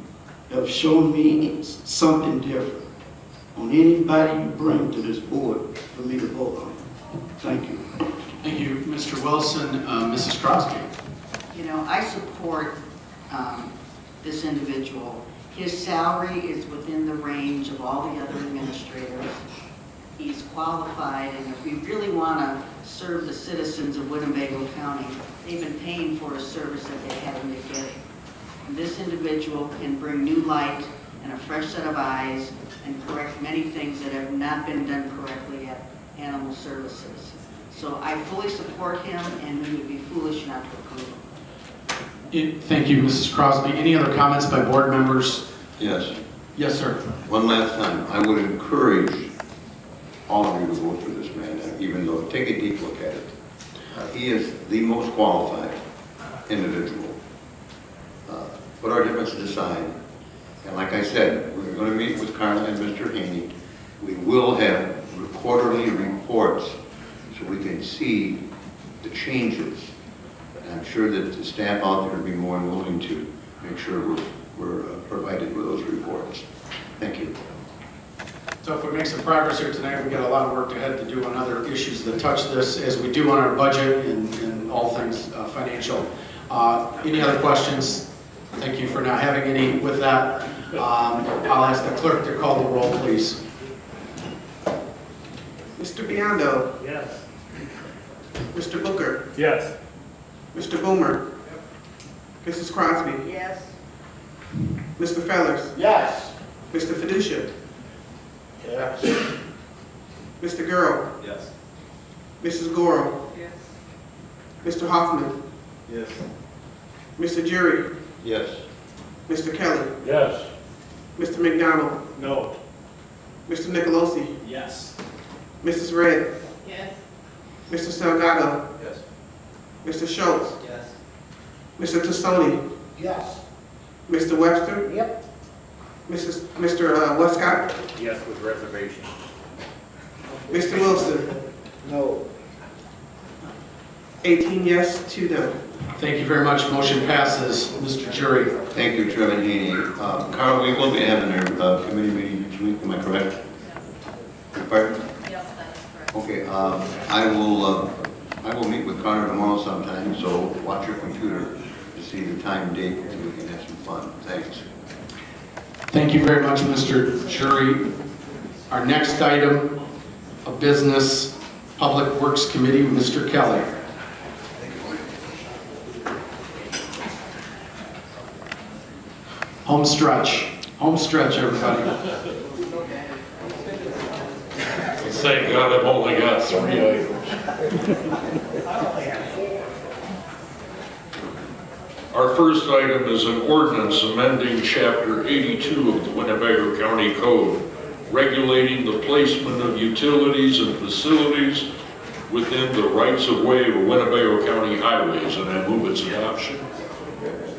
have shown me something different on anybody you bring to this board for me to vote on. Thank you. Thank you, Mr. Wilson. Mrs. Crosby. You know, I support this individual. His salary is within the range of all the other administrators. He's qualified, and if we really want to serve the citizens of Winnebago County, they've been paying for a service that they haven't been getting. And this individual can bring new light and a fresh set of eyes and correct many things that have not been done correctly at Animal Services. So I fully support him, and we would be foolish not to approve him. Thank you, Mrs. Crosby. Any other comments by board members? Yes. Yes, sir. One last time, I would encourage all of you to vote for this man, even though, take a deep look at it. He is the most qualified individual. Put our differences aside. And like I said, we're going to meet with Carla and Mr. Haney. We will have quarterly reports so we can see the changes. And I'm sure that the staff out there will be more than willing to make sure we're provided with those reports. Thank you. So if we make some progress here tonight, we've got a lot of work ahead to do on other issues that touch this, as we do on our budget and all things financial. Any other questions? Thank you for not having any. With that, I'll ask the clerk to call the roll, please. Mr. Biondo. Yes. Mr. Booker. Yes. Mr. Boomer. Mrs. Crosby. Yes. Mr. Fellers. Yes. Mr. Fiducia. Yes. Mr. Gurl. Yes. Mrs. Goro. Yes. Mr. Hoffman. Yes. Mr. Jury. Yes. Mr. Kelly. Yes. Mr. McDonald. No. Mr. Nicolosi. Yes. Mrs. Red. Yes. Mr. Salgado. Yes. Mr. Schultz. Yes. Mr. Tassoni. Yes. Mr. Webster. Yep. Mr. Westcott. Yes, with reservation. Mr. Wilson. No. 18 yes, 2 no. Thank you very much. Motion passes. Mr. Jury. Thank you, Chairman Haney. Carl, we will be having our committee meeting next week, am I correct? Pardon? Yes, that is correct. Okay, I will meet with Carter tomorrow sometime, so watch your computer to see the time and date, and we can fund. Thanks. Thank you very much, Mr. Jury. Our next item of business, Public Works Committee, Mr. Kelly. Home stretch, everybody. Thank God I've only got 3 items. Our first item is an ordinance amending Chapter 82 of the Winnebago County Code, regulating the placement of utilities and facilities within the rights-of-way of Winnebago County highways, and I move its adoption.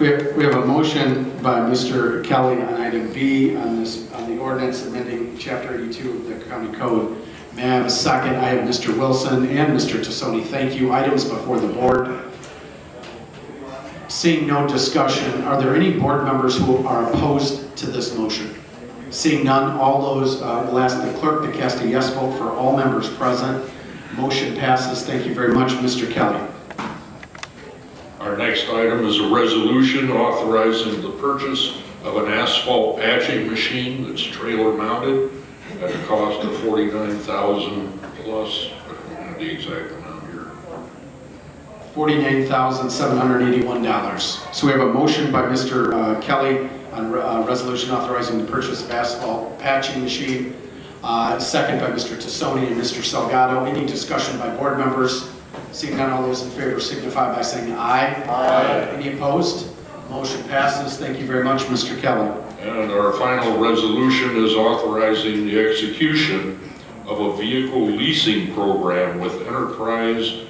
We have a motion by Mr. Kelly on item B on the ordinance amending Chapter 82 of the County Code. May I have a second? I have Mr. Wilson and Mr. Tassoni. Thank you. Items before the board. Seeing no discussion, are there any board members who are opposed to this motion? Seeing none, all those will ask the clerk to cast a yes vote for all members present. Motion passes. Thank you very much, Mr. Kelly. Our next item is a resolution authorizing the purchase of an asphalt patching machine that's trailer mounted at a cost of $49,000 plus, the exact amount here. $49,781. So we have a motion by Mr. Kelly on resolution authorizing the purchase of asphalt patching machine. Second by Mr. Tassoni and Mr. Salgado. Any discussion by board members? Seeing none, all those in favor signify by saying aye. Aye. Any opposed? Motion passes. Thank you very much, Mr. Kelly. And our final resolution is authorizing the execution of a vehicle leasing program with Enterprise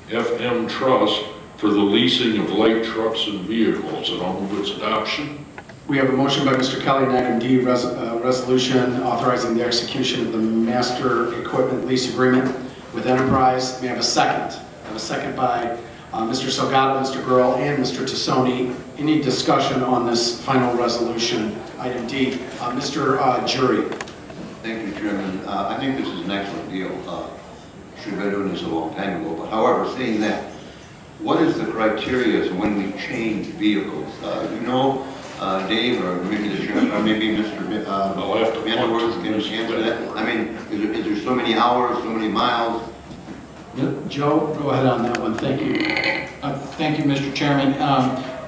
FM Trust for the leasing of light trucks and vehicles, and I'll move its adoption. We have a motion by Mr. Kelly on item D, resolution authorizing the execution of the master equipment lease agreement with Enterprise. May I have a second? I have a second by Mr. Salgado, Mr. Gurl, and Mr. Tassoni. Any discussion on this final resolution, item D? Mr. Jury. Thank you, Chairman. I think this is an excellent deal. Should have been doing this a long time ago. But however, saying that, what is the criteria as when we change vehicles? You know, Dave, or maybe the Chairman, or maybe Mr. Vanderwerf can answer that. I mean, is there so many hours, so many miles? Joe, go ahead on that one. Thank you. Thank you, Mr. Chairman.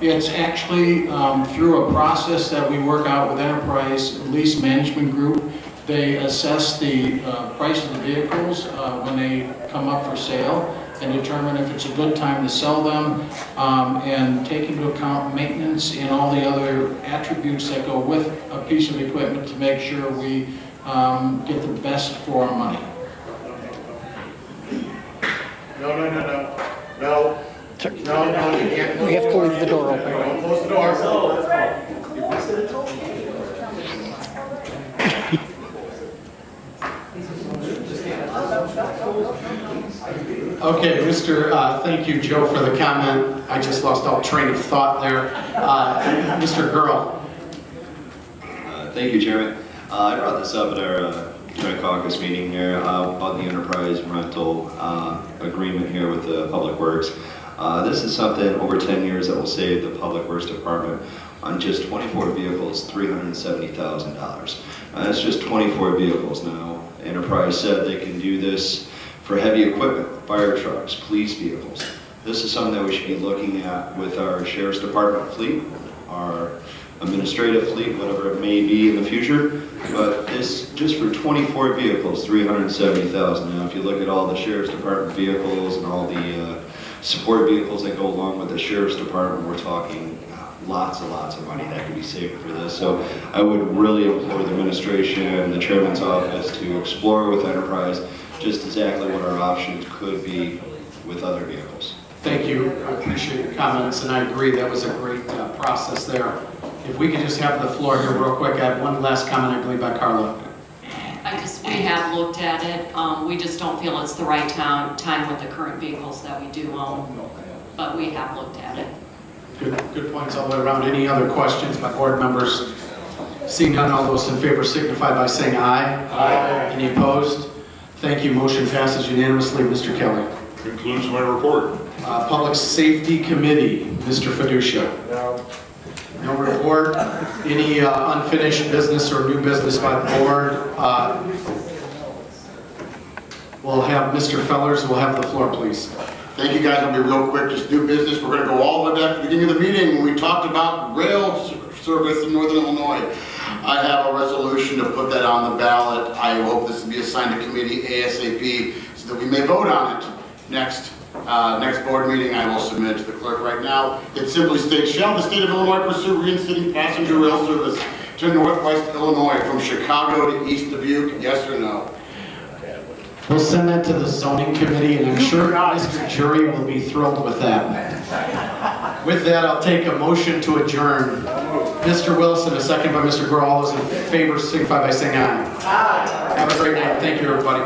It's actually through a process that we work out with Enterprise Lease Management Group. They assess the price of the vehicles when they come up for sale and determine if it's a good time to sell them and take into account maintenance and all the other attributes that go with a piece of equipment to make sure we get the best for our money. No, you can't. We have to leave the door open. Don't close the door. Okay, thank you, Joe, for the comment. I just lost all train of thought there. Mr. Gurl. Thank you, Chairman. I brought this up at our joint caucus meeting here about the enterprise rental agreement here with the Public Works. This is something over 10 years that will save the Public Works Department on just 24 vehicles, $370,000. That's just 24 vehicles now. Enterprise said they can do this for heavy equipment, fire trucks, police vehicles. This is something that we should be looking at with our Sheriff's Department fleet, our administrative fleet, whatever it may be in the future. But this, just for 24 vehicles, $370,000. Now, if you look at all the Sheriff's Department vehicles and all the support vehicles that go along with the Sheriff's Department, we're talking lots and lots of money that could be saved for this. So I would really implore the administration and the chairman's office to explore with Enterprise just exactly what our options could be with other vehicles. Thank you. I appreciate your comments, and I agree that was a great process there. If we could just have the floor here real quick. I have one last comment, I believe, by Carla. We have looked at it. We just don't feel it's the right time with the current vehicles that we do own, but we have looked at it. Good points all the way around. Any other questions by board members? Seeing none, all those in favor signify by saying aye. Aye. Any opposed? Thank you. Motion passes unanimously. Mr. Kelly. Concludes my report. Public Safety Committee, Mr. Fiducia. Now, No report. Any unfinished business or new business by the board? We'll have Mr. Fellers, we'll have the floor, please. Thank you, guys. I'll be real quick. Just new business. We're going to go all the way back to the beginning of the meeting when we talked about rail service in Northern Illinois. I have a resolution to put that on the ballot. I hope this will be assigned to committee ASAP so that we may vote on it next board meeting. I will submit it to the clerk right now. It simply states, shall the state of Illinois pursue reinstating passenger rail service to Northwest Illinois from Chicago to East Dubuque? Yes or no? We'll send that to the zoning committee, and I'm sure Mr. Jury will be thrilled with that. With that, I'll take a motion to adjourn. Mr. Wilson, a second by Mr. Gore. All those in favor signify by saying aye. Aye. Have a great night. Thank you, everybody.